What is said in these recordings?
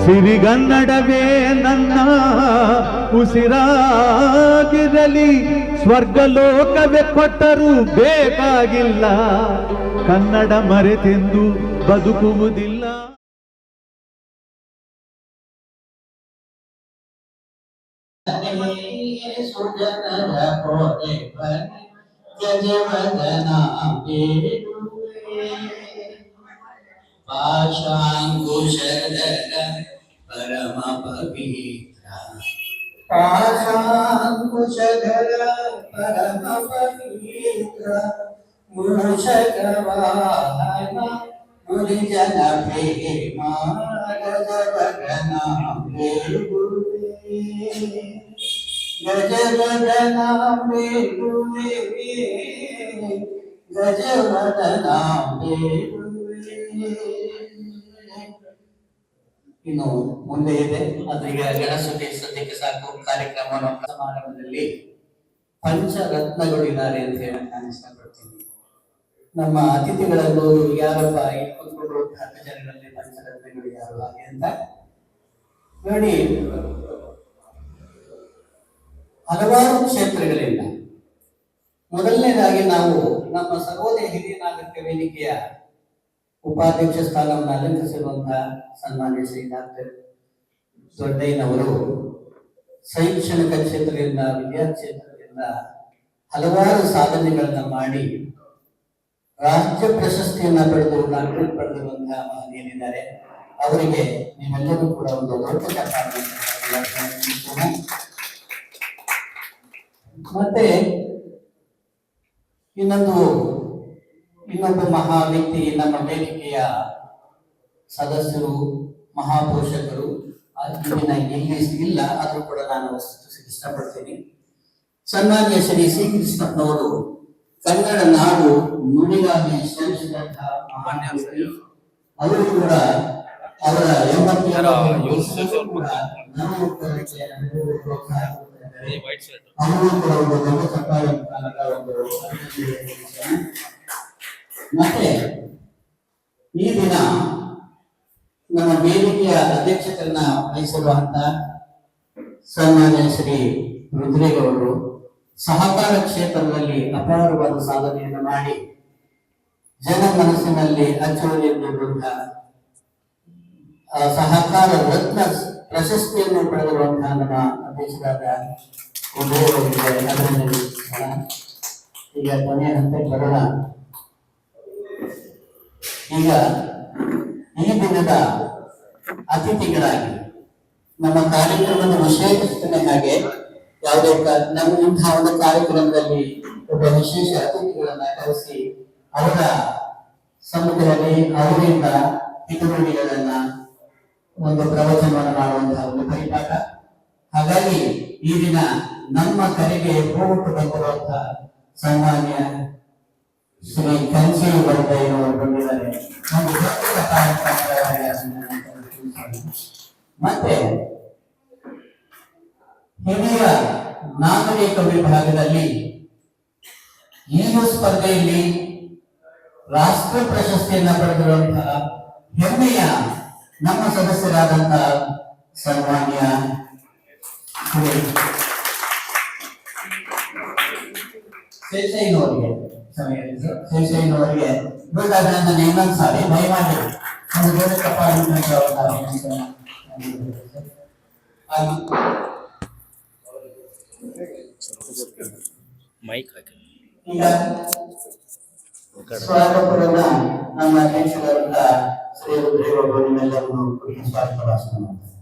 ಸಿರಿಗನ್ನಡವೇ ನನ್ನ ಉಸಿರಾಗಿರಲಿ, ಸ್ವರ್ಗಲೋಕವೇ ಕೊಟ್ಟರೂ ಬೇಕಾಗಿಲ್ಲ, ಕನ್ನಡ ಮರೆತೆಂದು ಬದುಕುವುದಿಲ್ಲ. ಪಾಶಾಂಕುಶಧರ ಪರಮ ಪವಿತ್ರ, ಪಾಶಾಂಕುಶಧರ ಪರಮ ಪವಿತ್ರ, ಮೂಷಕವಾಹನ ಮುನಿಜನ ಪ್ರೇಮ ಗಜವದನ ಬೇಗುವೆ, ಗಜವದನ ಬೇಗುವೆ, ಗಜವದನ ಬೇಗುವೆ. ಇನ್ನು ಮುಂದೆ ಇದೆ, ಅದೀಗ ಗಣಸುತಿ ಸದ್ಯಕ್ಕೆ ಸಾಕು. ಕಾರ್ಯಕ್ರಮವನ್ನು ಸಮಾರಂಭದಲ್ಲಿ ಪಂಚರತ್ನಗಳು ಇದ್ದಾರೆ ಅಂತ ಹೇಳಿ ನಾನು ಇಷ್ಟಪಡ್ತೀನಿ. ನಮ್ಮ ಅತಿಥಿಗಳನ್ನು ಯಾರಪ್ಪ ಈ ಕುತ್ಕೊಂಡು 10 ಜನರಲ್ಲಿ ಪಂಚರತ್ನಗಳು ಯಾರು ಹಾಗೆ ಅಂತ ನೋಡಿ. ಹಲವಾರು ಕ್ಷೇತ್ರಗಳಿಂದ ಮೊದಲನೇದಾಗಿ ನಾವು ನಮ್ಮ ಸರ್ವೋದಯ ಹಿರಿಯ ನಾಗರಿಕ ವೇದಿಕೆಯ ಉಪಾಧ್ಯಕ್ಷ ಸ್ಥಾನವನ್ನು ಅಲಂಕರಿಸಿರುವಂತಹ ಸನ್ಮಾನ್ಯ ಶ್ರೀ ಡಾಕ್ಟರ್ ದೊಡ್ಡಯ್ಯನವರು ಶೈಕ್ಷಣಿಕ ಕ್ಷೇತ್ರದಿಂದ, ವಿದ್ಯಾರ್ಥಿ ಕ್ಷೇತ್ರದಿಂದ ಹಲವಾರು ಸಾಧನೆಗಳನ್ನ ಮಾಡಿ ರಾಜ್ಯ ಪ್ರಶಸ್ತಿಯನ್ನ ಪಡೆದು ಡಾಕ್ಟರೇಟ್ ಪಡೆದಿರುವಂತಹ ಮಹನೀಯರಿದ್ದಾರೆ. ಅವರಿಗೆ ನೀವೆಲ್ಲರೂ ಕೂಡ ಒಂದು ದೊಡ್ಡ ಚಪ್ಪಾಳೆ. ಮತ್ತೆ ಇನ್ನೊಬ್ಬ ಮಹಾ ವ್ಯಕ್ತಿ, ನಮ್ಮ ವೇದಿಕೆಯ ಸದಸ್ಯರು, ಮಹಾಪೋಷಕರು ಇಲ್ಲಿ ಇಲ್ಲ, ಆದ್ರೂ ಕೂಡ ನಾನು ಇಷ್ಟಪಡ್ತೀನಿ. ಸನ್ಮಾನ್ಯ ಶ್ರೀ ಸಿ ಕೃಷ್ಣಪ್ಪನವರು ಕನ್ನಡ ನಾಡು ನುಡಿಗಾಗಿ ಶ್ರಮಿಸಿದಂತಹ ಮಹಾನ್ ವ್ಯಕ್ತಿ. ಅವರು ಕೂಡ ಅವರ 87 ಮತ್ತೆ ಈ ದಿನ ನಮ್ಮ ವೇದಿಕೆಯ ಅಧ್ಯಕ್ಷತೆಯನ್ನ ವಹಿಸಿರುವಂತ ಸನ್ಮಾನ್ಯ ಶ್ರೀ ರುದ್ರೇಗೌಡರು ಸಹಕಾರ ಕ್ಷೇತ್ರದಲ್ಲಿ ಅಪಾರವಾದ ಸಾಧನೆಯನ್ನು ಮಾಡಿ ಜನ ಮನಸ್ಸಿನಲ್ಲಿ ಅಚ್ಚಳಿಯಲ್ಲಿರುವಂತಹ ಸಹಕಾರ ರತ್ನ ಪ್ರಶಸ್ತಿಯನ್ನು ಪಡೆದಿರುವಂತಹ ನಮ್ಮ ಅಧ್ಯಕ್ಷರಾದ ಈಗ ಕೊನೆಯ ಹಂತಕ್ಕೆ ಬರೋಣ. ಈಗ ಈ ದಿನದ ಅತಿಥಿಗಳಾಗಿ ನಮ್ಮ ಕಾರ್ಯಕ್ರಮದ ವಿಶೇಷತೆ ಹಾಗೆ ಯಾವುದೇ ನಮ್ಮ ಇಂತಹ ಒಂದು ಕಾರ್ಯಕ್ರಮದಲ್ಲಿ ಒಬ್ಬ ವಿಶೇಷ ಅತಿಥಿಗಳನ್ನ ಕರೆಸಿ ಅವರ ಸಮ್ಮುಖದಲ್ಲಿ ಅವರಿಂದ ಹಿತನುಡಿಗಳನ್ನ ಒಂದು ಪ್ರವಚನವನ್ನು ಮಾಡುವಂತಹ ಒಂದು ಪರಿಪಾಠ. ಹಾಗಾಗಿ ಈ ದಿನ ನಮ್ಮ ಕರೆಗೆ ಹೋಗುಟ್ಟು ಬಂದಿರುವಂತಹ ಸನ್ಮಾನ್ಯ ಶ್ರೀ ಕಂಚಿ ದೊಡ್ಡಯ್ಯನವರು ಬಂದಿದ್ದಾರೆ. ಮತ್ತೆ ಹಿರಿಯ ನಾಗರಿಕ ವಿಭಾಗದಲ್ಲಿ ಈಗು ಸ್ಪರ್ಧೆಯಲ್ಲಿ ರಾಷ್ಟ್ರ ಪ್ರಶಸ್ತಿಯನ್ನ ಪಡೆದಿರುವಂತಹ ಹೆಮ್ಮೆಯ ನಮ್ಮ ಸದಸ್ಯರಾದಂತಹ ಸನ್ಮಾನ್ಯ ಶೇಷಯ್ಯನವರಿಗೆ ಬೇಕಾದ್ರೆ ಇನ್ನೊಂದು ಸಾರಿ ದಯಮಾಡಿ ಒಂದು ದೊಡ್ಡ ಈಗ ಸ್ವಾಗತವನ್ನ ನಮ್ಮ ಅಧ್ಯಕ್ಷರಾದ ಶ್ರೀ ರುದ್ರೇಗೌಡರು ನಿಮ್ಮೆಲ್ಲರನ್ನು ಸ್ವಾಗತ ಭಾಷಣ ಮಾಡ್ತಾರೆ.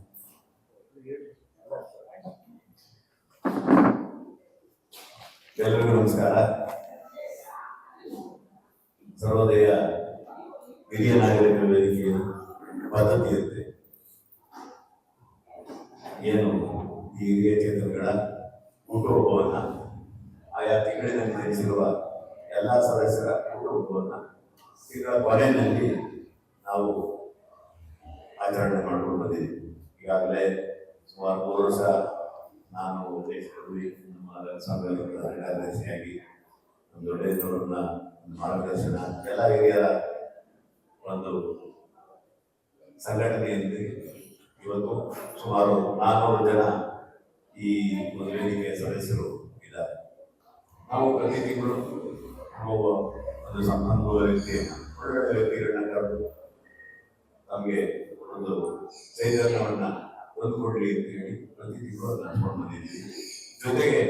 ಎಲ್ಲರಿಗೂ ನಮಸ್ಕಾರ. ಸರ್ವೋದಯ ಹಿರಿಯ ನಾಗರಿಕ ವೇದಿಕೆಯ ಪದ್ಧತಿಯಂತೆ ಏನು ಈ ಹಿರಿಯ ಕ್ಷೇತ್ರಗಳ ಹುಟ್ಟುಹಬ್ಬವನ್ನ ಆಯಾ ತಿಂಗಳಿನಲ್ಲಿ ಜನಿಸಿರುವ ಎಲ್ಲ ಸದಸ್ಯರ ಹುಟ್ಟುಹಬ್ಬವನ್ನ ತಿಂಗಳ ಕೊನೆಯಲ್ಲಿ ನಾವು ಆಚರಣೆ ಮಾಡಿಕೊಂಡು ಬಂದಿದ್ದೀವಿ. ಈಗಾಗಲೇ ಸುಮಾರು 3 ವರ್ಷ ನಾನು ದೇಶದಲ್ಲಿ ನಮ್ಮ ಕಾರ್ಯದರ್ಶಿಯಾಗಿ ದೊಡ್ಡಯ್ಯನವರನ್ನ ಮಾರ್ಗದರ್ಶನ ಎಲ್ಲ ಹಿರಿಯರ ಒಂದು ಸಂಘಟನೆಯಲ್ಲಿ ಇವತ್ತು ಸುಮಾರು 400 ಜನ ಈ ಒಂದು ವೇದಿಕೆಯ ಸದಸ್ಯರು ಇದ್ದಾರೆ. ನಾವು ಪ್ರತಿ ತಿಂಗಳು ಒಂದು ಸಂಪನ್ಮೂಲ ವ್ಯಕ್ತಿಯನ್ನು ಒಳ್ಳೆಯ ವ್ಯಕ್ತಿಗಳನ್ನ ಕರೆದು ನಮಗೆ ಒಂದು ಚೈತನ್ಯವನ್ನ ತಂದುಕೊಡ್ಲಿ ಅಂತ ಹೇಳಿ ಪ್ರತಿ ತಿಂಗಳು ಅದನ್ನ ನಡ್ಕೊಂಡು ಬಂದಿದ್ದೀವಿ. ಜೊತೆಗೆ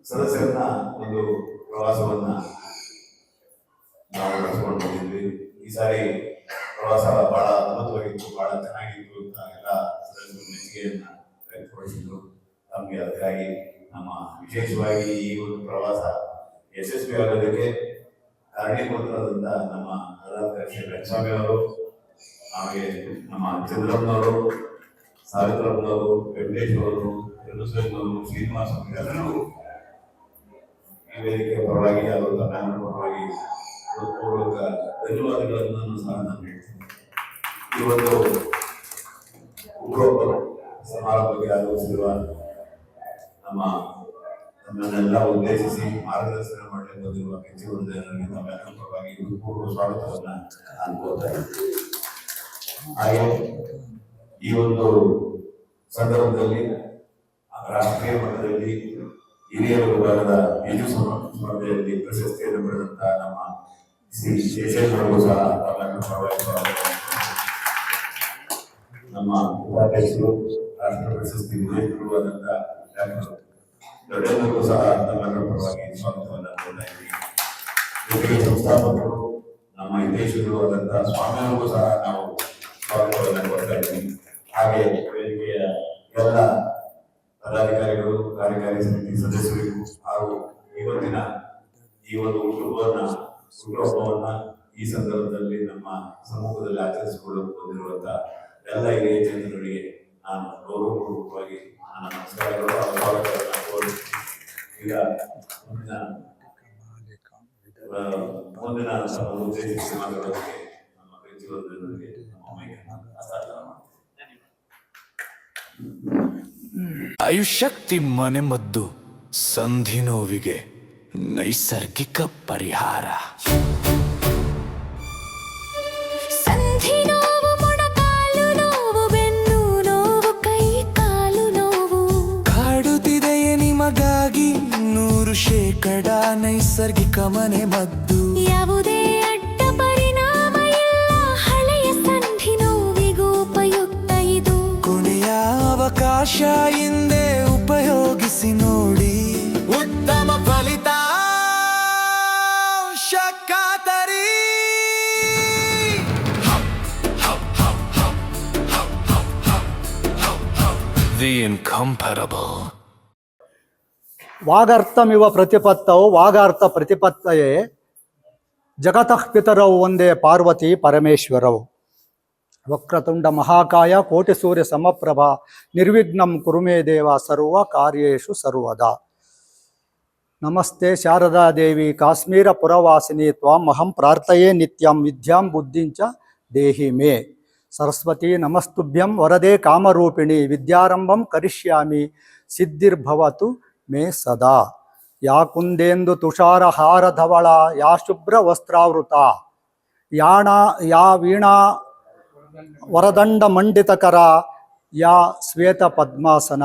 ಸದಸ್ಯರನ್ನ ಒಂದು ಪ್ರವಾಸವನ್ನ ನಾವು ನಡೆಸ್ಕೊಂಡು ಬಂದಿದ್ವಿ. ಈ ಸಾರಿ ಪ್ರವಾಸ ಬಹಳ ಅದ್ಭುತವಾಗಿತ್ತು, ಬಹಳ ಚೆನ್ನಾಗಿತ್ತು ಅಂತ ಎಲ್ಲ ಸದಸ್ಯರು ಮೆಚ್ಚುಗೆಯನ್ನ ವ್ಯಕ್ತಪಡಿಸಿದ್ರು. ನಮಗೆ ಅದಕ್ಕಾಗಿ ನಮ್ಮ ವಿಶೇಷವಾಗಿ ಈ ಒಂದು ಪ್ರವಾಸ ಯಶಸ್ವಿ ಆಗೋದಕ್ಕೆ ಕಾರಣೀಭೂತರಾದಂಥ ನಮ್ಮ ಅಧ್ಯಕ್ಷ ಬೆಂಕಸ್ವಾಮಿ ಅವರು, ಹಾಗೆ ನಮ್ಮ ಚಂದ್ರಪ್ಪನವರು, ಸಾವಿತ್ರಪ್ಪನವರು, ವೆಂಕಟೇಶ್ ಅವರು, ಚಂದ್ರಸ್ವಾಮಿಯವರು, ಶ್ರೀನಿವಾಸ ಎಲ್ಲರೂ ಈ ವೇದಿಕೆಯ ಪರವಾಗಿ ಹಾಗೂ ತಮಿಳುನಾಡು ಪರವಾಗಿ ಹೃತ್ಪೂರ್ವಕ ಧನ್ಯವಾದಗಳನ್ನು ಸಹ ನಾನು ಹೇಳ್ತೀನಿ. ಈ ಒಂದು ಹುಟ್ಟುಹಬ್ಬ ಸಮಾರಂಭಕ್ಕೆ ಆಗಮಿಸಿರುವ ನಮ್ಮನ್ನೆಲ್ಲ ಉದ್ದೇಶಿಸಿ ಮಾರ್ಗದರ್ಶನ ಮಾಡಲಿಕ್ಕೆ ಬಂದಿರುವ ಹೆಚ್ಚಿನ ಜನರಿಗೆ ತಮ್ಮೆಲ್ಲರ ಪರವಾಗಿ ಹೃತ್ಪೂರ್ವಕ ಸ್ವಾಗತವನ್ನ ನಾನು ಕೋರ್ತಾ ಇದ್ದೀನಿ. ಹಾಗೆ ಈ ಒಂದು ಸಂದರ್ಭದಲ್ಲಿ ರಾಷ್ಟ್ರೀಯ ಮಟ್ಟದಲ್ಲಿ ಹಿರಿಯರ ವಿಭಾಗದ ಈಜು ಸ್ಪರ್ಧೆಯಲ್ಲಿ ಪ್ರಶಸ್ತಿಯನ್ನು ಪಡೆದಂತಹ ನಮ್ಮ ಶ್ರೀ ಶೇಷೇಶ್ವರಗೂ ಸಹ ತಮ್ಮೆಲ್ಲರ ಪರವಾಗಿ ನಮ್ಮ ಉಪಾಧ್ಯಕ್ಷರು, ರಾಷ್ಟ್ರ ಪ್ರಶಸ್ತಿ ವಿಜೇತರು ಆದಂತಹ ಡಾಕ್ಟರ್ ದೊಡ್ಡೇಂದ್ರಗೂ ಸಹ ತಮ್ಮೆಲ್ಲರ ಪರವಾಗಿ ಸ್ವಾಗತವನ್ನು ಕೋರ್ತಾ ಇದ್ದೀವಿ. ಜೊತೆಗೆ ಸಂಸ್ಥಾಪಕರು ನಮ್ಮ ಹಿತೇಶರು ಆದಂತಹ ಸ್ವಾಮಿಯವರಿಗೂ ಸಹ ನಾವು ಸ್ವಾಗತವನ್ನು ಕೋರ್ತಾ ಇದ್ದೀವಿ. ಹಾಗೆ ವೇದಿಕೆಯ ಎಲ್ಲ ಪದಾಧಿಕಾರಿಗಳು, ಕಾರ್ಯಕಾರಿ ಸಮಿತಿ ಸದಸ್ಯರಿಗೂ ಹಾಗೂ ಇವತ್ತಿನ ಈ ಒಂದು ಹುಟ್ಟುಹಬ್ಬವನ್ನ ಈ ಸಂದರ್ಭದಲ್ಲಿ ನಮ್ಮ ಸಮ್ಮುಖದಲ್ಲಿ ಆಚರಿಸಿಕೊಳ್ಳಲು ಬಂದಿರುವಂತಹ ಎಲ್ಲ ಹಿರಿಯ ಜನರಿಗೆ ನಾನು ಗೌರವಪೂರ್ವಕವಾಗಿ ನನ್ನ ನಮಸ್ಕಾರಗಳು ಹಾಗೂ ಸ್ವಾಗತವನ್ನು ಕೋರುತ್ತೇನೆ. ಈಗ ಮುಂದಿನ ಉದ್ದೇಶಿಸಿ ಮಾತಾಡೋದಕ್ಕೆ ನಮ್ಮ ಪ್ರೀತಿಯವರಿಗೆ ನಮ್ಮ ಹಸ್ತಾಂತರ ಮಾಡ್ತೇನೆ. ಆಯುಷ್ಯಕ್ತಿ ಮನೆಮದ್ದು, ಸಂಧಿ ನೋವಿಗೆ ನೈಸರ್ಗಿಕ ಪರಿಹಾರ. ಸಂಧಿ ನೋವು, ಮೊಣಕಾಲು ನೋವು, ಬೆನ್ನು ನೋವು, ಕೈ ಕಾಲು ನೋವು ಕಾಡುತ್ತಿದೆಯೇ ನಿಮಗಾಗಿ 100% ನೈಸರ್ಗಿಕ ಮನೆಮದ್ದು. ಯಾವುದೇ ಅಡ್ಡ ಪರಿಣಾಮ ಇಲ್ಲ, ಹಳೆಯ ಸಂಧಿ ನೋವಿಗೂ ಉಪಯುಕ್ತ ಇದು. ಕೊನೆಯ ಅವಕಾಶ ಹಿಂದೆ ಉಪಯೋಗಿಸಿ ನೋಡಿ, ಉತ್ತಮ ಫಲಿತಾಂಶ ಖಾತರಿ. The incomparable. ವಾಗರ್ಥಮಿವ ಪ್ರತಿಪತ್ತೌ ವಾಗಾರ್ಥ ಪ್ರತಿಪತ್ತಯೇ ಜಗತಃ ಪಿತರೌ ಒಂದೇ ಪಾರ್ವತಿ ಪರಮೇಶ್ವರೌ. ವಕ್ರತುಂಡ ಮಹಾಕಾಯ ಕೋಟಿ ಸೂರ್ಯ ಸಮಪ್ರಭ ನಿರ್ವಿಘ್ನಂ ಕುರುಮೇ ದೇವ ಸರ್ವ ಕಾರ್ಯೇಷು ಸರ್ವದಾ. ನಮಸ್ತೆ ಶಾರದಾ ದೇವಿ ಕಾಶ್ಮೀರ ಪುರವಾಸಿನಿ ತ್ವಾಮಹಂ ಪ್ರಾರ್ಥಯೇ ನಿತ್ಯಂ ವಿದ್ಯಾಂ ಬುದ್ಧಿಂಚ ದೇಹಿ ಮೇ. ಸರಸ್ವತಿ ನಮಸ್ತುಭ್ಯಂ ವರದೆ ಕಾಮರೂಪಿಣಿ ವಿದ್ಯಾರಂಭಂ ಕರಿಷ್ಯಾಮಿ ಸಿದ್ಧಿರ್ಭವತು ಮೇ ಸದಾ. ಯಾ ಕುಂದೇಂದು ತುಷಾರಹಾರ ಧವಳ ಯಾ ಶುಭ್ರ ವಸ್ತ್ರಾವೃತ ಯಾ ವೀಣಾ ವರದಂಡ ಮಂಡಿತಕರ ಯಾ ಶ್ವೇತ ಪದ್ಮಾಸನ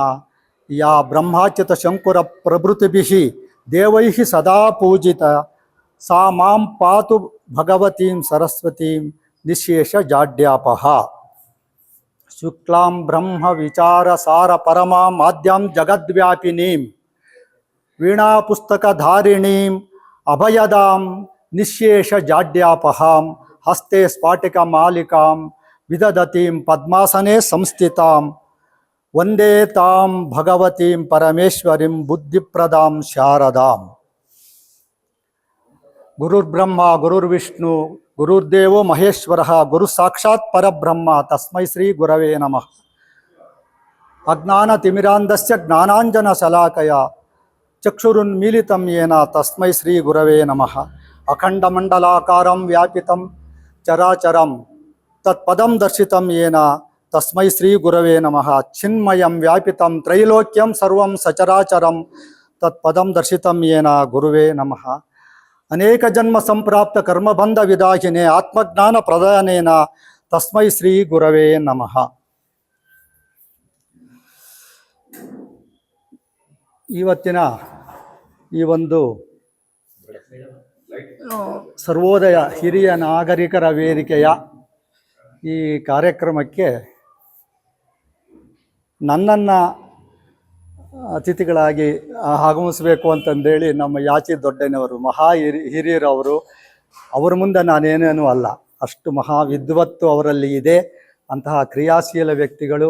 ಯಾ ಬ್ರಹ್ಮಾಚ್ಯುತ ಶಂಕುರ ಪ್ರಭೃತಿಭಿಃ ದೇವೈಃ ಸದಾ ಪೂಜಿತ ಸಾ ಮಾಂ ಪಾತು ಭಗವತೀಂ ಸರಸ್ವತೀಂ ನಿಶೇಷ ಜಾಡ್ಯಾಪಹ. ಶುಕ್ಲಾಂ ಬ್ರಹ್ಮ ವಿಚಾರ ಸಾರ ಪರಮಾಂ ಆದ್ಯಾಂ ಜಗದ್ವ್ಯಾಪಿನೀಂ ವೀಣಾ ಪುಸ್ತಕಧಾರಿಣೀಂ ಅಭಯದಾಂ ನಿಶೇಷ ಜಾಡ್ಯಾಪಹಾಂ ಹಸ್ತೆ ಸ್ಫಾಟಿಕ ಮಾಲಿಕಾಂ ವಿದದತೀಂ ಪದ್ಮಾಸನೆ ಸಂಸ್ಥಿತಾಂ ವಂದೇ ತಾಂ ಭಗವತೀಂ ಪರಮೇಶ್ವರಿಂ ಬುದ್ಧಿಪ್ರದಾಂ ಶಾರದಾಂ. ಗುರುರ್ಬ್ರಹ್ಮ ಗುರುರ್ವಿಷ್ಣು ಗುರುರ್ದೇವೋ ಮಹೇಶ್ವರಃ ಗುರು ಸಾಕ್ಷಾತ್ ಪರಬ್ರಹ್ಮ ತಸ್ಮೈ ಶ್ರೀ ಗುರವೇ ನಮಃ. ಅಜ್ಞಾನತಿಮಿರಾಂಧಸ್ಯ ಜ್ಞಾನಾಂಜನ ಶಲಾಕಯ ಚಕ್ಷುರುನ್ಮೀಲಿತಂ ಯೇನ ತಸ್ಮೈ ಶ್ರೀ ಗುರವೇ ನಮಃ. ಅಖಂಡಮಂಡಲಾಕಾರಂ ವ್ಯಾಪಿತಂ ಚರಾಚರಂ ತತ್ಪದಂ ದರ್ಶಿತಂ ಯೇನ ತಸ್ಮೈ ಶ್ರೀ ಗುರವೇ ನಮಃ. ಚಿನ್ಮಯಂ ವ್ಯಾಪಿತಂ ತ್ರೈಲೋಕ್ಯಂ ಸರ್ವಂ ಸಚರಾಚರಂ ತತ್ಪದಂ ದರ್ಶಿತಂ ಯೇನ ಗುರುವೇ ನಮಃ. ಅನೇಕ ಜನ್ಮ ಸಂಪ್ರಾಪ್ತ ಕರ್ಮಬಂಧ ವಿದಾಹಿನೇ ಆತ್ಮಜ್ಞಾನ ಪ್ರದಾನೇನ ತಸ್ಮೈ ಶ್ರೀ ಗುರವೇ ನಮಃ. ಇವತ್ತಿನ ಈ ಒಂದು ಸರ್ವೋದಯ ಹಿರಿಯ ನಾಗರಿಕರ ವೇದಿಕೆಯ ಈ ಕಾರ್ಯಕ್ರಮಕ್ಕೆ ನನ್ನನ್ನು ಅತಿಥಿಗಳಾಗಿ ಆಗಮಿಸಬೇಕು ಅಂತಂದೇಳಿ ನಮ್ಮ ಯಾಚಿ ದೊಡ್ಡನವರು ಹಿರಿಯರವರು, ಅವರ ಮುಂದೆ ನಾನೇನೇನೂ ಅಲ್ಲ, ಅಷ್ಟು ಮಹಾ ವಿದ್ವತ್ತು ಅವರಲ್ಲಿ ಇದೆ. ಅಂತಹ ಕ್ರಿಯಾಶೀಲ ವ್ಯಕ್ತಿಗಳು,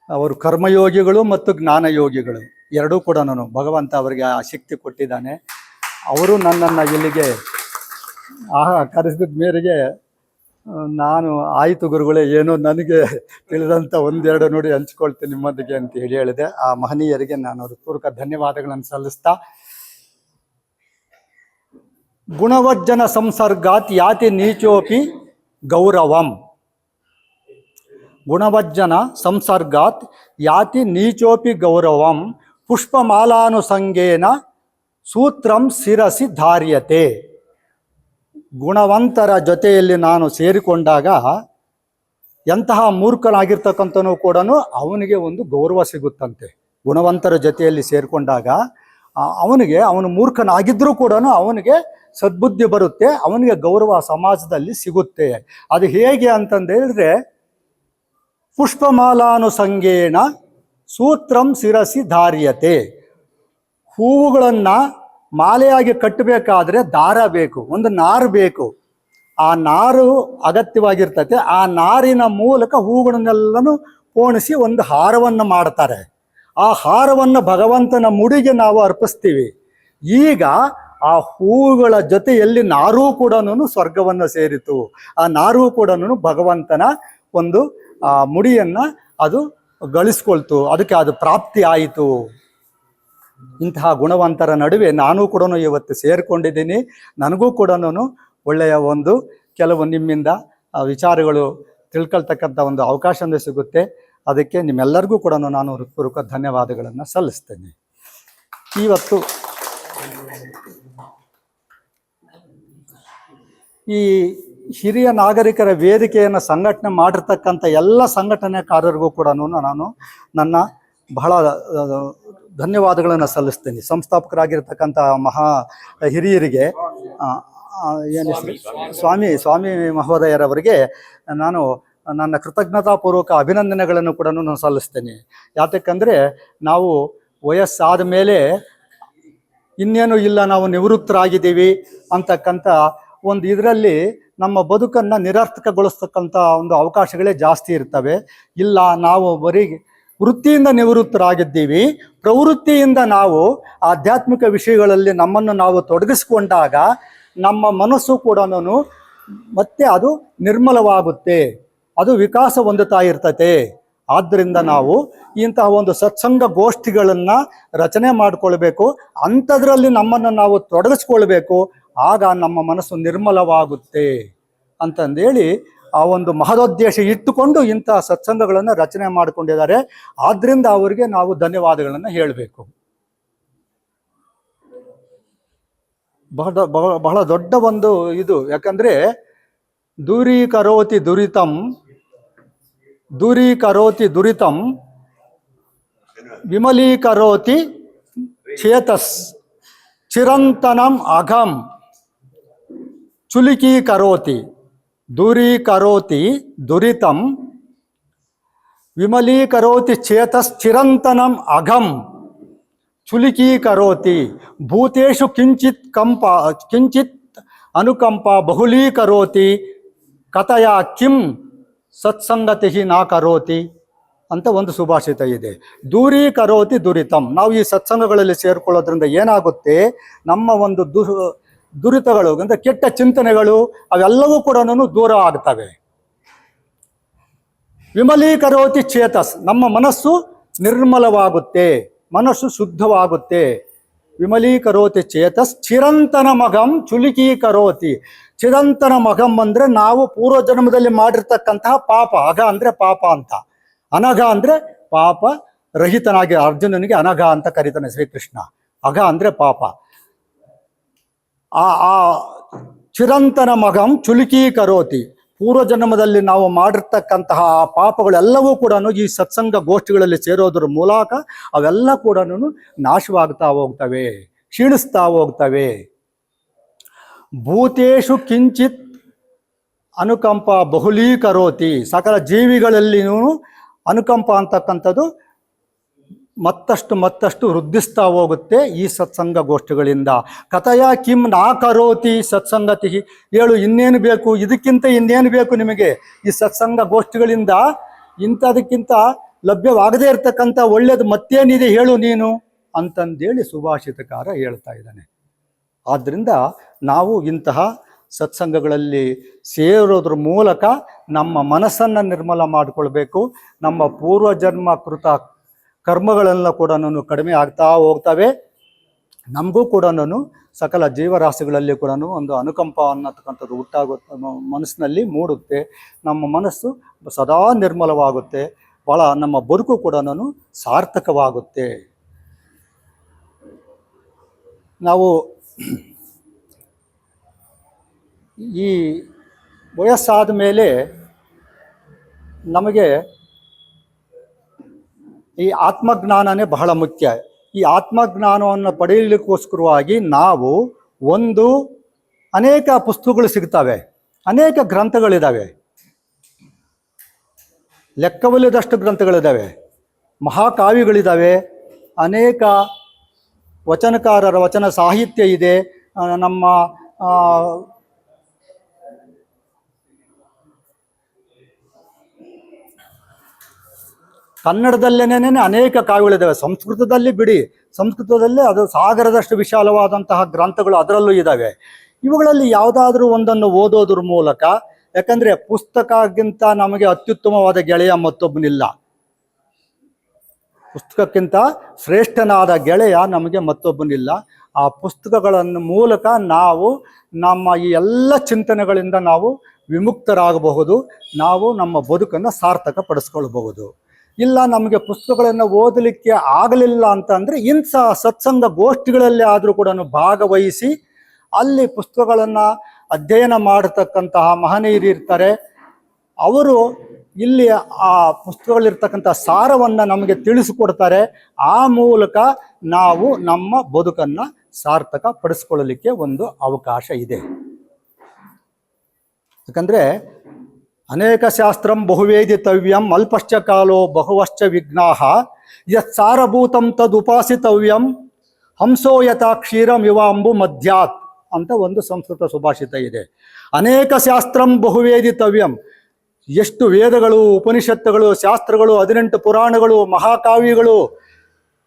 ಅವರು ಕರ್ಮಯೋಗಿಗಳು ಮತ್ತು ಜ್ಞಾನಯೋಗಿಗಳು ಎರಡೂ ಕೂಡ ಭಗವಂತ ಅವರಿಗೆ ಆ ಶಕ್ತಿ ಕೊಟ್ಟಿದ್ದಾನೆ. ಅವರು ನನ್ನನ್ನು ಇಲ್ಲಿಗೆ ಕರೆಸಿದ ಮೇರೆಗೆ ನಾನು ಆಯಿತು ಗುರುಗಳೇ, ಏನೋ ನನಗೆ ತಿಳಿದಂಥ ಒಂದೆರಡು ನುಡಿ ಹಂಚ್ಕೊಳ್ತೀನಿ ನಿಮ್ಮೊಂದಿಗೆ ಅಂತ ಹೇಳಿದೆ. ಆ ಮಹನೀಯರಿಗೆ ನಾನು ಹೃತ್ಪೂರ್ವಕ ಧನ್ಯವಾದಗಳನ್ನು ಸಲ್ಲಿಸ್ತಾ, ಗುಣವಜ್ಜನ ಸಂಸರ್ಗಾತ್ ಯಾತಿ ನೀಚೋಪಿ ಗೌರವಂ. ಗುಣವಜ್ಜನ ಸಂಸರ್ಗಾತ್ ಯಾತಿ ನೀಚೋಪಿ ಗೌರವಂ ಪುಷ್ಪಮಾಲಾನುಸಂಗೇನ ಸೂತ್ರಂ ಶಿರಸಿ ಧಾರ್ಯತೆ. ಗುಣವಂತರ ಜೊತೆಯಲ್ಲಿ ನಾನು ಸೇರಿಕೊಂಡಾಗ ಎಂತಹ ಮೂರ್ಖನಾಗಿರ್ತಕ್ಕಂಥನೂ ಕೂಡ ಅವನಿಗೆ ಒಂದು ಗೌರವ ಸಿಗುತ್ತಂತೆ. ಗುಣವಂತರ ಜೊತೆಯಲ್ಲಿ ಸೇರಿಕೊಂಡಾಗ ಅವನು ಮೂರ್ಖನಾಗಿದ್ದರೂ ಕೂಡ ಅವನಿಗೆ ಸದ್ಬುದ್ಧಿ ಬರುತ್ತೆ, ಅವನಿಗೆ ಗೌರವ ಸಮಾಜದಲ್ಲಿ ಸಿಗುತ್ತೆ. ಅದು ಹೇಗೆ ಅಂತಂದೇಳಿದ್ರೆ, ಪುಷ್ಪಮಾಲಾನುಸಂಗೇನ ಸೂತ್ರಂ ಶಿರಸಿ ಧಾರ್ಯತೆ. ಹೂವುಗಳನ್ನು ಮಾಲೆಯಾಗಿ ಕಟ್ಟಬೇಕಾದ್ರೆ ದಾರ ಬೇಕು, ಒಂದು ನಾರು ಬೇಕು. ಆ ನಾರು ಅಗತ್ಯವಾಗಿರ್ತದೆ. ಆ ನಾರಿನ ಮೂಲಕ ಹೂಗಳನ್ನೆಲ್ಲನೂ ಪೋಣಿಸಿ ಒಂದು ಹಾರವನ್ನು ಮಾಡ್ತಾರೆ. ಆ ಹಾರವನ್ನು ಭಗವಂತನ ಮುಡಿಗೆ ನಾವು ಅರ್ಪಿಸ್ತೀವಿ. ಈಗ ಆ ಹೂವುಗಳ ಜೊತೆಯಲ್ಲಿ ನಾರೂ ಕೂಡ ಸ್ವರ್ಗವನ್ನು ಸೇರಿತು. ಆ ನಾರೂ ಕೂಡ ಭಗವಂತನ ಒಂದು ಮುಡಿಯನ್ನು ಅದು ಗಳಿಸ್ಕೊಳ್ತು, ಅದಕ್ಕೆ ಅದು ಪ್ರಾಪ್ತಿ ಆಯಿತು. ಇಂತಹ ಗುಣವಂತರ ನಡುವೆ ನಾನು ಕೂಡ ಇವತ್ತು ಸೇರಿಕೊಂಡಿದ್ದೀನಿ. ನನಗೂ ಕೂಡ ಒಳ್ಳೆಯ ಒಂದು ಕೆಲವು ನಿಮ್ಮಿಂದ ವಿಚಾರಗಳು ತಿಳ್ಕೊಳ್ತಕ್ಕಂಥ ಒಂದು ಅವಕಾಶವೇ ಸಿಗುತ್ತೆ. ಅದಕ್ಕೆ ನಿಮ್ಮೆಲ್ಲರಿಗೂ ಕೂಡ ನಾನು ಹೃತ್ಪೂರ್ವಕ ಧನ್ಯವಾದಗಳನ್ನು ಸಲ್ಲಿಸ್ತೇನೆ. ಇವತ್ತು ಈ ಹಿರಿಯ ನಾಗರಿಕರ ವೇದಿಕೆಯನ್ನು ಸಂಘಟನೆ ಮಾಡಿರ್ತಕ್ಕಂಥ ಎಲ್ಲ ಸಂಘಟನೆಕಾರರಿಗೂ ಕೂಡ ನಾನು ನನ್ನ ಬಹಳ ಧನ್ಯವಾದಗಳನ್ನು ಸಲ್ಲಿಸ್ತೇನೆ. ಸಂಸ್ಥಾಪಕರಾಗಿರ್ತಕ್ಕಂಥ ಮಹಾ ಹಿರಿಯರಿಗೆ ಏನು ಸ್ವಾಮಿ ಮಹೋದಯರವರಿಗೆ ನಾನು ನನ್ನ ಕೃತಜ್ಞತಾಪೂರ್ವಕ ಅಭಿನಂದನೆಗಳನ್ನು ಕೂಡ ನಾನು ಸಲ್ಲಿಸ್ತೇನೆ. ಯಾತಕ್ಕಂದರೆ ನಾವು ವಯಸ್ಸಾದ ಮೇಲೆ ಇನ್ನೇನು ಇಲ್ಲ, ನಾವು ನಿವೃತ್ತರಾಗಿದ್ದೀವಿ ಅಂತಕ್ಕಂಥ ಒಂದು ಇದರಲ್ಲಿ ನಮ್ಮ ಬದುಕನ್ನು ನಿರರ್ಥಕಗೊಳಿಸ್ತಕ್ಕಂಥ ಒಂದು ಅವಕಾಶಗಳೇ ಜಾಸ್ತಿ ಇರ್ತವೆ. ಇಲ್ಲ, ನಾವು ಬರೀ ವೃತ್ತಿಯಿಂದ ನಿವೃತ್ತರಾಗಿದ್ದೀವಿ, ಪ್ರವೃತ್ತಿಯಿಂದ ನಾವು ಆಧ್ಯಾತ್ಮಿಕ ವಿಷಯಗಳಲ್ಲಿ ನಮ್ಮನ್ನು ನಾವು ತೊಡಗಿಸ್ಕೊಂಡಾಗ ನಮ್ಮ ಮನಸ್ಸು ಕೂಡ ಮತ್ತೆ ಅದು ನಿರ್ಮಲವಾಗುತ್ತೆ, ಅದು ವಿಕಾಸ ಹೊಂದುತ್ತಾ ಇರ್ತತೆ. ಆದ್ದರಿಂದ ನಾವು ಇಂತಹ ಒಂದು ಸತ್ಸಂಗ ಗೋಷ್ಠಿಗಳನ್ನು ರಚನೆ ಮಾಡಿಕೊಳ್ಬೇಕು, ಅಂಥದ್ರಲ್ಲಿ ನಮ್ಮನ್ನು ನಾವು ತೊಡಗಿಸ್ಕೊಳ್ಬೇಕು. ಆಗ ನಮ್ಮ ಮನಸ್ಸು ನಿರ್ಮಲವಾಗುತ್ತೆ ಅಂತಂದೇಳಿ ಆ ಒಂದು ಮಹದೋದ್ದೇಶ ಇಟ್ಟುಕೊಂಡು ಇಂತಹ ಸತ್ಸಂಗಗಳನ್ನು ರಚನೆ ಮಾಡಿಕೊಂಡಿದ್ದಾರೆ. ಆದ್ದರಿಂದ ಅವರಿಗೆ ನಾವು ಧನ್ಯವಾದಗಳನ್ನು ಹೇಳಬೇಕು. ಬಹಳ ದೊಡ್ಡ ಒಂದು ಇದು. ಯಾಕಂದರೆ ದೂರೀಕರೋತಿ ದುರಿತಂ ವಿಮಲೀಕರೋತಿ ಚೇತಸ್ ಚಿರಂತನಂ ಅಘಂ ಚುಲಿಕೀಕರೋತಿ. ದೂರೀಕರೋತಿ ದುರಿತಂ ವಿಮಲೀಕರೋತಿ ಚೇತಸ್ ಚಿರಂತನಂ ಅಘಂ ಚುಲಿಕೀಕರೋತಿ. ಭೂತೇಷು ಕಿಂಚಿತ್ ಅನುಕಂಪ ಬಹುಲೀಕರೋತಿ ಕಥಯ ಕಿಂ ಸತ್ಸಂಗತಿ ನಾ ಕರೋತಿ ಅಂತ ಒಂದು ಸುಭಾಷಿತ ಇದೆ. ದೂರೀಕರೋತಿ ದುರಿತಂ. ನಾವು ಈ ಸತ್ಸಂಗಗಳಲ್ಲಿ ಸೇರಿಕೊಳ್ಳೋದ್ರಿಂದ ಏನಾಗುತ್ತೆ, ನಮ್ಮ ಒಂದು ದುರಿತಗಳು ಅಂದರೆ ಕೆಟ್ಟ ಚಿಂತನೆಗಳು ಅವೆಲ್ಲವೂ ಕೂಡ ದೂರ ಆಗ್ತವೆ. ವಿಮಲೀಕರೋತಿ ಚೇತಸ್. ನಮ್ಮ ಮನಸ್ಸು ನಿರ್ಮಲವಾಗುತ್ತೆ, ಮನಸ್ಸು ಶುದ್ಧವಾಗುತ್ತೆ. ವಿಮಲೀಕರೋತಿ ಚೇತಸ್ ಚಿರಂತನ ಮಗಂ ಚುಲಿಕೀಕರೋತಿ. ಚಿರಂತನ ಮಗಂ ಅಂದರೆ ನಾವು ಪೂರ್ವಜನ್ಮದಲ್ಲಿ ಮಾಡಿರ್ತಕ್ಕಂತಹ ಪಾಪ. ಅಘ ಅಂದರೆ ಪಾಪ ಅಂತ, ಅನಘ ಅಂದರೆ ಪಾಪ ರಹಿತನಾಗಿ ಅರ್ಜುನನಿಗೆ ಅನಘ ಅಂತ ಕರೀತಾನೆ ಶ್ರೀಕೃಷ್ಣ. ಅಘ ಅಂದರೆ ಪಾಪ. ಆ ಚಿರಂತನ ಮಗಂ ಚುಲಿಕೀಕರೋತಿ. ಪೂರ್ವ ಜನ್ಮದಲ್ಲಿ ನಾವು ಮಾಡಿರ್ತಕ್ಕಂತಹ ಪಾಪಗಳೆಲ್ಲವೂ ಕೂಡ ಈ ಸತ್ಸಂಗ ಗೋಷ್ಠಿಗಳಲ್ಲಿ ಸೇರೋದ್ರ ಮೂಲಕ ಅವೆಲ್ಲ ಕೂಡ ನಾಶವಾಗ್ತಾ ಹೋಗ್ತವೆ, ಕ್ಷೀಣಿಸ್ತಾ ಹೋಗ್ತವೆ. ಭೂತೇಶು ಕಿಂಚಿತ್ ಅನುಕಂಪ ಬಹುಲೀಕರೋತಿ. ಸಕಲ ಜೀವಿಗಳಲ್ಲಿನೂ ಅನುಕಂಪ ಅಂತಕ್ಕಂಥದ್ದು ಮತ್ತಷ್ಟು ವೃದ್ಧಿಸ್ತಾ ಹೋಗುತ್ತೆ ಈ ಸತ್ಸಂಗ ಗೋಷ್ಠಿಗಳಿಂದ. ಕಥಯ ಕಿಂ ನಾ ಕರೋತಿ ಸತ್ಸಂಗತಿ. ಹೇಳು ಇನ್ನೇನು ಬೇಕು, ಇದಕ್ಕಿಂತ ಇನ್ನೇನು ಬೇಕು ನಿಮಗೆ? ಈ ಸತ್ಸಂಗ ಗೋಷ್ಠಿಗಳಿಂದ ಇಂಥದಕ್ಕಿಂತ ಲಭ್ಯವಾಗದೇ ಇರತಕ್ಕಂಥ ಒಳ್ಳೇದು ಮತ್ತೇನಿದೆ ಹೇಳು ನೀನು ಅಂತಂದೇಳಿ ಸುಭಾಷಿತಕಾರ ಹೇಳ್ತಾ ಇದ್ದಾನೆ. ಆದ್ದರಿಂದ ನಾವು ಇಂತಹ ಸತ್ಸಂಗಗಳಲ್ಲಿ ಸೇರೋದ್ರ ಮೂಲಕ ನಮ್ಮ ಮನಸ್ಸನ್ನು ನಿರ್ಮಲ ಮಾಡಿಕೊಳ್ಬೇಕು. ನಮ್ಮ ಪೂರ್ವಜನ್ಮ ಕೃತ ಕರ್ಮಗಳೆಲ್ಲ ಕೂಡ ಕಡಿಮೆ ಆಗ್ತಾ ಹೋಗ್ತವೆ. ನಮಗೂ ಕೂಡ ಸಕಲ ಜೀವರಾಶಿಗಳಲ್ಲಿ ಕೂಡ ಒಂದು ಅನುಕಂಪ ಅನ್ನತಕ್ಕಂಥದ್ದು ಹುಟ್ಟಾಗುತ್ತೆ, ಮನಸ್ಸಿನಲ್ಲಿ ಮೂಡುತ್ತೆ. ನಮ್ಮ ಮನಸ್ಸು ಸದಾ ನಿರ್ಮಲವಾಗುತ್ತೆ, ಭಾಳ ನಮ್ಮ ಬದುಕು ಕೂಡ ಸಾರ್ಥಕವಾಗುತ್ತೆ. ನಾವು ಈ ವಯಸ್ಸಾದ ಮೇಲೆ ನಮಗೆ ಈ ಆತ್ಮಜ್ಞಾನನೇ ಬಹಳ ಮುಖ್ಯ. ಈ ಆತ್ಮಜ್ಞಾನವನ್ನು ಪಡೆಯಲಿಕ್ಕೋಸ್ಕರವಾಗಿ ನಾವು ಅನೇಕ ಪುಸ್ತಕಗಳು ಸಿಗ್ತವೆ, ಅನೇಕ ಗ್ರಂಥಗಳಿದ್ದಾವೆ, ಲೆಕ್ಕವಿಲ್ಲದಷ್ಟು ಗ್ರಂಥಗಳಿದ್ದಾವೆ, ಮಹಾಕಾವ್ಯಗಳಿದ್ದಾವೆ, ಅನೇಕ ವಚನಕಾರರ ವಚನ ಸಾಹಿತ್ಯ ಇದೆ. ನಮ್ಮ ಕನ್ನಡದಲ್ಲೇನೇ ಅನೇಕ ಕಾವ್ಯಗಳಿದ್ದಾವೆ. ಸಂಸ್ಕೃತದಲ್ಲಿ ಬಿಡಿ, ಸಂಸ್ಕೃತದಲ್ಲಿ ಅದು ಸಾಗರದಷ್ಟು ವಿಶಾಲವಾದಂತಹ ಗ್ರಂಥಗಳು ಅದರಲ್ಲೂ ಇದ್ದಾವೆ. ಇವುಗಳಲ್ಲಿ ಯಾವುದಾದ್ರೂ ಒಂದನ್ನು ಓದೋದ್ರ ಮೂಲಕ, ಯಾಕಂದರೆ ಪುಸ್ತಕಕ್ಕಿಂತ ನಮಗೆ ಅತ್ಯುತ್ತಮವಾದ ಗೆಳೆಯ ಮತ್ತೊಬ್ಬನಿಲ್ಲ. ಪುಸ್ತಕಕ್ಕಿಂತ ಶ್ರೇಷ್ಠನಾದ ಗೆಳೆಯ ನಮಗೆ ಮತ್ತೊಬ್ಬನಿಲ್ಲ. ಆ ಪುಸ್ತಕಗಳನ್ನು ಮೂಲಕ ನಾವು ನಮ್ಮ ಈ ಎಲ್ಲ ಚಿಂತನೆಗಳಿಂದ ನಾವು ವಿಮುಕ್ತರಾಗಬಹುದು, ನಾವು ನಮ್ಮ ಬದುಕನ್ನು ಸಾರ್ಥಕಪಡಿಸ್ಕೊಳ್ಬಹುದು. ಇಲ್ಲ ನಮಗೆ ಪುಸ್ತಕಗಳನ್ನು ಓದಲಿಕ್ಕೆ ಆಗಲಿಲ್ಲ ಅಂತಂದರೆ ಇಂಥ ಸತ್ಸಂಗ ಗೋಷ್ಠಿಗಳಲ್ಲಿ ಆದರೂ ಕೂಡ ಭಾಗವಹಿಸಿ ಅಲ್ಲಿ ಪುಸ್ತಕಗಳನ್ನು ಅಧ್ಯಯನ ಮಾಡತಕ್ಕಂತಹ ಮಹನೀಯರು ಇರ್ತಾರೆ. ಅವರು ಇಲ್ಲಿ ಆ ಪುಸ್ತಕಗಳಿರ್ತಕ್ಕಂಥ ಸಾರವನ್ನು ನಮಗೆ ತಿಳಿಸಿಕೊಡ್ತಾರೆ. ಆ ಮೂಲಕ ನಾವು ನಮ್ಮ ಬದುಕನ್ನು ಸಾರ್ಥಕ ಪಡಿಸ್ಕೊಳ್ಳಲಿಕ್ಕೆ ಒಂದು ಅವಕಾಶ ಇದೆ. ಯಾಕಂದರೆ ಅನೇಕ ಶಾಸ್ತ್ರಂ ಬಹುವೇದಿತವ್ಯಂ ಅಲ್ಪಶ್ಚ ಕಾಲೋ ಬಹುವಶ್ಚ ವಿಘ್ನಾಃ ಯತ್ ಸಾರಭೂತಂ ತದುಪಾಸಿತವ್ಯಂ ಹಂಸೋ ಯಥಾ ಕ್ಷೀರಂ ಇವಾಂಬು ಮಧ್ಯಾತ್ ಅಂತ ಒಂದು ಸಂಸ್ಕೃತ ಸುಭಾಷಿತ ಇದೆ. ಅನೇಕ ಶಾಸ್ತ್ರಂ ಬಹುವೇದಿತವ್ಯಂ, ಎಷ್ಟು ವೇದಗಳು, ಉಪನಿಷತ್ತುಗಳು, ಶಾಸ್ತ್ರಗಳು, 18 ಪುರಾಣಗಳು, ಮಹಾಕಾವ್ಯಗಳು,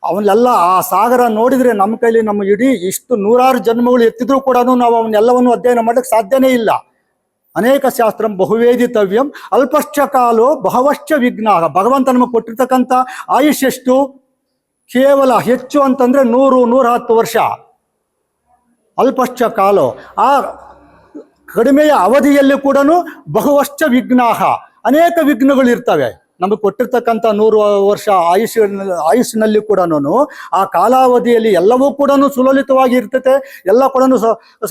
ಅವನ್ನೆಲ್ಲ ಆ ಸಾಗರ ನೋಡಿದರೆ ನಮ್ಮ ಕೈಲಿ ನಮ್ಮ ಇಡೀ ಇಷ್ಟು 100 ಜನ್ಮಗಳು ಎತ್ತಿದ್ರೂ ಕೂಡ ನಾವು ಅವನ್ನೆಲ್ಲವನ್ನು ಅಧ್ಯಯನ ಮಾಡಲಿಕ್ಕೆ ಸಾಧ್ಯನೇ ಇಲ್ಲ. ಅನೇಕ ಶಾಸ್ತ್ರಂ ಬಹುವೇದಿತವ್ಯಂ ಅಲ್ಪಶ್ಚ ಕಾಲೋ ಬಹವಶ್ಚ ವಿಘ್ನಾಃ. ಭಗವಂತ ನಮಗೆ ಕೊಟ್ಟಿರ್ತಕ್ಕಂಥ ಆಯುಷ್ ಎಷ್ಟು? ಕೇವಲ ಹೆಚ್ಚು ಅಂತಂದರೆ 100-110 ವರ್ಷ. ಅಲ್ಪಶ್ಚ ಕಾಲೋ, ಆ ಕಡಿಮೆಯ ಅವಧಿಯಲ್ಲಿ ಕೂಡ ಬಹುವಶ್ಚ ವಿಘ್ನಾಃ, ಅನೇಕ ವಿಘ್ನಗಳು ಇರ್ತವೆ. ನಮಗೆ ಕೊಟ್ಟಿರ್ತಕ್ಕಂಥ 100 ವರ್ಷ ಆಯುಷ್ನಲ್ಲಿ ಕೂಡ ಆ ಕಾಲಾವಧಿಯಲ್ಲಿ ಎಲ್ಲವೂ ಕೂಡ ಸುಲಲಿತವಾಗಿ ಇರ್ತೈತೆ, ಎಲ್ಲ ಕೂಡ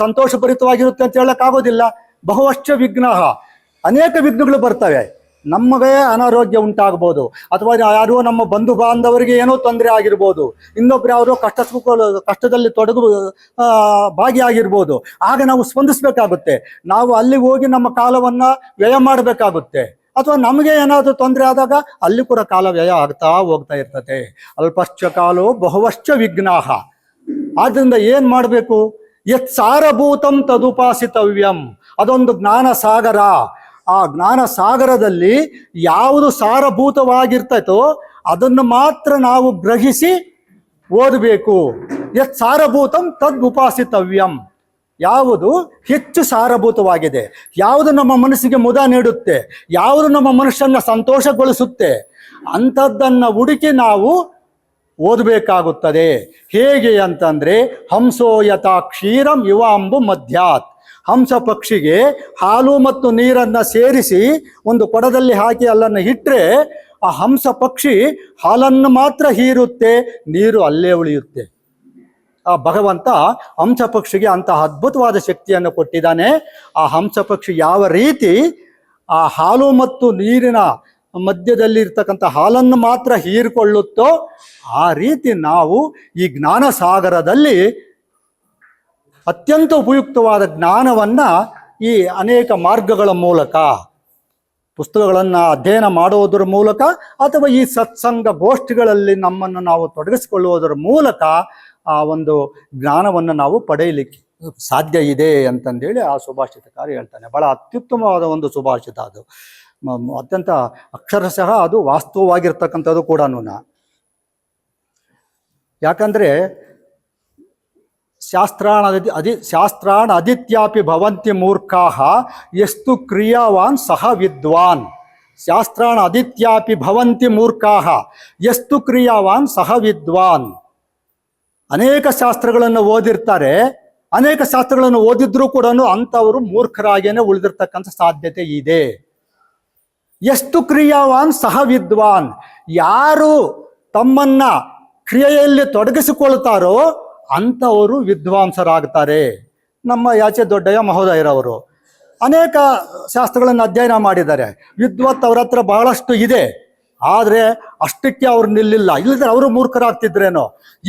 ಸಂತೋಷಭರಿತವಾಗಿರುತ್ತೆ ಅಂತ ಹೇಳೋಕ್ಕಾಗೋದಿಲ್ಲ. ಬಹುವಶ್ಚ ವಿಘ್ನಾಃ, ಅನೇಕ ವಿಘ್ನಗಳು ಬರ್ತವೆ. ನಮಗೆ ಅನಾರೋಗ್ಯ ಉಂಟಾಗ್ಬೋದು, ಅಥವಾ ಯಾರೋ ನಮ್ಮ ಬಂಧು ಬಾಂಧವರಿಗೆ ಏನೋ ತೊಂದರೆ ಆಗಿರ್ಬೋದು, ಇನ್ನೊಬ್ರು ಯಾರೋ ಕಷ್ಟದಲ್ಲಿ ಭಾಗಿಯಾಗಿರ್ಬೋದು. ಆಗ ನಾವು ಸ್ಪಂದಿಸಬೇಕಾಗುತ್ತೆ. ನಾವು ಅಲ್ಲಿ ಹೋಗಿ ನಮ್ಮ ಕಾಲವನ್ನು ವ್ಯಯ ಮಾಡಬೇಕಾಗುತ್ತೆ. ಅಥವಾ ನಮಗೆ ಏನಾದರೂ ತೊಂದರೆ ಆದಾಗ ಅಲ್ಲಿ ಕೂಡ ಕಾಲ ವ್ಯಯ ಆಗ್ತಾ ಹೋಗ್ತಾ ಇರ್ತದೆ. ಅಲ್ಪಶ್ಚ ಕಾಲೋ ಬಹುವಶ್ಚ ವಿಘ್ನಾಃ. ಆದ್ದರಿಂದ ಏನು ಮಾಡಬೇಕು? ಯತ್ ಸಾರಭೂತಂ ತದುಪಾಸಿತವ್ಯಂ. ಅದೊಂದು ಜ್ಞಾನ ಸಾಗರ. ಆ ಜ್ಞಾನ ಸಾಗರದಲ್ಲಿ ಯಾವುದು ಸಾರಭೂತವಾಗಿರ್ತೈತೋ ಅದನ್ನು ಮಾತ್ರ ನಾವು ಗ್ರಹಿಸಿ ಓದಬೇಕು. ಯತ್ ಸಾರಭೂತಂ ತದ್ ಉಪಾಸಿತವ್ಯಂ. ಯಾವುದು ಹೆಚ್ಚು ಸಾರಭೂತವಾಗಿದೆ, ಯಾವುದು ನಮ್ಮ ಮನಸ್ಸಿಗೆ ಮುದ ನೀಡುತ್ತೆ, ಯಾವುದು ನಮ್ಮ ಮನಸ್ಸನ್ನು ಸಂತೋಷಗೊಳಿಸುತ್ತೆ, ಅಂಥದ್ದನ್ನು ಹುಡುಕಿ ನಾವು ಓದಬೇಕಾಗುತ್ತದೆ. ಹೇಗೆ ಅಂತಂದರೆ ಹಂಸೋ ಯಥಾ ಕ್ಷೀರಂ ಇವಾಂಬು ಮಧ್ಯಾತ್. ಹಂಸ ಪಕ್ಷಿಗೆ ಹಾಲು ಮತ್ತು ನೀರನ್ನು ಸೇರಿಸಿ ಒಂದು ಕೊಡದಲ್ಲಿ ಹಾಕಿ ಅಲ್ಲನ್ನು ಇಟ್ಟರೆ ಆ ಹಂಸ ಪಕ್ಷಿ ಹಾಲನ್ನು ಮಾತ್ರ ಹೀರುತ್ತೆ, ನೀರು ಅಲ್ಲೇ ಉಳಿಯುತ್ತೆ. ಆ ಭಗವಂತ ಹಂಸ ಪಕ್ಷಿಗೆ ಅಂತಹ ಅದ್ಭುತವಾದ ಶಕ್ತಿಯನ್ನು ಕೊಟ್ಟಿದ್ದಾನೆ. ಆ ಹಂಸ ಪಕ್ಷಿ ಯಾವ ರೀತಿ ಆ ಹಾಲು ಮತ್ತು ನೀರಿನ ಮಧ್ಯದಲ್ಲಿ ಇರ್ತಕ್ಕಂಥ ಹಾಲನ್ನು ಮಾತ್ರ ಹೀರಿಕೊಳ್ಳುತ್ತೋ ಆ ರೀತಿ ನಾವು ಈ ಜ್ಞಾನ ಸಾಗರದಲ್ಲಿ ಅತ್ಯಂತ ಉಪಯುಕ್ತವಾದ ಜ್ಞಾನವನ್ನು ಈ ಅನೇಕ ಮಾರ್ಗಗಳ ಮೂಲಕ, ಪುಸ್ತಕಗಳನ್ನು ಅಧ್ಯಯನ ಮಾಡುವುದರ ಮೂಲಕ ಅಥವಾ ಈ ಸತ್ಸಂಗ ಗೋಷ್ಠಿಗಳಲ್ಲಿ ನಮ್ಮನ್ನು ನಾವು ತೊಡಗಿಸಿಕೊಳ್ಳುವುದರ ಮೂಲಕ ಆ ಒಂದು ಜ್ಞಾನವನ್ನು ನಾವು ಪಡೆಯಲಿಕ್ಕೆ ಸಾಧ್ಯ ಇದೆ ಅಂತಂದೇಳಿ ಆ ಸುಭಾಷಿತಕಾರ ಹೇಳ್ತಾನೆ. ಬಹಳ ಅತ್ಯುತ್ತಮವಾದ ಒಂದು ಸುಭಾಷಿತ ಅದು. ಅತ್ಯಂತ ಅಕ್ಷರಶಃ ಅದು ವಾಸ್ತವವಾಗಿರ್ತಕ್ಕಂಥದ್ದು ಕೂಡ. ಯಾಕಂದರೆ ಶಾಸ್ತ್ರಾಣ ಅದಿತ್ಯಾಪಿ ಭವಂತಿ ಮೂರ್ಖಾಃ ಯಸ್ತು ಕ್ರಿಯಾವಾನ್ ಸಹ ವಿದ್ವಾನ್. ಶಾಸ್ತ್ರಾಣ ಅದಿತ್ಯಾಪಿ ಭವಂತಿ ಮೂರ್ಖಾಃ ಯಸ್ತು ಕ್ರಿಯಾವಾನ್ ಸಹ ವಿದ್ವಾನ್. ಅನೇಕ ಶಾಸ್ತ್ರಗಳನ್ನು ಓದಿರ್ತಾರೆ, ಅನೇಕ ಶಾಸ್ತ್ರಗಳನ್ನು ಓದಿದ್ರೂ ಕೂಡ ಅಂಥವರು ಮೂರ್ಖರಾಗೇನೆ ಉಳಿದಿರ್ತಕ್ಕಂಥ ಸಾಧ್ಯತೆ ಇದೆ. ಎಷ್ಟು ಕ್ರಿಯಾವಾನ್ ಸಹ ವಿದ್ವಾನ್. ಯಾರು ತಮ್ಮನ್ನ ಕ್ರಿಯೆಯಲ್ಲಿ ತೊಡಗಿಸಿಕೊಳ್ತಾರೋ ಅಂಥವರು ವಿದ್ವಾಂಸರಾಗ್ತಾರೆ. ನಮ್ಮ ಯಾಚೆ ದೊಡ್ಡಯ್ಯ ಮಹೋದಯರವರು ಅನೇಕ ಶಾಸ್ತ್ರಗಳನ್ನು ಅಧ್ಯಯನ ಮಾಡಿದ್ದಾರೆ. ವಿದ್ವತ್ ಅವ್ರ ಹತ್ರ ಬಹಳಷ್ಟು ಇದೆ, ಆದರೆ ಅಷ್ಟಕ್ಕೆ ಅವ್ರು ನಿಲ್ಲಿಲ್ಲ. ಇಲ್ಲದ್ರೆ ಅವರು ಮೂರ್ಖರಾಗ್ತಿದ್ರೇನೋ.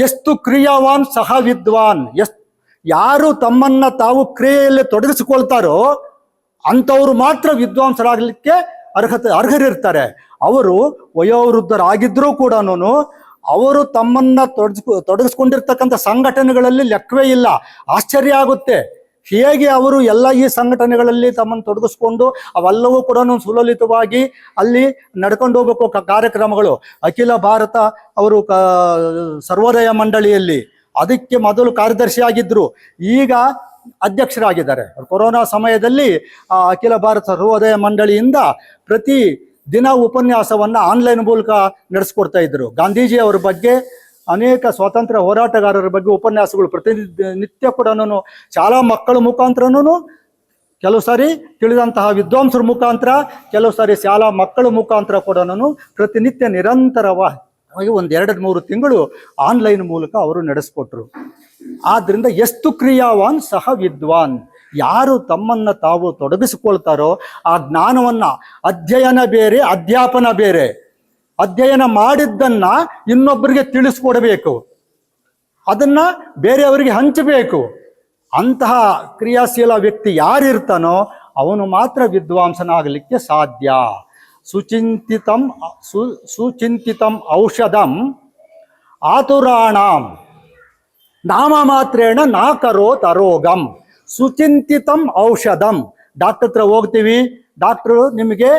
ಎಷ್ಟು ಕ್ರಿಯಾವಾನ್ ಸಹ ವಿದ್ವಾನ್. ಯಾರು ತಮ್ಮನ್ನ ತಾವು ಕ್ರಿಯೆಯಲ್ಲಿ ತೊಡಗಿಸಿಕೊಳ್ತಾರೋ ಅಂಥವ್ರು ಮಾತ್ರ ವಿದ್ವಾಂಸರಾಗಲಿಕ್ಕೆ ಅರ್ಹರಿರ್ತಾರೆ. ಅವರು ವಯೋವೃದ್ಧರಾಗಿದ್ರೂ ಕೂಡ ಅವರು ತಮ್ಮನ್ನ ತೊಡಗಿಸ್ಕೊಂಡಿರ್ತಕ್ಕಂಥ ಸಂಘಟನೆಗಳಲ್ಲಿ ಲೆಕ್ಕವೇ ಇಲ್ಲ. ಆಶ್ಚರ್ಯ ಆಗುತ್ತೆ, ಹೇಗೆ ಅವರು ಎಲ್ಲ ಈ ಸಂಘಟನೆಗಳಲ್ಲಿ ತಮ್ಮನ್ನು ತೊಡಗಿಸ್ಕೊಂಡು ಅವೆಲ್ಲವೂ ಕೂಡ ಸುಲಲಿತವಾಗಿ ಅಲ್ಲಿ ನಡ್ಕೊಂಡು ಹೋಗ್ಬೇಕು ಕಾರ್ಯಕ್ರಮಗಳು. ಅಖಿಲ ಭಾರತ ಅವರು ಸರ್ವೋದಯ ಮಂಡಳಿಯಲ್ಲಿ ಅದಕ್ಕೆ ಮೊದಲು ಕಾರ್ಯದರ್ಶಿಯಾಗಿದ್ದರು, ಈಗ ಅಧ್ಯಕ್ಷರಾಗಿದ್ದಾರೆ. ಕೊರೋನಾ ಸಮಯದಲ್ಲಿ ಅಖಿಲ ಭಾರತ ಸರ್ವೋದಯ ಮಂಡಳಿಯಿಂದ ಪ್ರತಿ ದಿನ ಉಪನ್ಯಾಸವನ್ನು ಆನ್ಲೈನ್ ಮೂಲಕ ನಡೆಸ್ಕೊಡ್ತಾ ಇದ್ರು. ಗಾಂಧೀಜಿಯವರ ಬಗ್ಗೆ, ಅನೇಕ ಸ್ವಾತಂತ್ರ್ಯ ಹೋರಾಟಗಾರರ ಬಗ್ಗೆ ಉಪನ್ಯಾಸಗಳು ಪ್ರತಿನಿತ್ಯ ಕೂಡ ಶಾಲಾ ಮಕ್ಕಳ ಮುಖಾಂತರನೂ, ಕೆಲವು ಸಾರಿ ತಿಳಿದಂತಹ ವಿದ್ವಾಂಸರ ಮುಖಾಂತರ, ಕೆಲವು ಸಾರಿ ಶಾಲಾ ಮಕ್ಕಳ ಮುಖಾಂತರ ಕೂಡ ಪ್ರತಿನಿತ್ಯ ನಿರಂತರವಾಗಿ 1-2-3 ತಿಂಗಳು ಆನ್ಲೈನ್ ಮೂಲಕ ಅವರು ನಡೆಸ್ಕೊಟ್ರು. ಆದ್ದರಿಂದ ಎಷ್ಟು ಕ್ರಿಯಾವಾನ್ ಸಹ ವಿದ್ವಾನ್. ಯಾರು ತಮ್ಮನ್ನು ತಾವು ತೊಡಗಿಸಿಕೊಳ್ತಾರೋ ಆ ಜ್ಞಾನವನ್ನು, ಅಧ್ಯಯನ ಬೇರೆ ಅಧ್ಯಾಪನ ಬೇರೆ. ಅಧ್ಯಯನ ಮಾಡಿದ್ದನ್ನ ಇನ್ನೊಬ್ಬರಿಗೆ ತಿಳಿಸ್ಕೊಡ್ಬೇಕು, ಅದನ್ನ ಬೇರೆಯವರಿಗೆ ಹಂಚಬೇಕು. ಅಂತಹ ಕ್ರಿಯಾಶೀಲ ವ್ಯಕ್ತಿ ಯಾರಿರ್ತಾನೋ ಅವನು ಮಾತ್ರ ವಿದ್ವಾಂಸನಾಗಲಿಕ್ಕೆ ಸಾಧ್ಯ. ಸುಚಿಂತಿತಂ ಔಷಧಂ ಆತುರಾಣಾಂ ನಾಮ ಮಾತ್ರೇಣ ನಾ ಕರೋತ್ ಅರೋಗಂ. ಸುಚಿಂತಿತಂ ಔಷಧಂ. ಡಾಕ್ಟರ್ ಹತ್ರ ಹೋಗ್ತೀವಿ, ಡಾಕ್ಟ್ರು ನಿಮಗೆ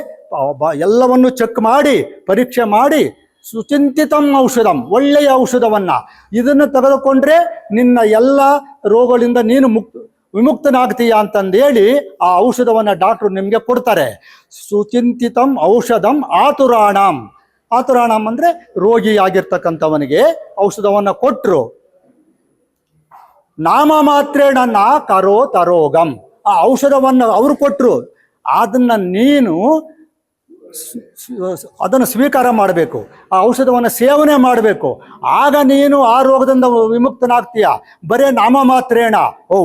ಎಲ್ಲವನ್ನು ಚೆಕ್ ಮಾಡಿ ಪರೀಕ್ಷೆ ಮಾಡಿ ಸುಚಿಂತಿತಂ ಔಷಧಂ, ಒಳ್ಳೆಯ ಔಷಧವನ್ನ, ಇದನ್ನು ತೆಗೆದುಕೊಂಡ್ರೆ ನಿನ್ನ ಎಲ್ಲ ರೋಗಗಳಿಂದ ನೀನು ವಿಮುಕ್ತನಾಗ್ತೀಯ ಅಂತಂದೇಳಿ ಆ ಔಷಧವನ್ನ ಡಾಕ್ಟ್ರು ನಿಮಗೆ ಕೊಡ್ತಾರೆ. ಸುಚಿಂತಿತಂ ಔಷಧಂ ಆತುರಾಣಂ. ಆತುರಾಣಂ ಅಂದ್ರೆ ರೋಗಿಯಾಗಿರ್ತಕ್ಕಂಥವನಿಗೆ ಔಷಧವನ್ನ ಕೊಟ್ಟರು. ನಾಮ ಮಾತ್ರೇಣ ನಾ ಕರೋತ್ ಅರೋಗಂ. ಆ ಔಷಧವನ್ನು ಅವರು ಕೊಟ್ಟರು, ಅದನ್ನ ನೀನು ಅದನ್ನು ಸ್ವೀಕಾರ ಮಾಡಬೇಕು, ಆ ಔಷಧವನ್ನು ಸೇವನೆ ಮಾಡಬೇಕು. ಆಗ ನೀನು ಆ ರೋಗದಿಂದ ವಿಮುಕ್ತನಾಗ್ತೀಯ. ಬರೇ ನಾಮ ಮಾತ್ರೇಣ,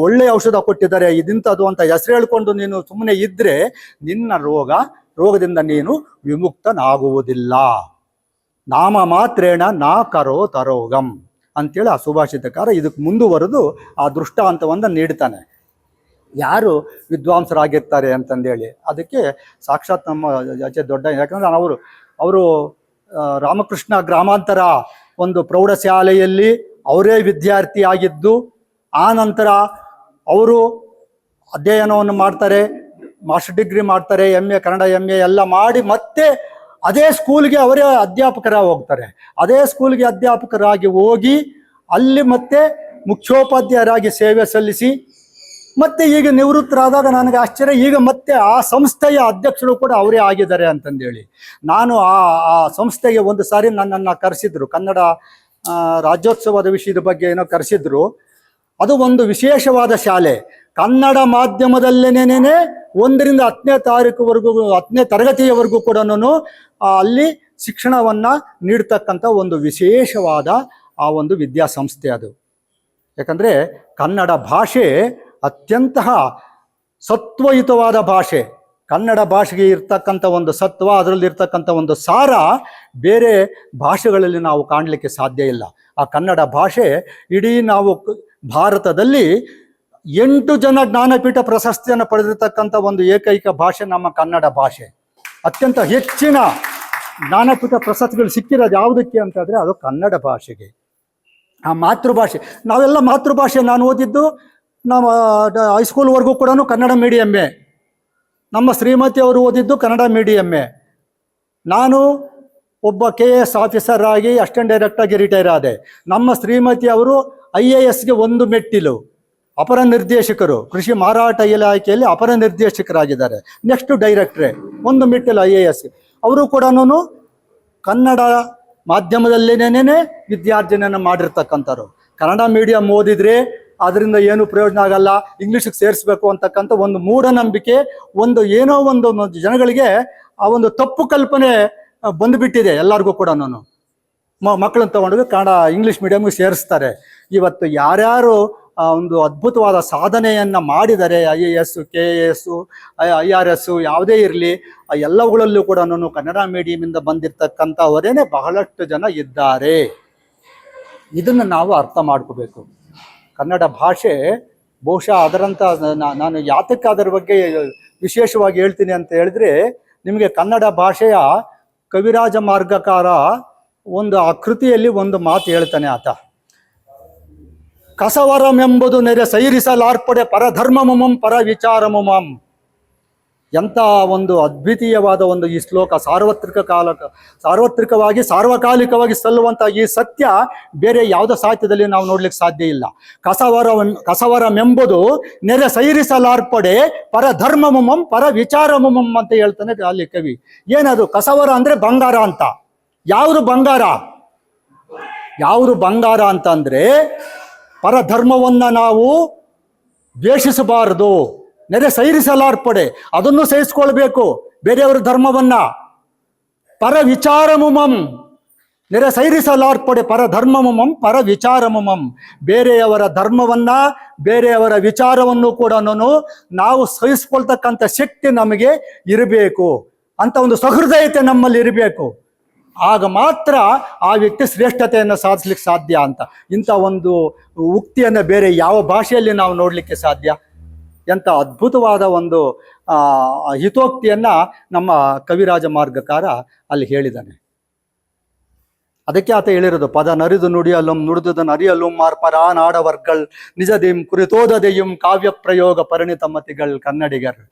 ಒಳ್ಳೆಯ ಔಷಧ ಕೊಟ್ಟಿದ್ದಾರೆ ಇದಿಂಥದ್ದು ಅಂತ ಹೆಸರು ಹೇಳ್ಕೊಂಡು ನೀನು ಸುಮ್ಮನೆ ಇದ್ರೆ ನಿನ್ನ ರೋಗದಿಂದ ನೀನು ವಿಮುಕ್ತನಾಗುವುದಿಲ್ಲ. ನಾಮ ಮಾತ್ರೇಣ ನಾ ಕರೋತ್ ಅರೋಗಂ ಅಂತೇಳಿ ಆ ಸುಭಾಷಿತಕಾರ ಇದಕ್ಕೆ ಮುಂದುವರೆದು ಆ ದೃಷ್ಟಾಂತವನ್ನು ನೀಡ್ತಾನೆ. ಯಾರು ವಿದ್ವಾಂಸರಾಗಿರ್ತಾರೆ ಅಂತಂದೇಳಿ ಅದಕ್ಕೆ ಸಾಕ್ಷಾತ್ ನಮ್ಮ ಆಚೆ ದೊಡ್ಡ, ಯಾಕಂದ್ರೆ ಅವರು ರಾಮಕೃಷ್ಣ ಗ್ರಾಮಾಂತರ ಒಂದು ಪ್ರೌಢಶಾಲೆಯಲ್ಲಿ ಅವರೇ ವಿದ್ಯಾರ್ಥಿ ಆಗಿದ್ದು, ಆ ನಂತರ ಅವರು ಅಧ್ಯಯನವನ್ನು ಮಾಡ್ತಾರೆ, ಮಾಸ್ಟರ್ ಡಿಗ್ರಿ ಮಾಡ್ತಾರೆ, MA ಕನ್ನಡ MA ಎಲ್ಲ ಮಾಡಿ ಮತ್ತೆ ಅದೇ ಸ್ಕೂಲ್ಗೆ ಅವರೇ ಅಧ್ಯಾಪಕರಾಗಿ ಹೋಗ್ತಾರೆ. ಅದೇ ಸ್ಕೂಲ್ಗೆ ಅಧ್ಯಾಪಕರಾಗಿ ಹೋಗಿ ಅಲ್ಲಿ ಮತ್ತೆ ಮುಖ್ಯೋಪಾಧ್ಯಾಯರಾಗಿ ಸೇವೆ ಸಲ್ಲಿಸಿ ಮತ್ತೆ ಈಗ ನಿವೃತ್ತರಾದಾಗ ನನಗೆ ಆಶ್ಚರ್ಯ, ಈಗ ಮತ್ತೆ ಆ ಸಂಸ್ಥೆಯ ಅಧ್ಯಕ್ಷರು ಕೂಡ ಅವರೇ ಆಗಿದ್ದಾರೆ ಅಂತಂದೇಳಿ. ನಾನು ಆ ಸಂಸ್ಥೆಗೆ ಒಂದು ಸಾರಿ ನನ್ನನ್ನು ಕರೆಸಿದ್ರು, ಕನ್ನಡ ರಾಜ್ಯೋತ್ಸವದ ವಿಷಯದ ಬಗ್ಗೆ ಏನೋ ಕರೆಸಿದ್ರು. ಅದು ಒಂದು ವಿಶೇಷವಾದ ಶಾಲೆ, ಕನ್ನಡ ಮಾಧ್ಯಮದಲ್ಲೇನೇನೆ 1ರಿಂದ 10ನೇ ತರಗತಿಯವರೆಗೂ ಕೂಡ ಅಲ್ಲಿ ಶಿಕ್ಷಣವನ್ನ ನೀಡ್ತಕ್ಕಂಥ ಒಂದು ವಿಶೇಷವಾದ ಆ ಒಂದು ವಿದ್ಯಾಸಂಸ್ಥೆ ಅದು. ಯಾಕಂದ್ರೆ ಕನ್ನಡ ಭಾಷೆ ಅತ್ಯಂತ ಸತ್ವಯುತವಾದ ಭಾಷೆ. ಕನ್ನಡ ಭಾಷೆಗೆ ಇರ್ತಕ್ಕಂಥ ಒಂದು ಸತ್ವ, ಅದರಲ್ಲಿ ಇರ್ತಕ್ಕಂಥ ಒಂದು ಸಾರ ಬೇರೆ ಭಾಷೆಗಳಲ್ಲಿ ನಾವು ಕಾಣಲಿಕ್ಕೆ ಸಾಧ್ಯ ಇಲ್ಲ. ಆ ಕನ್ನಡ ಭಾಷೆ ಇಡೀ ನಾವು ಭಾರತದಲ್ಲಿ 8 ಜನ ಜ್ಞಾನಪೀಠ ಪ್ರಶಸ್ತಿಯನ್ನು ಪಡೆದಿರ್ತಕ್ಕಂಥ ಒಂದು ಏಕೈಕ ಭಾಷೆ ನಮ್ಮ ಕನ್ನಡ ಭಾಷೆ. ಅತ್ಯಂತ ಹೆಚ್ಚಿನ ಜ್ಞಾನಪೀಠ ಪ್ರಶಸ್ತಿಗಳು ಸಿಕ್ಕಿರೋದು ಯಾವುದಕ್ಕೆ ಅಂತಂದರೆ ಅದು ಕನ್ನಡ ಭಾಷೆಗೆ. ಆ ಮಾತೃಭಾಷೆ, ನಾವೆಲ್ಲ ಮಾತೃಭಾಷೆ, ನಾನು ಓದಿದ್ದು ನಮ್ಮ ಹೈಸ್ಕೂಲ್ವರೆಗೂ ಕೂಡ ಕನ್ನಡ ಮೀಡಿಯಮ್ಮೇ. ನಮ್ಮ ಶ್ರೀಮತಿ ಅವರು ಓದಿದ್ದು ಕನ್ನಡ ಮೀಡಿಯಮ್ಮೇ. ನಾನು ಒಬ್ಬ KS ಆಫೀಸರ್ ಆಗಿ ಅಸಿಸ್ಟೆಂಟ್ ಡೈರೆಕ್ಟರಾಗಿ ರಿಟೈರ್ ಆದೆ. ನಮ್ಮ ಶ್ರೀಮತಿ ಅವರು IASಗೆ ಒಂದು ಮೆಟ್ಟಿಲು, ಅಪರ ನಿರ್ದೇಶಕರು, ಕೃಷಿ ಮಾರಾಟ ಇಲಾಖೆಯಲ್ಲಿ ಅಪರ ನಿರ್ದೇಶಕರಾಗಿದ್ದಾರೆ. ನೆಕ್ಸ್ಟ್ ಡೈರೆಕ್ಟ್ರೇ, ಒಂದು ಮೆಟ್ಟಿಲು IAS. ಅವರು ಕೂಡ ಕನ್ನಡ ಮಾಧ್ಯಮದಲ್ಲೇನೇ ವಿದ್ಯಾರ್ಜನೆಯನ್ನು ಮಾಡಿರ್ತಕ್ಕಂಥವ್ರು. ಕನ್ನಡ ಮೀಡಿಯಂ ಓದಿದ್ರೆ ಅದರಿಂದ ಏನು ಪ್ರಯೋಜನ ಆಗಲ್ಲ, ಇಂಗ್ಲೀಷಿಗೆ ಸೇರಿಸ್ಬೇಕು ಅಂತಕ್ಕಂಥ ಒಂದು ಮೂಢನಂಬಿಕೆ, ಒಂದು ಏನೋ ಒಂದು ಜನಗಳಿಗೆ ಆ ಒಂದು ತಪ್ಪು ಕಲ್ಪನೆ ಬಂದುಬಿಟ್ಟಿದೆ ಎಲ್ಲರಿಗೂ ಕೂಡ. ಮಕ್ಕಳನ್ನ ತಗೊಂಡು ಕನ್ನಡ ಇಂಗ್ಲೀಷ್ ಮೀಡಿಯಮ್ಗೆ ಸೇರಿಸ್ತಾರೆ. ಇವತ್ತು ಯಾರ್ಯಾರು ಒಂದು ಅದ್ಭುತವಾದ ಸಾಧನೆಯನ್ನು ಮಾಡಿದ್ದಾರೆ, IAS, KS, IRS ಯಾವುದೇ ಇರಲಿ, ಎಲ್ಲವುಗಳಲ್ಲೂ ಕೂಡ ಕನ್ನಡ ಮೀಡಿಯಮಿಂದ ಬಂದಿರತಕ್ಕಂಥವರೇನೆ ಬಹಳಷ್ಟು ಜನ ಇದ್ದಾರೆ. ಇದನ್ನು ನಾವು ಅರ್ಥ ಮಾಡ್ಕೋಬೇಕು. ಕನ್ನಡ ಭಾಷೆ ಬಹುಶಃ ಅದರಂಥ ನಾನು ಯಾತಕ್ಕೆ ಅದರ ಬಗ್ಗೆ ವಿಶೇಷವಾಗಿ ಹೇಳ್ತೀನಿ ಅಂತ ಹೇಳಿದ್ರೆ, ನಿಮಗೆ ಕನ್ನಡ ಭಾಷೆಯ ಕವಿರಾಜ ಮಾರ್ಗಕಾರ ಒಂದು ಆ ಕೃತಿಯಲ್ಲಿ ಒಂದು ಮಾತು ಹೇಳ್ತಾನೆ ಆತ. ಕಸವರಮೆಂಬುದು ನೆರೆ ಸೈರಿಸಲಾರ್ಪಡೆ ಪರಧರ್ಮಮುಮಂ ಪರ ವಿಚಾರಮುಮಂ. ಎಂಥ ಒಂದು ಅದ್ವಿತೀಯವಾದ ಒಂದು ಈ ಶ್ಲೋಕ. ಸಾರ್ವತ್ರಿಕವಾಗಿ ಸಾರ್ವಕಾಲಿಕವಾಗಿ ಸಲ್ಲುವಂಥ ಈ ಸತ್ಯ ಬೇರೆ ಯಾವುದೇ ಸಾಹಿತ್ಯದಲ್ಲಿ ನಾವು ನೋಡ್ಲಿಕ್ಕೆ ಸಾಧ್ಯ ಇಲ್ಲ. ಕಸವರಮೆಂಬುದು ನೆರೆ ಸೈರಿಸಲಾರ್ಪಡೆ ಪರಧರ್ಮಮುಮಂ ಪರ ವಿಚಾರಮುಮಂ ಅಂತ ಹೇಳ್ತಾನೆ ಅಲ್ಲಿ ಕವಿ. ಏನದು ಕಸವರ ಅಂದರೆ ಬಂಗಾರ ಅಂತ. ಯಾವುದು ಬಂಗಾರ? ಯಾವುದು ಬಂಗಾರ ಅಂತಂದರೆ ಪರಧರ್ಮವನ್ನು ನಾವು ದ್ವೇಷಿಸಬಾರದು. ನೆರೆ ಸೈರಿಸಲಾರ್ಪಡೆ, ಅದನ್ನು ಸಹಿಸ್ಕೊಳ್ಬೇಕು, ಬೇರೆಯವರ ಧರ್ಮವನ್ನ. ಪರ ವಿಚಾರಮುಮಂ, ನೆರೆ ಸೈರಿಸಲಾರ್ಪಡೆ ಪರಧರ್ಮಮುಮಂ ಪರ ವಿಚಾರಮುಮಂ. ಬೇರೆಯವರ ಧರ್ಮವನ್ನ, ಬೇರೆಯವರ ವಿಚಾರವನ್ನು ಕೂಡ ನಾವು ಸಹಿಸ್ಕೊಳ್ತಕ್ಕಂಥ ಶಕ್ತಿ ನಮಗೆ ಇರಬೇಕು ಅಂತ ಒಂದು ಸಹೃದಯತೆ ನಮ್ಮಲ್ಲಿ ಇರಬೇಕು. ಆಗ ಮಾತ್ರ ಆ ವ್ಯಕ್ತಿ ಶ್ರೇಷ್ಠತೆಯನ್ನು ಸಾಧಿಸ್ಲಿಕ್ಕೆ ಸಾಧ್ಯ ಅಂತ. ಇಂಥ ಒಂದು ಉಕ್ತಿಯನ್ನು ಬೇರೆ ಯಾವ ಭಾಷೆಯಲ್ಲಿ ನಾವು ನೋಡಲಿಕ್ಕೆ ಸಾಧ್ಯ? ಎಂಥ ಅದ್ಭುತವಾದ ಒಂದು ಹಿತೋಕ್ತಿಯನ್ನು ನಮ್ಮ ಕವಿರಾಜ ಮಾರ್ಗಕಾರ ಅಲ್ಲಿ ಹೇಳಿದ್ದಾನೆ. ಅದಕ್ಕೆ ಆತ ಹೇಳಿರೋದು, ಪದ ನರಿದು ನುಡಿಯಲುಂ ನುಡಿದುದನ್ನು ಅರಿಯಲುಂ ಮಾರ್ಪರ ನಾಡವರ್ಗಳ್ ನಿಜದೀಂ ಕುರಿತೋದದೆಯುಂ ಕಾವ್ಯ ಪ್ರಯೋಗ ಪರಿಣಿತ ಮತಿಗಳ್ ಕನ್ನಡಿಗರ್.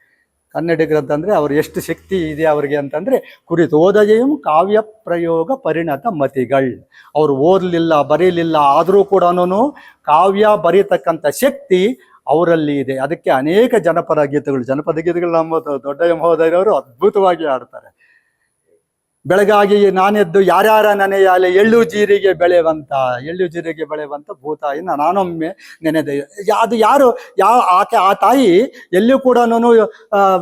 ಕನ್ನಡಿಗರಂತಂದರೆ ಅವ್ರು ಎಷ್ಟು ಶಕ್ತಿ ಇದೆ ಅವರಿಗೆ ಅಂತಂದರೆ, ಕುರಿತೋದದೆಯುಂ ಕಾವ್ಯ ಪ್ರಯೋಗ ಪರಿಣತ ಮತಿಗಳ್. ಅವರು ಓದಲಿಲ್ಲ, ಬರೀಲಿಲ್ಲ, ಆದರೂ ಕೂಡ ಕಾವ್ಯ ಬರೀತಕ್ಕಂಥ ಶಕ್ತಿ ಅವರಲ್ಲಿ ಇದೆ. ಅದಕ್ಕೆ ಅನೇಕ ಜನಪದ ಗೀತೆಗಳು ನಮ್ಮ ದೊಡ್ಡಯ್ಯ ಮಹೋದಯರವರು ಅದ್ಭುತವಾಗಿ ಆಡ್ತಾರೆ. ಬೆಳಗಾಗಿ ನಾನೆದ್ದು ಯಾರ್ಯಾರ ನೆನೆಯಾಲೆ ಎಳ್ಳು ಜೀರಿಗೆ ಬೆಳೆವಂತ ಭೂತಾಯಿನ ನಾನೊಮ್ಮೆ ನೆನೆದೆ. ಅದು ಯಾರು ಆ ತಾಯಿ ಎಲ್ಲಿಯೂ ಕೂಡ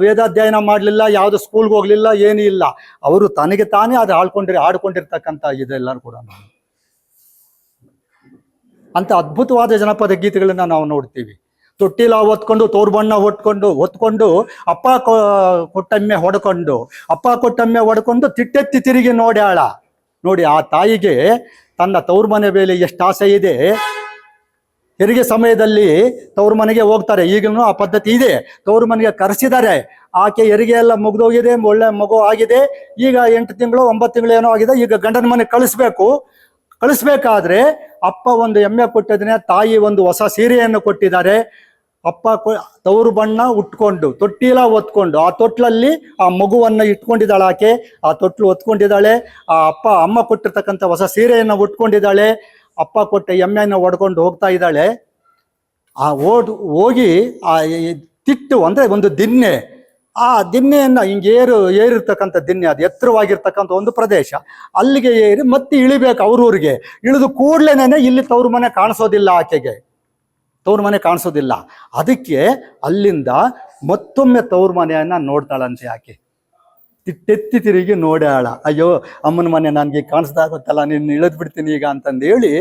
ವೇದಾಧ್ಯಯನ ಮಾಡಲಿಲ್ಲ, ಯಾವುದು ಸ್ಕೂಲ್ಗೆ ಹೋಗ್ಲಿಲ್ಲ, ಏನೂ ಇಲ್ಲ. ಅವರು ತನಗೆ ತಾನೇ ಅದು ಆಡ್ಕೊಂಡಿರ್ತಕ್ಕಂಥ ಇದೆಲ್ಲರೂ ಕೂಡ. ಅಂತ ಅದ್ಭುತವಾದ ಜನಪದ ಗೀತೆಗಳನ್ನ ನಾವು ನೋಡ್ತೀವಿ. ತೊಟ್ಟಿಲ ಹೊತ್ಕೊಂಡು, ತೋರ್ಬಣ್ಣ ಹೊತ್ಕೊಂಡು ಅಪ್ಪ ಕೊಟ್ಟಮ್ಮೆ ಹೊಡ್ಕೊಂಡು ತಿಟ್ಟೆತ್ತಿ ತಿರುಗಿ ನೋಡಿ ಆ ತಾಯಿಗೆ ತನ್ನ ತವ್ರ ಮನೆ ಮೇಲೆ ಎಷ್ಟು ಆಸೆ ಇದೆ. ಹೆರಿಗೆ ಸಮಯದಲ್ಲಿ ತವ್ರ ಮನೆಗೆ ಹೋಗ್ತಾರೆ. ಈಗಲೂ ಆ ಪದ್ಧತಿ ಇದೆ. ತವ್ರ ಮನೆಗೆ ಕರೆಸಿದ್ದಾರೆ. ಆಕೆ ಹೆರಿಗೆ ಎಲ್ಲ ಮುಗ್ದೋಗಿದೆ, ಒಳ್ಳೆ ಮಗು ಆಗಿದೆ. ಈಗ 8 ತಿಂಗಳು 9 ತಿಂಗಳು ಏನೋ ಆಗಿದೆ. ಈಗ ಗಂಡನ ಮನೆಗೆ ಕಳಿಸ್ಬೇಕಾದ್ರೆ ಅಪ್ಪ ಒಂದು ಎಮ್ಮೆ ಕೊಟ್ಟಿದ್ದಾನೆ, ತಾಯಿ ಒಂದು ಹೊಸ ಸೀರೆಯನ್ನು ಕೊಟ್ಟಿದ್ದಾರೆ. ಅಪ್ಪ ತವರು ಬಣ್ಣ ಉಟ್ಕೊಂಡು, ತೊಟ್ಟಿಲ ಹೊತ್ಕೊಂಡು, ಆ ತೊಟ್ಲಲ್ಲಿ ಆ ಮಗುವನ್ನು ಇಟ್ಕೊಂಡಿದ್ದಾಳೆ ಆಕೆ. ಆ ತೊಟ್ಲು ಹೊತ್ಕೊಂಡಿದ್ದಾಳೆ. ಆ ಅಮ್ಮ ಕೊಟ್ಟಿರ್ತಕ್ಕಂಥ ಹೊಸ ಸೀರೆಯನ್ನು ಉಟ್ಕೊಂಡಿದ್ದಾಳೆ. ಅಪ್ಪ ಕೊಟ್ಟ ಎಮ್ಮೆಯನ್ನು ಹೊಡ್ಕೊಂಡು ಹೋಗ್ತಾ ಇದ್ದಾಳೆ. ಹೋಗಿ ಆ ತಿಟ್ಟು ಅಂದರೆ ಒಂದು ದಿನ್ನೆ, ಆ ದಿನ್ನೆಯನ್ನು ಹಿಂಗೆ ಏರಿರ್ತಕ್ಕಂಥ ದಿನ್ನೆ, ಅದು ಎತ್ತರವಾಗಿರ್ತಕ್ಕಂಥ ಒಂದು ಪ್ರದೇಶ, ಅಲ್ಲಿಗೆ ಏರಿ ಮತ್ತೆ ಇಳಿಬೇಕು ಅವ್ರೂರಿಗೆ. ಇಳಿದು ಕೂಡ್ಲೇನೆ ಇಲ್ಲಿ ತವ್ರ ಮನೆ ಕಾಣಿಸೋದಿಲ್ಲ ಆಕೆಗೆ, ತವ್ರ ಮನೆ ಕಾಣಿಸೋದಿಲ್ಲ. ಅದಕ್ಕೆ ಅಲ್ಲಿಂದ ಮತ್ತೊಮ್ಮೆ ತವ್ರ ಮನೆಯನ್ನ ನೋಡ್ತಾಳಂತೆ ಆಕೆ. ತಿಟ್ಟೆತ್ತಿ ತಿರುಗಿ ನೋಡ್ಯಾಳ, ಅಯ್ಯೋ ಅಮ್ಮನ ಮನೆ ನನಗೆ ಕಾಣಿಸ್ದಾಗುತ್ತಲ್ಲ, ನೀನು ಇಳಿದು ಬಿಡ್ತೀನಿ ಈಗ ಅಂತಂದೇಳಿ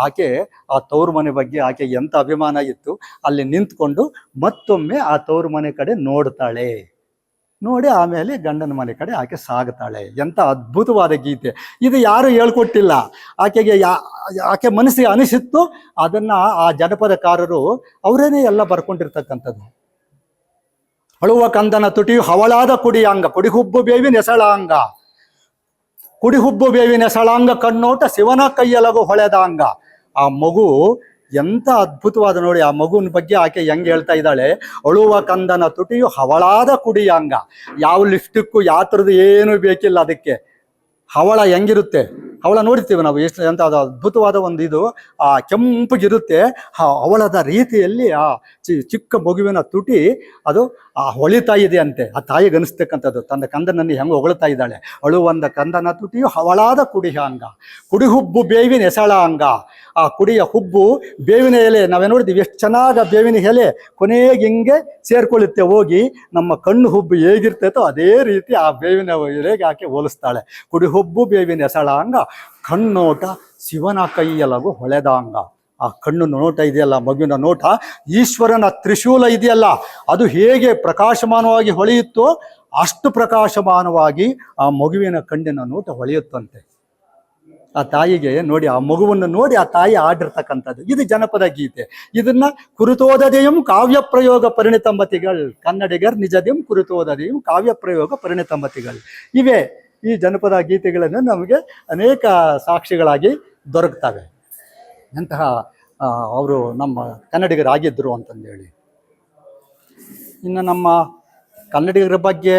ಆಕೆ ಆ ತವ್ರ ಮನೆ ಬಗ್ಗೆ ಆಕೆ ಎಂಥ ಅಭಿಮಾನ ಇತ್ತು. ಅಲ್ಲಿ ನಿಂತ್ಕೊಂಡು ಮತ್ತೊಮ್ಮೆ ಆ ತವ್ರ ಮನೆ ಕಡೆ ನೋಡಿ ಆಮೇಲೆ ಗಂಡನ ಮನೆ ಕಡೆ ಆಕೆ ಸಾಗುತ್ತಾಳೆ. ಎಂಥ ಅದ್ಭುತವಾದ ಗೀತೆ ಇದು. ಯಾರು ಹೇಳ್ಕೊಟ್ಟಿಲ್ಲ ಆಕೆಗೆ. ಆಕೆ ಮನಸ್ಸಿಗೆ ಅನಿಸಿತ್ತು, ಅದನ್ನು ಆ ಜನಪದಕಾರರು ಅವರೇನೇ ಎಲ್ಲ ಬರ್ಕೊಂಡಿರ್ತಕ್ಕಂಥದ್ದು. ಅಳುವ ಕಂದನ ತುಟಿಯು ಹವಳಾದ ಕುಡಿಯಾಂಗ, ಕುಡಿಹುಬ್ಬು ಬೇವಿ ನೆಸಳಾಂಗ, ಕುಡಿಹುಬ್ಬು ಬೇವಿ ನೆಸಳಾಂಗ ಕಣ್ಣೋಟ ಶಿವನ ಕೈಯಲಗು ಹೊಳೆದಾಂಗ. ಆ ಮಗು ಎಂಥ ಅದ್ಭುತವಾದ ನೋಡಿ. ಆ ಮಗುವಿನ ಬಗ್ಗೆ ಆಕೆ ಹೆಂಗೆ ಹೇಳ್ತಾ ಇದ್ದಾಳೆ, ಅಳುವ ಕಂದನ ತುಟಿಯು ಹವಳಾದ ಕುಡಿಯಾಂಗ. ಯಾವ ಲಿಫ್ಟಿಕ್ಕು ಯಾವ ಥರದ್ದು ಏನು ಬೇಕಿಲ್ಲ ಅದಕ್ಕೆ. ಹವಳ ಹೆಂಗಿರುತ್ತೆ, ಹವಳ ನೋಡ್ತೀವಿ ನಾವು ಎಷ್ಟು ಎಂಥ ಅದು ಅದ್ಭುತವಾದ ಒಂದು ಇದು. ಆ ಕೆಂಪಗಿರುತ್ತೆ, ಆ ಹವಳದ ರೀತಿಯಲ್ಲಿ ಆ ಚಿಕ್ಕ ಮಗುವಿನ ತುಟಿ ಅದು ಹೊಳಿತಾ ಇದೆ ಅಂತೆ. ಆ ತಾಯಿಗೆ ಅನಿಸ್ತಕ್ಕಂಥದ್ದು ತನ್ನ ಕಂದನನ್ನು ಹೆಂಗೆ ಹೊಗಳ್ತಾ ಇದ್ದಾಳೆ. ಅಳುವಂದ ಕಂದನ ತುಟಿಯು ಹವಳಾದ ಕುಡಿಯ ಅಂಗ, ಕುಡಿಹುಬ್ಬು ಬೇವಿನ ಎಸಳ ಅಂಗ. ಆ ಕುಡಿಯ ಹುಬ್ಬು ಬೇವಿನ ಎಲೆ ನಾವೇ ನೋಡಿದ್ವಿ ಎಷ್ಟು ಚೆನ್ನಾಗಿ ಬೇವಿನ ಎಲೆ ಕೊನೆಗೆ ಹಿಂಗೆ ಸೇರ್ಕೊಳ್ಳುತ್ತೆ ಹೋಗಿ. ನಮ್ಮ ಕಣ್ಣು ಹುಬ್ಬು ಹೇಗಿರ್ತೈತೋ ಅದೇ ರೀತಿ ಆ ಬೇವಿನ ಎಲೆಗೆ ಆಕೆ ಹೋಲಿಸ್ತಾಳೆ. ಕುಡಿಹುಬ್ಬು ಬೇವಿನ ಎಸಳ ಅಂಗ, ಕಣ್ಣೋಟ ಶಿವನ ಕೈಯಲಗು ಹೊಳೆದಾಂಗ. ಆ ಕಣ್ಣು ನೋಟ ಇದೆಯಲ್ಲ, ಮಗುವಿನ ನೋಟ, ಈಶ್ವರನ ತ್ರಿಶೂಲ ಇದೆಯಲ್ಲ, ಅದು ಹೇಗೆ ಪ್ರಕಾಶಮಾನವಾಗಿ ಹೊಳೆಯುತ್ತೋ ಅಷ್ಟು ಪ್ರಕಾಶಮಾನವಾಗಿ ಆ ಮಗುವಿನ ಕಣ್ಣಿನ ನೋಟ ಹೊಳೆಯುತ್ತಂತೆ. ಆ ತಾಯಿಗೆ ನೋಡಿ, ಆ ಮಗುವನ್ನು ನೋಡಿ ಆ ತಾಯಿ ಆಡಿರ್ತಕ್ಕಂಥದ್ದು ಇದು ಜನಪದ ಗೀತೆ. ಇದನ್ನ ಕುರುತೋದದೆಯಂ ಕಾವ್ಯ ಪ್ರಯೋಗ ಪರಿಣಿತಂಬತಿಗಳು, ಕನ್ನಡಿಗರ್ ನಿಜದೆಂ ಕುರುತೋದದೆಯಂ ಕಾವ್ಯ ಪ್ರಯೋಗ ಪರಿಣಿತಂಬತಿಗಳು. ಇವೆ ಈ ಜನಪದ ಗೀತೆಗಳನ್ನು ನಮಗೆ ಅನೇಕ ಸಾಕ್ಷಿಗಳಾಗಿ ದೊರಕ್ತವೆ. ಎಂತಹ ಅವರು ನಮ್ಮ ಕನ್ನಡಿಗರಾಗಿದ್ದರು ಅಂತಂದೇಳಿ. ಇನ್ನು ನಮ್ಮ ಕನ್ನಡಿಗರ ಬಗ್ಗೆ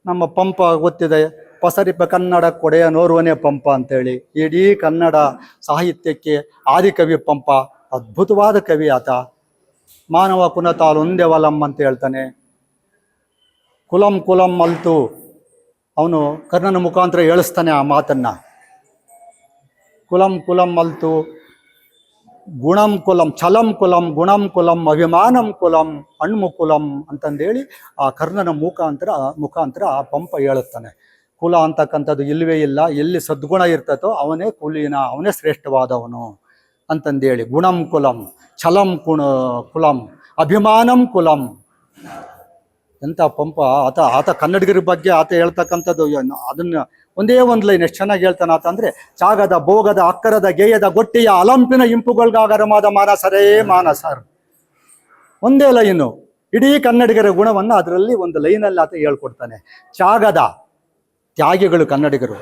ನಮ್ಮ ಪಂಪ ಗೊತ್ತಿದೆ, ಪಸರಿಪ ಕನ್ನಡ ಕೊಡೆಯ ನೋರುವನೇ ಪಂಪ ಅಂತೇಳಿ. ಇಡೀ ಕನ್ನಡ ಸಾಹಿತ್ಯಕ್ಕೆ ಆದಿಕವಿ ಪಂಪ, ಅದ್ಭುತವಾದ ಕವಿ ಆತ. ಮಾನವ ಕುನತಾಲೊಂದೇ ವಲಂ ಅಂತ ಹೇಳ್ತಾನೆ. ಕುಲಂ ಕುಲಂ ಅಲ್ತು ಅವನು ಕರ್ಣನ ಮುಖಾಂತರ ಹೇಳಿಸ್ತಾನೆ ಆ ಮಾತನ್ನು. ಕುಲಂ ಕುಲಂ ಅಲ್ತು ಗುಣಂ ಕುಲಂ ಛಲಂ ಕುಲಂ ಗುಣಂ ಕುಲಂ ಅಭಿಮಾನಂ ಕುಲಂ ಅಣ್ಮು ಕುಲಂ ಅಂತಂದೇಳಿ ಆ ಕರ್ಣನ ಮುಖಾಂತರ ಆ ಪಂಪ ಹೇಳುತ್ತಾನೆ. ಕುಲ ಅಂತಕ್ಕಂಥದ್ದು ಇಲ್ಲವೇ ಇಲ್ಲ, ಎಲ್ಲಿ ಸದ್ಗುಣ ಇರ್ತತೋ ಅವನೇ ಕುಲೀನ, ಅವನೇ ಶ್ರೇಷ್ಠವಾದವನು ಅಂತಂದೇಳಿ. ಗುಣಂ ಕುಲಂ ಛಲಂ ಕುಲಂ ಅಭಿಮಾನಂ ಕುಲಂ. ಎಂಥ ಪಂಪ ಆತ ಕನ್ನಡಿಗರ ಬಗ್ಗೆ ಆತ ಹೇಳ್ತಕ್ಕಂಥದ್ದು. ಅದನ್ನು ಒಂದೇ ಒಂದು ಲೈನ್ ಎಷ್ಟು ಚೆನ್ನಾಗಿ ಹೇಳ್ತಾನೆ ಆತ ಅಂದರೆ, ಚಾಗದ ಭೋಗದ ಅಕ್ಕರದ ಗೇಯದ ಗೊಟ್ಟಿಯ ಅಲಂಪಿನ ಇಂಪುಗಳ್ಗಾಗರಮಾದ ಮಾನಸರೇ ಮಾನಸರ್. ಒಂದೇ ಲೈನು ಇಡೀ ಕನ್ನಡಿಗರ ಗುಣವನ್ನು ಅದರಲ್ಲಿ ಒಂದು ಲೈನಲ್ಲಿ ಆತ ಹೇಳ್ಕೊಡ್ತಾನೆ. ತ್ಯಾಗದ ತ್ಯಾಗಿಗಳು ಕನ್ನಡಿಗರು,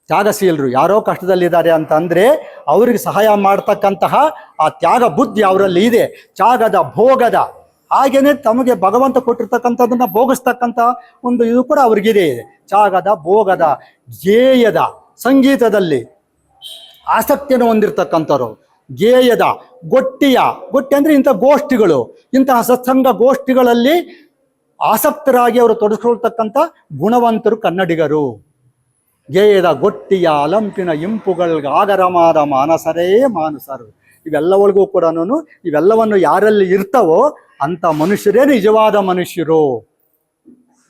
ತ್ಯಾಗಶೀಲರು. ಯಾರೋ ಕಷ್ಟದಲ್ಲಿದ್ದಾರೆ ಅಂತ ಅಂದರೆ ಅವರಿಗೆ ಸಹಾಯ ಮಾಡ್ತಕ್ಕಂತಹ ಆ ತ್ಯಾಗ ಬುದ್ಧಿ ಅವರಲ್ಲಿ ಇದೆ. ತ್ಯಾಗದ ಭೋಗದ, ಹಾಗೇನೆ ತಮಗೆ ಭಗವಂತ ಕೊಟ್ಟಿರ್ತಕ್ಕಂಥದ್ದನ್ನು ಭೋಗಿಸ್ತಕ್ಕಂಥ ಒಂದು ಇದು ಕೂಡ ಅವ್ರಿಗಿದೆ. ತ್ಯಾಗದ ಭೋಗದ ಗೇಯದ, ಸಂಗೀತದಲ್ಲಿ ಆಸಕ್ತಿಯನ್ನು ಹೊಂದಿರತಕ್ಕಂಥವ್ರು. ಗೇಯದ ಗೊಟ್ಟಿ ಅಂದರೆ ಇಂಥ ಗೋಷ್ಠಿಗಳು, ಇಂತಹ ಸತ್ಸಂಗ ಗೋಷ್ಠಿಗಳಲ್ಲಿ ಆಸಕ್ತರಾಗಿ ಅವರು ತೊಡಗಿಸ್ಕೊಳ್ತಕ್ಕಂಥ ಗುಣವಂತರು ಕನ್ನಡಿಗರು. ಗೇಯದ ಗೊಟ್ಟಿಯ ಅಲಂಪಿನ ಇಂಪುಗಳ್ಗಾಗರಮಾದ ಮಾನಸರೇ ಮಾನಸರು. ಇವೆಲ್ಲವಳಿಗೂ ಕೂಡ ಇವೆಲ್ಲವನ್ನು ಯಾರಲ್ಲಿ ಇರ್ತವೋ ಅಂಥ ಮನುಷ್ಯರೇ ನಿಜವಾದ ಮನುಷ್ಯರು.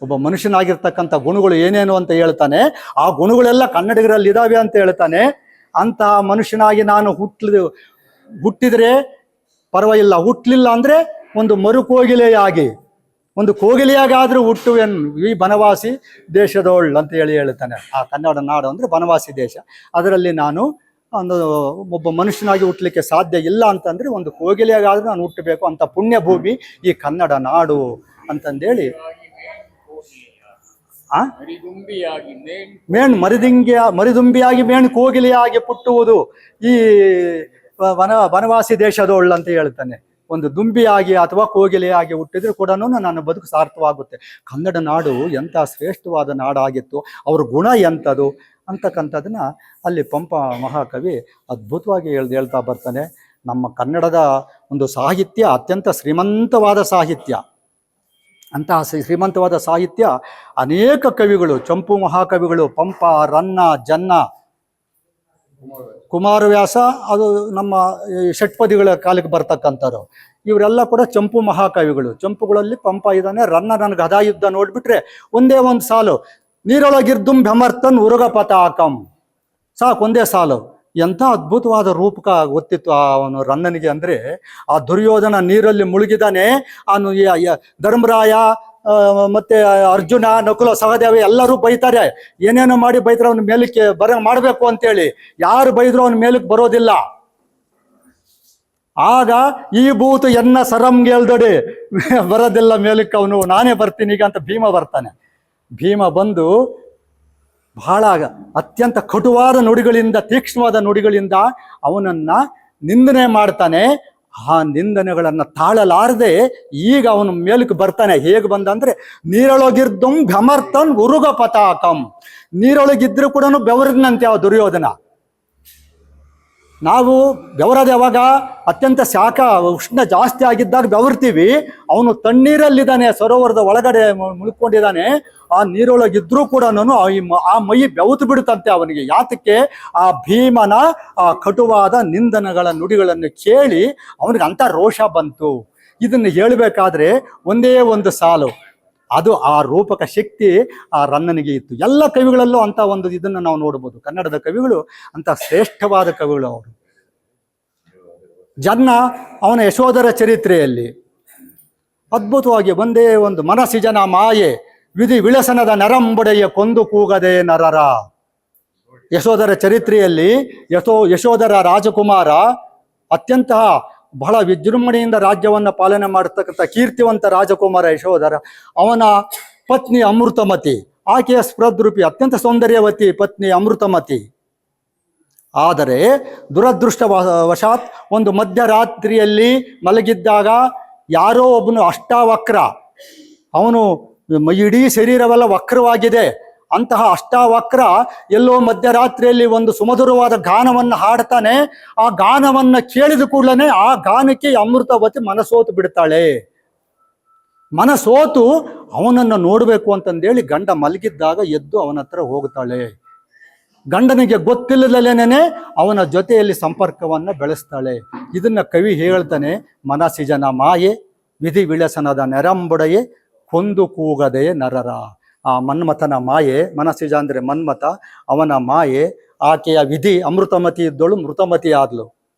ಒಬ್ಬ ಮನುಷ್ಯನಾಗಿರ್ತಕ್ಕಂಥ ಗುಣಗಳು ಏನೇನು ಅಂತ ಹೇಳ್ತಾನೆ. ಆ ಗುಣಗಳೆಲ್ಲ ಕನ್ನಡಿಗರಲ್ಲಿ ಇದಾವೆ ಅಂತ ಹೇಳ್ತಾನೆ. ಅಂತಹ ಮನುಷ್ಯನಾಗಿ ನಾನು ಹುಟ್ಟಿದ್ರೆ ಪರವಾಗಿಲ್ಲ, ಹುಟ್ಟಲಿಲ್ಲ ಅಂದರೆ ಒಂದು ಮರುಕೋಗಿಲೆಯಾಗಿ, ಒಂದು ಕೋಗಿಲೆಯಾಗಾದರೂ ಹುಟ್ಟುವೆನು ಈ ಬನವಾಸಿ ದೇಶದೋಳ್ ಅಂತ ಹೇಳ್ತಾನೆ. ಆ ಕನ್ನಡ ನಾಡು ಅಂದರೆ ಬನವಾಸಿ ದೇಶ. ಅದರಲ್ಲಿ ನಾನು ಒಬ್ಬ ಮನುಷ್ಯನಾಗಿ ಹುಟ್ಟಲಿಕ್ಕೆ ಸಾಧ್ಯ ಇಲ್ಲ ಅಂತಂದರೆ ಒಂದು ಕೋಗಿಲೆಯಾಗಾದರೂ ನಾನು ಹುಟ್ಟಬೇಕು ಅಂತ ಪುಣ್ಯ ಭೂಮಿ ಈ ಕನ್ನಡ ನಾಡು ಅಂತಂದೇಳಿ ಮರಿದುಂಬಿಯಾಗಿ ಮೇಣ್ ಕೋಗಿಲೆಯಾಗಿ ಪುಟ್ಟುವುದು ಈ ಬನವಾಸಿ ದೇಶದೋಳ್ ಅಂತ ಹೇಳ್ತಾನೆ. ಒಂದು ದುಂಬಿಯಾಗಿ ಅಥವಾ ಕೋಗಿಲೆಯಾಗಿ ಹುಟ್ಟಿದ್ರೆ ಕೂಡ ನನ್ನ ಬದುಕು ಸಾರ್ಥವಾಗುತ್ತೆ. ಕನ್ನಡ ನಾಡು ಎಂಥ ಶ್ರೇಷ್ಠವಾದ ನಾಡಾಗಿತ್ತು, ಅವ್ರ ಗುಣ ಎಂಥದ್ದು ಅಂತಕ್ಕಂಥದ್ದನ್ನ ಅಲ್ಲಿ ಪಂಪ ಮಹಾಕವಿ ಅದ್ಭುತವಾಗಿ ಹೇಳ್ತಾ ಬರ್ತಾನೆ. ನಮ್ಮ ಕನ್ನಡದ ಒಂದು ಸಾಹಿತ್ಯ ಅತ್ಯಂತ ಶ್ರೀಮಂತವಾದ ಸಾಹಿತ್ಯ. ಅಂತಹ ಶ್ರೀಮಂತವಾದ ಸಾಹಿತ್ಯ ಅನೇಕ ಕವಿಗಳು, ಚಂಪು ಮಹಾಕವಿಗಳು, ಪಂಪ, ರನ್ನ, ಜನ್ನ, ಕುಮಾರವ್ಯಾಸ, ಅದು ನಮ್ಮ ಷಟ್ಪದಿಗಳ ಕಾಲಕ್ಕೆ ಬರ್ತಕ್ಕಂಥವ್ರು. ಇವರೆಲ್ಲ ಕೂಡ ಚಂಪು ಮಹಾಕವಿಗಳು. ಚಂಪುಗಳಲ್ಲಿ ಪಂಪ ಇದ್ದಾನೆ. ರನ್ನ ನನಗೆ ಗದಾಯುದ್ಧ ನೋಡ್ಬಿಟ್ರೆ ಒಂದೇ ಒಂದು ಸಾಲು, ನೀರೊಳಗಿರ್ದುಂ ಭ್ರಮರ್ತನ್ ಉರುಗ ಪತಾಕಂ, ಸಾಕು ಒಂದೇ ಸಾಲು. ಎಂಥ ಅದ್ಭುತವಾದ ರೂಪಕ ಗೊತ್ತಿತ್ತು ಅವನು ರನ್ನನಿಗೆ. ಅಂದರೆ ಆ ದುರ್ಯೋಧನ ನೀರಲ್ಲಿ ಮುಳುಗಿದಾನೆ, ಅವನು ಧರ್ಮರಾಯ ಮತ್ತೆ ಅರ್ಜುನ, ನಕುಲ, ಸಹದೇವ ಎಲ್ಲರೂ ಬೈತಾರೆ, ಏನೇನೋ ಮಾಡಿ ಬೈತಾರೆ ಅವನ ಮೇಲಕ್ಕೆ ಮಾಡಬೇಕು ಅಂತೇಳಿ. ಯಾರು ಬೈದ್ರು ಅವನ ಮೇಲಕ್ಕೆ ಬರೋದಿಲ್ಲ. ಆಗ ಈ ಭೂತು ಎನ್ನ ಸರಂಗೆಲ್ದೊಡೆ ಬರೋದಿಲ್ಲ ಮೇಲಕ್ಕೆ, ಅವನು ನಾನೇ ಬರ್ತೀನಿ ಈಗ ಅಂತ ಭೀಮ ಬರ್ತಾನೆ. ಭೀಮ ಬಂದು ಬಹಳ ಅತ್ಯಂತ ಕಟುವಾದ ನುಡಿಗಳಿಂದ, ತೀಕ್ಷ್ಣವಾದ ನುಡಿಗಳಿಂದ ಅವನನ್ನ ನಿಂದನೆ ಮಾಡ್ತಾನೆ. ಆ ನಿಂದನೆಗಳನ್ನ ತಾಳಲಾರದೆ ಈಗ ಅವನು ಮೇಲಕ್ಕೆ ಬರ್ತಾನೆ. ಹೇಗೆ ಬಂದ ಅಂದ್ರೆ, ನೀರೊಳಗಿರ್ದುಂ ಭ್ರಮರ್ತನ್ ಉರುಗ ಪತಾಕಂ. ನೀರೊಳಗಿದ್ರು ಕೂಡ ಬೆವರಿದ್ನಂತೆ ಆ ದುರ್ಯೋಧನ. ನಾವು ಬೆವರದ ಯಾವಾಗ ಅತ್ಯಂತ ಶಾಖ ಉಷ್ಣ ಜಾಸ್ತಿ ಆಗಿದ್ದಾಗ ಬೆವರ್ತೀವಿ. ಅವನು ತಣ್ಣೀರಲ್ಲಿದ್ದಾನೆ, ಸರೋವರದ ಒಳಗಡೆ ಮುಳ್ಕೊಂಡಿದ್ದಾನೆ. ಆ ನೀರೊಳಗಿದ್ರೂ ಕೂಡ ಆ ಮೈ ಬೆವತು ಬಿಡುತ್ತಂತೆ ಅವನಿಗೆ. ಯಾತಕ್ಕೆ? ಆ ಭೀಮನ ಆ ಕಟುವಾದ ನಿಂದನಗಳ ನುಡಿಗಳನ್ನು ಕೇಳಿ ಅವನಿಗೆ ಅಂತ ರೋಷ ಬಂತು. ಇದನ್ನು ಹೇಳಬೇಕಾದ್ರೆ ಒಂದೇ ಒಂದು ಸಾಲು, ಅದು ಆ ರೂಪಕ ಶಕ್ತಿ ಆ ರನ್ನನಿಗೆ ಇತ್ತು. ಎಲ್ಲ ಕವಿಗಳಲ್ಲೂ ಅಂತ ಒಂದು ಇದನ್ನು ನಾವು ನೋಡ್ಬೋದು. ಕನ್ನಡದ ಕವಿಗಳು ಅಂತ ಶ್ರೇಷ್ಠವಾದ ಕವಿಗಳು ಅವರು. ಜನ್ನ ಅವನ ಯಶೋಧರ ಚರಿತ್ರೆಯಲ್ಲಿ ಅದ್ಭುತವಾಗಿ ಒಂದೇ ಒಂದು, ಮನಸ್ಸಿಜನ ಮಾಯೆ ವಿಧಿ ವಿಳಸನದ ನರಂಬುಡೆಯ ಕೊಂದು ಕೂಗದೆ ನರರ. ಯಶೋಧರ ಚರಿತ್ರೆಯಲ್ಲಿ ಯಶೋಧರ ರಾಜಕುಮಾರ ಅತ್ಯಂತ ಬಹಳ ವಿಜೃಂಭಣೆಯಿಂದ ರಾಜ್ಯವನ್ನು ಪಾಲನೆ ಮಾಡತಕ್ಕಂಥ ಕೀರ್ತಿವಂತ ರಾಜಕುಮಾರ ಯಶೋಧರ. ಅವನ ಪತ್ನಿ ಅಮೃತಮತಿ, ಆಕೆಯ ಸ್ಪೃದ್ರೂಪಿ ಅತ್ಯಂತ ಸೌಂದರ್ಯವತಿ ಪತ್ನಿ ಅಮೃತಮತಿ. ಆದರೆ ದುರದೃಷ್ಟವಶಾತ್ ಒಂದು ಮಧ್ಯರಾತ್ರಿಯಲ್ಲಿ ಮಲಗಿದ್ದಾಗ ಯಾರೋ ಒಬ್ಬನು ಅಷ್ಟಾವಕ್ರ, ಅವನು ಇಡೀ ಶರೀರವೆಲ್ಲ ವಕ್ರವಾಗಿದೆ, ಅಂತಹ ಅಷ್ಟಾವಕ್ರ ಎಲ್ಲೋ ಮಧ್ಯರಾತ್ರಿಯಲ್ಲಿ ಒಂದು ಸುಮಧುರವಾದ ಗಾನವನ್ನು ಹಾಡ್ತಾನೆ. ಆ ಗಾನವನ್ನು ಕೇಳಿದ ಕೂಡಲೇ ಆ ಗಾನಕ್ಕೆ ಅಮೃತವತಿ ಮನಸೋತು ಬಿಡ್ತಾಳೆ. ಮನಸೋತು ಅವನನ್ನು ನೋಡಬೇಕು ಅಂತಂದೇಳಿ ಗಂಡ ಮಲಗಿದ್ದಾಗ ಎದ್ದು ಅವನ ಹತ್ರ ಹೋಗ್ತಾಳೆ. ಗಂಡನಿಗೆ ಗೊತ್ತಿಲ್ಲದಲೇನೆ ಅವನ ಜೊತೆಯಲ್ಲಿ ಸಂಪರ್ಕವನ್ನು ಬೆಳೆಸ್ತಾಳೆ. ಇದನ್ನ ಕವಿ ಹೇಳ್ತಾನೆ, ಮನಸ್ಸಿಜನ ಮಾಯೆ ವಿಧಿ ವಿಳಸನದ ನೆರಂಬುಡೆಯೇ ಕೊಂದು ಕೂಗದೆ ನರರ. ಆ ಮನ್ಮಥನ ಮಾಯೆ, ಮನಸ್ಸಿಜ ಅಂದರೆ ಮನ್ಮಥ, ಅವನ ಮಾಯೆ. ಆಕೆಯ ವಿಧಿ ಅಮೃತಮತಿ ಇದ್ದಳು, ಮೃತಮತಿ ಆದ್ಲು.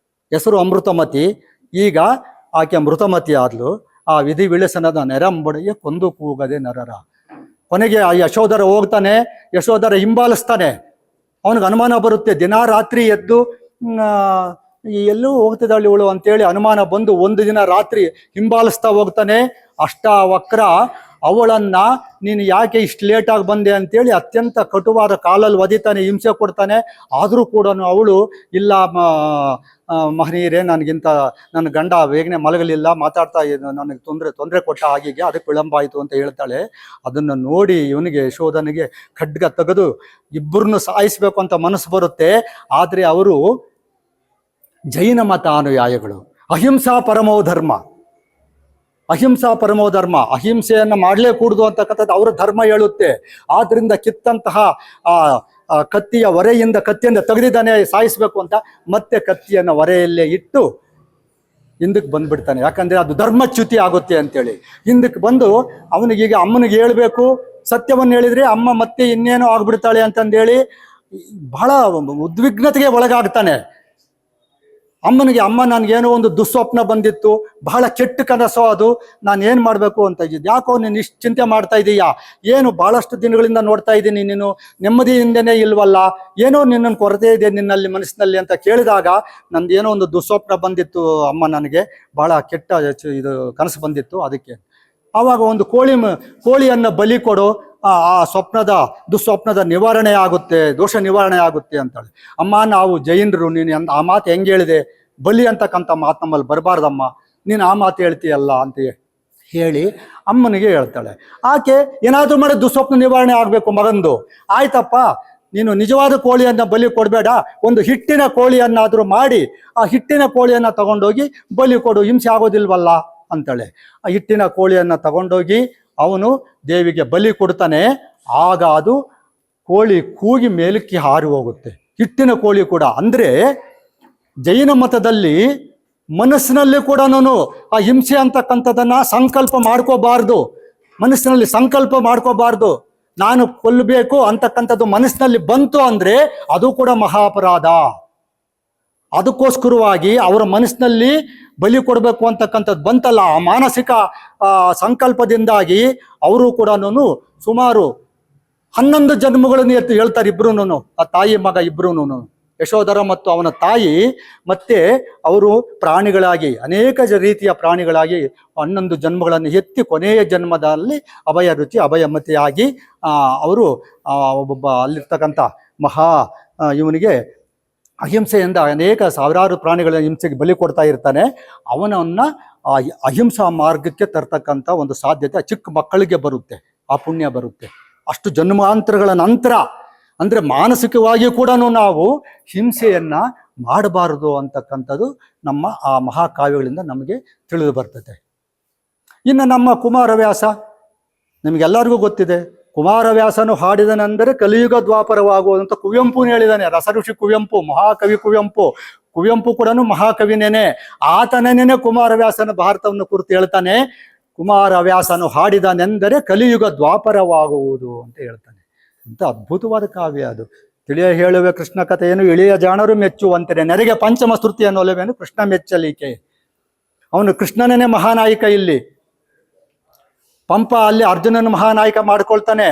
ಹೆಸರು ಅಮೃತಮತಿ, ಈಗ ಆಕೆ ಮೃತಮತಿ ಆದ್ಲು. ಆ ವಿಧಿ ವಿಳಸನದ ನೆರಂಬುಡೆಯೇ ಕೊಂದು ಕೂಗದೆ ನರರ. ಕೊನೆಗೆ ಆ ಯಶೋಧರ ಹೋಗ್ತಾನೆ, ಯಶೋಧರ ಹಿಂಬಾಲಿಸ್ತಾನೆ. ಅವನಿಗೆ ಅನುಮಾನ ಬರುತ್ತೆ, ದಿನ ರಾತ್ರಿ ಎದ್ದು ಎಲ್ಲೂ ಹೋಗ್ತಿದ್ದಾಳೆ ಇವಳು ಅಂತೇಳಿ ಅನುಮಾನ ಬಂದು ಒಂದು ದಿನ ರಾತ್ರಿ ಹಿಂಬಾಲಿಸ್ತಾ ಹೋಗ್ತಾನೆ. ಅಷ್ಟಾವಕ್ರ ಅವಳನ್ನ ನೀನು ಯಾಕೆ ಇಷ್ಟು ಲೇಟಾಗಿ ಬಂದೆ ಅಂತೇಳಿ ಅತ್ಯಂತ ಕಟುವಾದ ಕಾಲಲ್ಲಿ ಒದಿತಾನೆ, ಹಿಂಸೆ ಕೊಡ್ತಾನೆ. ಆದರೂ ಕೂಡ ಅವಳು ಇಲ್ಲ ಮಹನೀಯರೇ, ನನಗಿಂತ ನನ್ನ ಗಂಡ ಬೇಗನೆ ಮಲಗಲಿಲ್ಲ, ಮಾತಾಡ್ತಾ ನನಗೆ ತೊಂದರೆ ಕೊಟ್ಟ, ಹಾಗೆ ಅದಕ್ಕೆ ವಿಳಂಬ ಆಯಿತು ಅಂತ ಹೇಳ್ತಾಳೆ. ಅದನ್ನು ನೋಡಿ ಇವನಿಗೆ ಯಶೋಧನಿಗೆ ಖಡ್ಗ ತೆಗೆದು ಇಬ್ಬರನ್ನು ಸಾಯಿಸ್ಬೇಕು ಅಂತ ಮನಸ್ಸು ಬರುತ್ತೆ. ಆದರೆ ಅವರು ಜೈನ ಮತ ಅನುಯಾಯಿಗಳು, ಅಹಿಂಸಾ ಪರಮೋ ಧರ್ಮ, ಅಹಿಂಸಾ ಪರಮೋ ಧರ್ಮ, ಅಹಿಂಸೆಯನ್ನು ಮಾಡಲೇ ಕೂಡುದು ಅಂತಕ್ಕಂಥದ್ದು ಅವರ ಧರ್ಮ ಹೇಳುತ್ತೆ. ಆದ್ರಿಂದ ಕಿತ್ತಂತಹ ಕತ್ತಿಯ ಹೊರೆಯಿಂದ ಕತ್ತಿಯಿಂದ ತೆಗೆದಿದ್ದಾನೆ ಸಾಯಿಸ್ಬೇಕು ಅಂತ, ಮತ್ತೆ ಕತ್ತಿಯನ್ನು ಹೊರೆಯಲ್ಲೇ ಇಟ್ಟು ಹಿಂದಕ್ಕೆ ಬಂದ್ಬಿಡ್ತಾನೆ. ಯಾಕಂದ್ರೆ ಅದು ಧರ್ಮಚ್ಯುತಿ ಆಗುತ್ತೆ ಅಂತೇಳಿ ಹಿಂದಕ್ಕೆ ಬಂದು ಅವನಿಗೀಗ ಅಮ್ಮನಿಗೆ ಹೇಳ್ಬೇಕು, ಸತ್ಯವನ್ನು ಹೇಳಿದ್ರೆ ಅಮ್ಮ ಮತ್ತೆ ಇನ್ನೇನೋ ಆಗ್ಬಿಡ್ತಾಳೆ ಅಂತಂದೇಳಿ ಬಹಳ ಉದ್ವಿಗ್ನತೆಗೆ ಒಳಗಾಗ್ತಾನೆ. ಅಮ್ಮನಿಗೆ, ಅಮ್ಮ ನನಗೇನೋ ಒಂದು ದುಸ್ವಪ್ನ ಬಂದಿತ್ತು, ಬಹಳ ಕೆಟ್ಟ ಕನಸು ಅದು, ನಾನು ಏನು ಮಾಡಬೇಕು ಅಂತ ಇದ್ದಿದ್ದು, ಯಾಕೋ ನೀನು ಇಷ್ಟು ಚಿಂತೆ ಮಾಡ್ತಾ ಇದೀಯಾ, ಏನು ಭಾಳಷ್ಟು ದಿನಗಳಿಂದ ನೋಡ್ತಾ ಇದ್ದೀನಿ, ನೀನು ನೆಮ್ಮದಿಯಿಂದನೇ ಇಲ್ವಲ್ಲ, ಏನೋ ನಿನ್ನನ್ನು ಕೊರತೆ ಇದೆ ನಿನ್ನಲ್ಲಿ ಮನಸ್ಸಿನಲ್ಲಿ ಅಂತ ಕೇಳಿದಾಗ, ನಂದೇನೋ ಒಂದು ದುಸ್ವಪ್ನ ಬಂದಿತ್ತು ಅಮ್ಮ, ನನಗೆ ಬಹಳ ಕೆಟ್ಟ ಇದು ಕನಸು ಬಂದಿತ್ತು, ಅದಕ್ಕೆ ಆವಾಗ ಒಂದು ಕೋಳಿಯನ್ನು ಬಲಿ ಕೊಡು, ಆ ದುಸ್ವಪ್ನದ ನಿವಾರಣೆ ಆಗುತ್ತೆ, ದೋಷ ನಿವಾರಣೆ ಆಗುತ್ತೆ ಅಂತಾಳೆ. ಅಮ್ಮ ನಾವು ಜೈನರು, ನೀನು ಆ ಮಾತು ಹೆಂಗೆ ಹೇಳಿದೆ, ಬಲಿ ಅಂತಕ್ಕಂಥ ಮಾತು ನಮ್ಮಲ್ಲಿ ಬರಬಾರ್ದಮ್ಮ, ನೀನು ಆ ಮಾತು ಹೇಳ್ತೀಯಲ್ಲ ಅಂತ ಹೇಳಿ ಅಮ್ಮನಿಗೆ ಹೇಳ್ತಾಳೆ. ಆಕೆ ಏನಾದರೂ ಮಾಡಿ ದುಸ್ವಪ್ನ ನಿವಾರಣೆ ಆಗಬೇಕು ಮಗಂದು, ಆಯ್ತಪ್ಪ ನೀನು ನಿಜವಾದ ಕೋಳಿಯನ್ನು ಬಲಿ ಕೊಡಬೇಡ, ಒಂದು ಹಿಟ್ಟಿನ ಕೋಳಿಯನ್ನಾದರೂ ಮಾಡಿ ಆ ಹಿಟ್ಟಿನ ಕೋಳಿಯನ್ನು ತಗೊಂಡೋಗಿ ಬಲಿ ಕೊಡು, ಹಿಂಸೆ ಆಗೋದಿಲ್ವಲ್ಲ ಅಂತಾಳೆ. ಆ ಹಿಟ್ಟಿನ ಕೋಳಿಯನ್ನು ತಗೊಂಡೋಗಿ ಅವನು ದೇವಿಗೆ ಬಲಿ ಕೊಡ್ತಾನೆ. ಆಗ ಅದು ಕೋಳಿ ಕೂಗಿ ಮೇಲಕ್ಕೆ ಹಾರಿ ಹೋಗುತ್ತೆ, ಹಿಟ್ಟಿನ ಕೋಳಿ ಕೂಡ. ಅಂದ್ರೆ ಜೈನ ಮತದಲ್ಲಿ ಮನಸ್ಸಿನಲ್ಲಿ ಕೂಡ ಆ ಹಿಂಸೆ ಅಂತಕ್ಕಂಥದ್ದನ್ನ ಸಂಕಲ್ಪ ಮಾಡ್ಕೋಬಾರ್ದು, ಮನಸ್ಸಿನಲ್ಲಿ ಸಂಕಲ್ಪ ಮಾಡ್ಕೋಬಾರ್ದು. ನಾನು ಕೊಲ್ಲಬೇಕು ಅಂತಕ್ಕಂಥದ್ದು ಮನಸ್ಸಿನಲ್ಲಿ ಬಂತು ಅಂದ್ರೆ ಅದು ಕೂಡ ಮಹಾಪರಾಧ. ಅದಕ್ಕೋಸ್ಕರವಾಗಿ ಅವರ ಮನಸ್ಸಿನಲ್ಲಿ ಬಲಿ ಕೊಡಬೇಕು ಅಂತಕ್ಕಂಥದ್ದು ಬಂತಲ್ಲ, ಆ ಮಾನಸಿಕ ಸಂಕಲ್ಪದಿಂದಾಗಿ ಅವರು ಕೂಡ ಸುಮಾರು 11 ಜನ್ಮಗಳನ್ನು ಹೇಳ್ತಾರೆ ಇಬ್ರು, ಆ ತಾಯಿ ಮಗ ಇಬ್ರು, ಯಶೋಧರ ಮತ್ತು ಅವನ ತಾಯಿ, ಮತ್ತೆ ಅವರು ಪ್ರಾಣಿಗಳಾಗಿ ಅನೇಕ ರೀತಿಯ ಪ್ರಾಣಿಗಳಾಗಿ 11 ಜನ್ಮಗಳನ್ನು ಎತ್ತಿ ಕೊನೆಯ ಜನ್ಮದಲ್ಲಿ ಅಭಯ ರುಚಿ ಅಭಯಮತಿಯಾಗಿ ಅವರು ಒಬ್ಬೊಬ್ಬ ಅಲ್ಲಿರ್ತಕ್ಕಂಥ ಇವನಿಗೆ ಅಹಿಂಸೆಯಿಂದ ಅನೇಕ ಸಾವಿರಾರು ಪ್ರಾಣಿಗಳ ಹಿಂಸೆಗೆ ಬಲಿ ಕೊಡ್ತಾ ಇರ್ತಾನೆ. ಅವನನ್ನ ಆ ಅಹಿಂಸಾ ಮಾರ್ಗಕ್ಕೆ ತರ್ತಕ್ಕಂಥ ಒಂದು ಸಾಧ್ಯತೆ ಚಿಕ್ಕ ಮಕ್ಕಳಿಗೆ ಬರುತ್ತೆ, ಆ ಪುಣ್ಯ ಬರುತ್ತೆ. ಅಷ್ಟು ಜನ್ಮಾಂತರಗಳ ನಂತರ, ಅಂದ್ರೆ ಮಾನಸಿಕವಾಗಿ ಕೂಡ ನಾವು ಹಿಂಸೆಯನ್ನ ಮಾಡಬಾರದು ಅಂತಕ್ಕಂಥದ್ದು ನಮ್ಮ ಆ ಮಹಾಕಾವ್ಯಗಳಿಂದ ನಮಗೆ ತಿಳಿದು ಬರ್ತದೆ. ಇನ್ನು ನಮ್ಮ ಕುಮಾರವ್ಯಾಸ, ನಿಮಗೆಲ್ಲರಿಗೂ ಗೊತ್ತಿದೆ, ಕುಮಾರವ್ಯಾಸನು ಹಾಡಿದನೆಂದರೆ ಕಲಿಯುಗ ದ್ವಾಪರವಾಗುವುದಂತ ಕುವೆಂಪು ಹೇಳಿದಾನೆ. ರಸಋಷಿ ಕುವೆಂಪು, ಮಹಾಕವಿ ಕುವೆಂಪು ಕೂಡ ಮಹಾಕವಿನೇನೆ. ಆತನೇನೆ ಕುಮಾರವ್ಯಾಸನ ಭಾರತವನ್ನು ಕುರಿತು ಹೇಳ್ತಾನೆ, ಕುಮಾರವ್ಯಾಸನು ಹಾಡಿದನೆಂದರೆ ಕಲಿಯುಗ ದ್ವಾಪರವಾಗುವುದು ಅಂತ ಹೇಳ್ತಾನೆ. ಅಂತ ಅದ್ಭುತವಾದ ಕಾವ್ಯ ಅದು. ತಿಳಿಯ ಹೇಳುವೆ ಕೃಷ್ಣ ಕಥೆಯನ್ನು ಇಳಿಯ ಜಾಣರು ಮೆಚ್ಚುವಂತೆ, ನೆರೆಗೆ ಪಂಚಮ ಸ್ತುತಿಯನ್ನು ಒಲವೇನು ಕೃಷ್ಣ ಮೆಚ್ಚಲಿಕೆ. ಅವನು ಕೃಷ್ಣನೇ ಮಹಾನಾಯಕ. ಇಲ್ಲಿ ಪಂಪ ಅಲ್ಲಿ ಅರ್ಜುನನ ಮಹಾನಾಯಕ ಮಾಡ್ಕೊಳ್ತಾನೆ,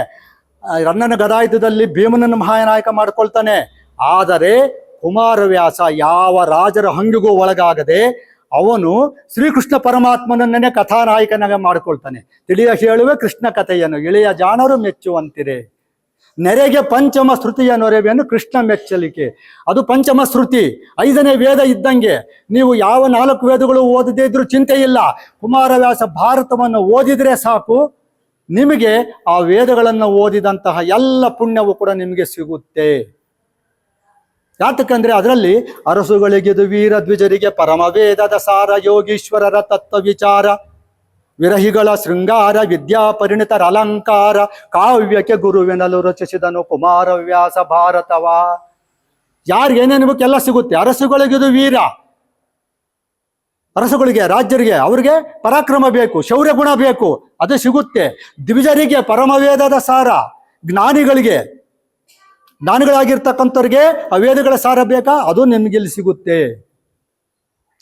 ರನ್ನನ ಗದಾಯುಧದಲ್ಲಿ ಭೀಮನನ್ನು ಮಹಾನಾಯಕ ಮಾಡ್ಕೊಳ್ತಾನೆ. ಆದರೆ ಕುಮಾರವ್ಯಾಸ ಯಾವ ರಾಜರ ಹಂಗಿಗೂ ಒಳಗಾಗದೆ ಅವನು ಶ್ರೀಕೃಷ್ಣ ಪರಮಾತ್ಮನನ್ನೇ ಕಥಾನಾಯಕನಾಗ ಮಾಡ್ಕೊಳ್ತಾನೆ. ತಿಳಿಯ ಹೇಳುವೆ ಕೃಷ್ಣ ಕಥೆಯನ್ನು ಇಳೆಯ ಜಾಣರು ಮೆಚ್ಚುವಂತಿರೆ, ನೆರೆಗೆ ಪಂಚಮ ಶ್ರುತಿಯ ನೊರೆವೇನು ಕೃಷ್ಣ ಮೆಚ್ಚಲಿಕೆ. ಅದು ಪಂಚಮ ಶ್ರುತಿ, 5ನೇ ವೇದ ಇದ್ದಂಗೆ. ನೀವು ಯಾವ 4 ವೇದಗಳು ಓದದೇ ಇದ್ರೂ ಚಿಂತೆ ಇಲ್ಲ, ಕುಮಾರವ್ಯಾಸ ಭಾರತವನ್ನು ಓದಿದ್ರೆ ಸಾಕು, ನಿಮಗೆ ಆ ವೇದಗಳನ್ನು ಓದಿದಂತಹ ಎಲ್ಲ ಪುಣ್ಯವು ಕೂಡ ನಿಮಗೆ ಸಿಗುತ್ತೆ. ಯಾತಕ್ಕಂದ್ರೆ ಅದರಲ್ಲಿ ಅರಸುಗಳಿಗಿದು ವೀರ ದ್ವಿಜರಿಗೆ ಪರಮ ವೇದದ ಸಾರ, ಯೋಗೀಶ್ವರರ ತತ್ವ ವಿಚಾರ, ವಿರಹಿಗಳ ಶೃಂಗಾರ, ವಿದ್ಯಾ ಪರಿಣಿತರ ಅಲಂಕಾರ, ಕಾವ್ಯಕ್ಕೆ ಗುರುವಿನಲು ರಚಿಸಿದನು ಕುಮಾರವ್ಯಾಸ ಭಾರತವ. ಯಾರಿಗೇನೇನಬೇಕೆಲ್ಲ ಸಿಗುತ್ತೆ. ಅರಸುಗಳಿಗಿದು ವೀರ, ಅರಸುಗಳಿಗೆ ರಾಜ್ಯರಿಗೆ ಅವ್ರಿಗೆ ಪರಾಕ್ರಮ ಬೇಕು, ಶೌರ್ಯ ಗುಣ ಬೇಕು, ಅದು ಸಿಗುತ್ತೆ. ದ್ವಿಜರಿಗೆ ಪರಮವೇದದ ಸಾರ, ಜ್ಞಾನಿಗಳಾಗಿರ್ತಕ್ಕಂಥವ್ರಿಗೆ ಆ ವೇದಗಳ ಸಾರ ಬೇಕಾ, ಅದು ನಿಮಗಿಲ್ಲಿ ಸಿಗುತ್ತೆ.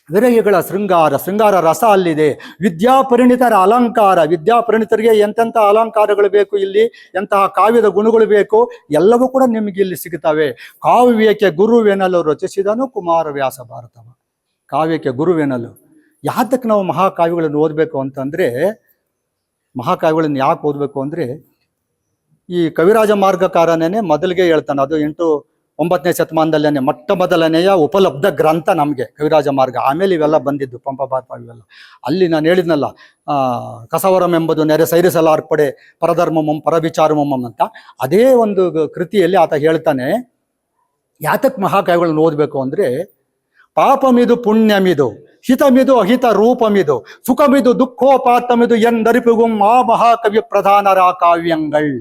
ವಿರಹಿಗಳ ಶೃಂಗಾರ ರಸ ಅಲ್ಲಿದೆ. ವಿದ್ಯಾಪರಿಣಿತರ ಅಲಂಕಾರ, ವಿದ್ಯಾಪರಿಣಿತರಿಗೆ ಎಂತೆಂಥ ಅಲಂಕಾರಗಳು ಬೇಕು, ಇಲ್ಲಿ ಎಂತಹ ಕಾವ್ಯದ ಗುಣಗಳು ಬೇಕು, ಎಲ್ಲವೂ ಕೂಡ ನಿಮಗೆ ಇಲ್ಲಿ ಸಿಗುತ್ತವೆ. ಕಾವ್ಯಕ್ಕೆ ಗುರುವೆನಲು ರಚಿಸಿದನು ಕುಮಾರವ್ಯಾಸ ಭಾರತವ. ಕಾವ್ಯಕ್ಕೆ ಗುರುವೆನಲು. ಯಾತಕ್ಕೆ ನಾವು ಮಹಾಕಾವ್ಯಗಳನ್ನು ಓದಬೇಕು ಅಂತಂದರೆ, ಮಹಾಕಾವ್ಯಗಳನ್ನು ಯಾಕೆ ಓದಬೇಕು ಅಂದರೆ, ಈ ಕವಿರಾಜ ಮಾರ್ಗಕಾರನೇ ಮೊದಲಿಗೆ ಹೇಳ್ತಾನೆ, ಅದು 8-9ನೇ ಶತಮಾನದಲ್ಲೇ ಮೊಟ್ಟ ಮೊದಲನೆಯ ಉಪಲಬ್ಧ ಗ್ರಂಥ ನಮಗೆ ಕವಿರಾಜ ಮಾರ್ಗ. ಆಮೇಲೆ ಇವೆಲ್ಲ ಬಂದಿದ್ದು ಪಂಪ ಭಾರತ ಇವೆಲ್ಲ. ಅಲ್ಲಿ ನಾನು ಹೇಳಿದ್ನಲ್ಲ, ಕಸವರಂ ಎಂಬುದು ನೆರೆ ಸೈರಿಸಲಾರ್ಪಡೆ ಪರಧರ್ಮಮಂ ಪರವಿಚಾರಮಂ ಅಂತ, ಅದೇ ಒಂದು ಕೃತಿಯಲ್ಲಿ ಆತ ಹೇಳ್ತಾನೆ, ಯಾತಕ್ಕೆ ಮಹಾಕಾವ್ಯಗಳನ್ನು ಓದಬೇಕು ಅಂದರೆ, ಪಾಪಮಿದು ಪುಣ್ಯಮಿದು, ಹಿತಮಿದು ಅಹಿತ ರೂಪಮಿದು, ಸುಖಮಿದು ದುಃಖೋಪಾತಮಿದು ಎಂದರಿಪುಗುಂ ಆ ಮಹಾಕವಿ ಪ್ರಧಾನರ ಕಾವ್ಯಂಗಳ್.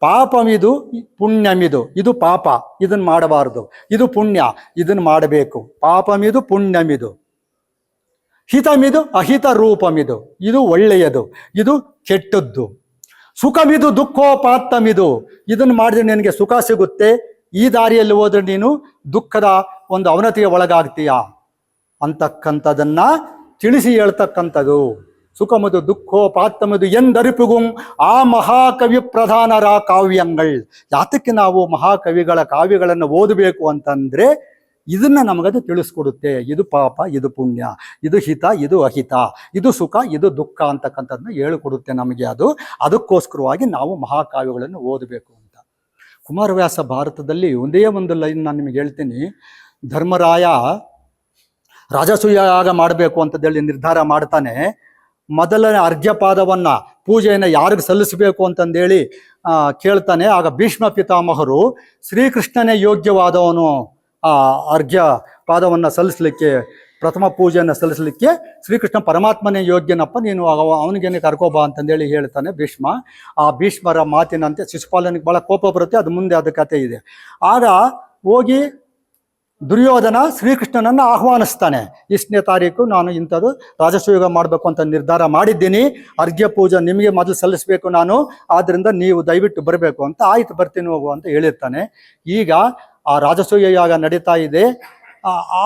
ಪಾಪಮಿದು ಪುಣ್ಯಮಿದು, ಇದು ಪಾಪ, ಇದನ್ನು ಮಾಡಬಾರದು. ಇದು ಪುಣ್ಯ, ಇದನ್ನು ಮಾಡಬೇಕು. ಪಾಪಮಿದು ಪುಣ್ಯಮಿದು, ಹಿತಮಿದು ಅಹಿತ ರೂಪಮಿದು, ಇದು ಒಳ್ಳೆಯದು, ಇದು ಕೆಟ್ಟದ್ದು. ಸುಖಮಿದು ದುಃಖೋಪಾತ್ತಮಿದು, ಇದನ್ನು ಮಾಡಿದ್ರೆ ನಿನಗೆ ಸುಖ ಸಿಗುತ್ತೆ, ಈ ದಾರಿಯಲ್ಲಿ ಹೋದ್ರೆ ನೀನು ದುಃಖದ ಒಂದು ಅವನತಿಗೆ ಒಳಗಾಗ್ತೀಯ ಅಂತಕ್ಕಂಥದನ್ನ ತಿಳಿಸಿ ಹೇಳ್ತಕ್ಕಂಥದ್ದು. ಸುಖಮದು ದುಃಖೋಪಾತ್ತಮದು ಎಂದರಿಪುಗುಂ ಆ ಮಹಾಕವಿ ಪ್ರಧಾನರ ಕಾವ್ಯಂಗಳ್. ಯಾತಕ್ಕೆ ನಾವು ಮಹಾಕವಿಗಳ ಕಾವ್ಯಗಳನ್ನು ಓದಬೇಕು ಅಂತಂದ್ರೆ, ಇದನ್ನ ನಮಗದು ತಿಳಿಸ್ಕೊಡುತ್ತೆ. ಇದು ಪಾಪ, ಇದು ಪುಣ್ಯ, ಇದು ಹಿತ, ಇದು ಅಹಿತ, ಇದು ಸುಖ, ಇದು ದುಃಖ ಅಂತಕ್ಕಂಥದ್ದನ್ನ ಹೇಳಿಕೊಡುತ್ತೆ ನಮಗೆ. ಅದಕ್ಕೋಸ್ಕರವಾಗಿ ನಾವು ಮಹಾಕಾವ್ಯಗಳನ್ನು ಓದಬೇಕು ಅಂತ. ಕುಮಾರವ್ಯಾಸ ಭಾರತದಲ್ಲಿ ಒಂದೇ ಒಂದು ಲೈನ್ ನಾನು ನಿಮಗೆ ಹೇಳ್ತೀನಿ. ಧರ್ಮರಾಯ ರಾಜಸೂಯ ಯಾಗ ಮಾಡಬೇಕು ಅಂತೇಳಿ ನಿರ್ಧಾರ ಮಾಡ್ತಾನೆ. ಮೊದಲನೇ ಅರ್ಘ್ಯಪಾದವನ್ನ ಪೂಜೆಯನ್ನು ಯಾರಿಗೆ ಸಲ್ಲಿಸಬೇಕು ಅಂತಂದೇಳಿ ಕೇಳ್ತಾನೆ. ಆಗ ಭೀಷ್ಮ ಪಿತಾಮಹರು ಶ್ರೀಕೃಷ್ಣನೇ ಯೋಗ್ಯವಾದವನು ಆ ಅರ್ಘ್ಯ ಪಾದವನ್ನು ಸಲ್ಲಿಸಲಿಕ್ಕೆ, ಪ್ರಥಮ ಪೂಜೆಯನ್ನು ಸಲ್ಲಿಸಲಿಕ್ಕೆ ಶ್ರೀಕೃಷ್ಣ ಪರಮಾತ್ಮನೇ ಯೋಗ್ಯನಪ್ಪ, ನೀನು ಅವನಿಗೇನೆ ಕರ್ಕೋಬಾ ಅಂತಂದೇಳಿ ಹೇಳ್ತಾನೆ ಭೀಷ್ಮ. ಆ ಭೀಷ್ಮರ ಮಾತಿನಂತೆ ಶಿಶುಪಾಲನಿಗೆ ಭಾಳ ಕೋಪ ಬರುತ್ತೆ, ಅದು ಮುಂದೆ ಅದು ಕಥೆ ಇದೆ. ಆಗ ಹೋಗಿ ದುರ್ಯೋಧನ ಶ್ರೀಕೃಷ್ಣನನ್ನು ಆಹ್ವಾನಿಸ್ತಾನೆ. ಇಷ್ಟನೇ ತಾರೀಕು ನಾನು ಇಂಥದ್ದು ರಾಜಸೂಯ ಮಾಡಬೇಕು ಅಂತ ನಿರ್ಧಾರ ಮಾಡಿದ್ದೀನಿ, ಅರ್ಘ್ಯ ಪೂಜೆ ನಿಮಗೆ ಮೊದಲು ಸಲ್ಲಿಸಬೇಕು ನಾನು, ಆದ್ದರಿಂದ ನೀವು ದಯವಿಟ್ಟು ಬರಬೇಕು ಅಂತ. ಆಯ್ತು ಬರ್ತೀನಿ ಹೋಗು ಅಂತ ಹೇಳಿರ್ತಾನೆ. ಈಗ ಆ ರಾಜಸೂಯ ಯಾಗ ನಡೀತಾ ಇದೆ.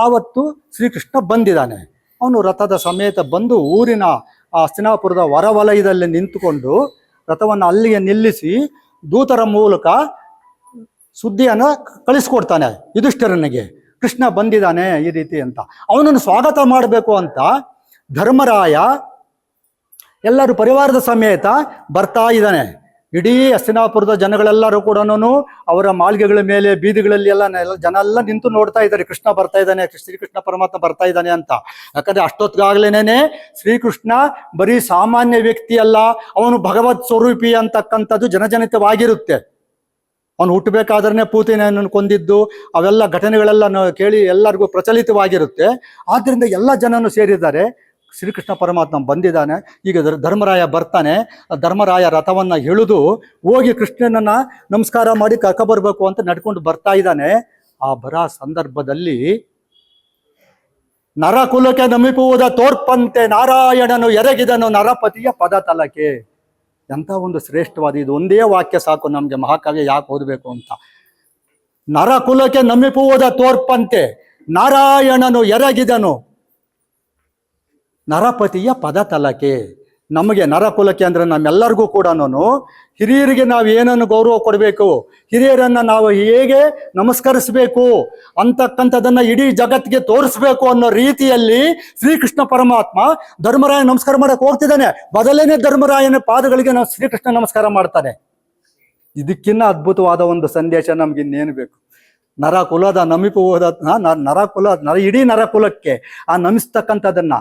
ಆವತ್ತು ಶ್ರೀಕೃಷ್ಣ ಬಂದಿದ್ದಾನೆ. ಅವನು ರಥದ ಸಮೇತ ಬಂದು ಊರಿನ ಆ ಹಸ್ತಿನಾಪುರದ ಹೊರವಲಯದಲ್ಲಿ ನಿಂತುಕೊಂಡು ರಥವನ್ನು ಅಲ್ಲಿಗೆ ನಿಲ್ಲಿಸಿ ದೂತರ ಮೂಲಕ ಸುದ್ದಿಯನ್ನು ಕಳಿಸ್ಕೊಡ್ತಾನೆ ಯುಧಿಷ್ಠಿರನಿಗೆ, ಕೃಷ್ಣ ಬಂದಿದ್ದಾನೆ ಈ ರೀತಿ ಅಂತ. ಅವನನ್ನು ಸ್ವಾಗತ ಮಾಡಬೇಕು ಅಂತ ಧರ್ಮರಾಯ ಎಲ್ಲರೂ ಪರಿವಾರದ ಸಮೇತ ಬರ್ತಾ ಇದ್ದಾನೆ. ಇಡೀ ಹಸ್ತಿನಾಪುರದ ಜನಗಳೆಲ್ಲರೂ ಕೂಡ ಅವರ ಮಾಳಿಗೆಗಳ ಮೇಲೆ ಬೀದಿಗಳಲ್ಲಿ ಜನ ಎಲ್ಲ ನಿಂತು ನೋಡ್ತಾ ಇದ್ದಾರೆ, ಕೃಷ್ಣ ಬರ್ತಾ ಇದ್ದಾನೆ, ಶ್ರೀಕೃಷ್ಣ ಪರಮಾತ್ಮ ಬರ್ತಾ ಇದ್ದಾನೆ ಅಂತ. ಯಾಕಂದ್ರೆ ಅಷ್ಟೊತ್ತಿಗಾಗ್ಲೇನೆ ಶ್ರೀಕೃಷ್ಣ ಬರೀ ಸಾಮಾನ್ಯ ವ್ಯಕ್ತಿ ಅಲ್ಲ, ಅವನು ಭಗವತ್ ಸ್ವರೂಪಿ ಅಂತಕ್ಕಂಥದ್ದು ಜನಜನಿತವಾಗಿರುತ್ತೆ. ಅವನು ಹುಟ್ಟಬೇಕಾದ್ರೆ ಪೂತಿನನ್ನು ಕೊಂದಿದ್ದು ಅವೆಲ್ಲ ಘಟನೆಗಳೆಲ್ಲ ಕೇಳಿ ಎಲ್ಲರಿಗೂ ಪ್ರಚಲಿತವಾಗಿರುತ್ತೆ. ಆದ್ರಿಂದ ಎಲ್ಲ ಜನನು ಸೇರಿದ್ದಾರೆ, ಶ್ರೀಕೃಷ್ಣ ಪರಮಾತ್ಮ ಬಂದಿದ್ದಾನೆ. ಈಗ ಧರ್ಮರಾಯ ಬರ್ತಾನೆ. ಧರ್ಮರಾಯ ರಥವನ್ನ ಎಳೆದು ಹೋಗಿ ಕೃಷ್ಣನನ್ನ ನಮಸ್ಕಾರ ಮಾಡಿ ಕರ್ಕೊಬರ್ಬೇಕು ಅಂತ ನಡ್ಕೊಂಡು ಬರ್ತಾ ಇದ್ದಾನೆ. ಆ ಬರ ಸಂದರ್ಭದಲ್ಲಿ ನರಕುಲಕ್ಕೆ ನಮಿಪುವುದ ತೋರ್ಪಂತೆ ನಾರಾಯಣನು ಎರಗಿದನು ನರಪತಿಯ ಪದ ತಲಕೆ. ಎಂಥ ಒಂದು ಶ್ರೇಷ್ಠವಾದ, ಇದು ಒಂದೇ ವಾಕ್ಯ ಸಾಕು ನಮ್ಗೆ ಮಹಾಕಾವ್ಯ ಯಾಕೆ ಓದಬೇಕು ಅಂತ. ನರಕುಲಕ್ಕೆ ನಮಿಪುವುದ ತೋರ್ಪಂತೆ ನಾರಾಯಣನು ಎರಗಿದನು ನರಪತಿಯ ಪದ ತಲಕೆ. ನಮಗೆ ನರಕುಲಕ್ಕೆ ಅಂದ್ರೆ ನಮ್ಮೆಲ್ಲರಿಗೂ ಕೂಡ ಹಿರಿಯರಿಗೆ ನಾವು ಏನನ್ನು ಗೌರವ ಕೊಡಬೇಕು, ಹಿರಿಯರನ್ನ ನಾವು ಹೇಗೆ ನಮಸ್ಕರಿಸಬೇಕು ಅಂತಕ್ಕಂಥದ್ದನ್ನ ಇಡೀ ಜಗತ್ತಿಗೆ ತೋರಿಸ್ಬೇಕು ಅನ್ನೋ ರೀತಿಯಲ್ಲಿ ಶ್ರೀಕೃಷ್ಣ ಪರಮಾತ್ಮ ಧರ್ಮರಾಯ ನಮಸ್ಕಾರ ಮಾಡಕ್ಕೆ ಹೋಗ್ತಿದ್ದಾನೆ. ಬದಲೇನೆ ಧರ್ಮರಾಯನ ಪಾದಗಳಿಗೆ ನಾವು ಶ್ರೀಕೃಷ್ಣ ನಮಸ್ಕಾರ ಮಾಡ್ತಾನೆ. ಇದಕ್ಕಿನ್ನ ಅದ್ಭುತವಾದ ಒಂದು ಸಂದೇಶ ನಮ್ಗೆ ಇನ್ನೇನು ಬೇಕು. ನರಕುಲದ ನಮಿಪುವುದ ಇಡೀ ನರಕುಲಕ್ಕೆ ಆ ನಮಿಸ್ತಕ್ಕಂಥದ್ದನ್ನ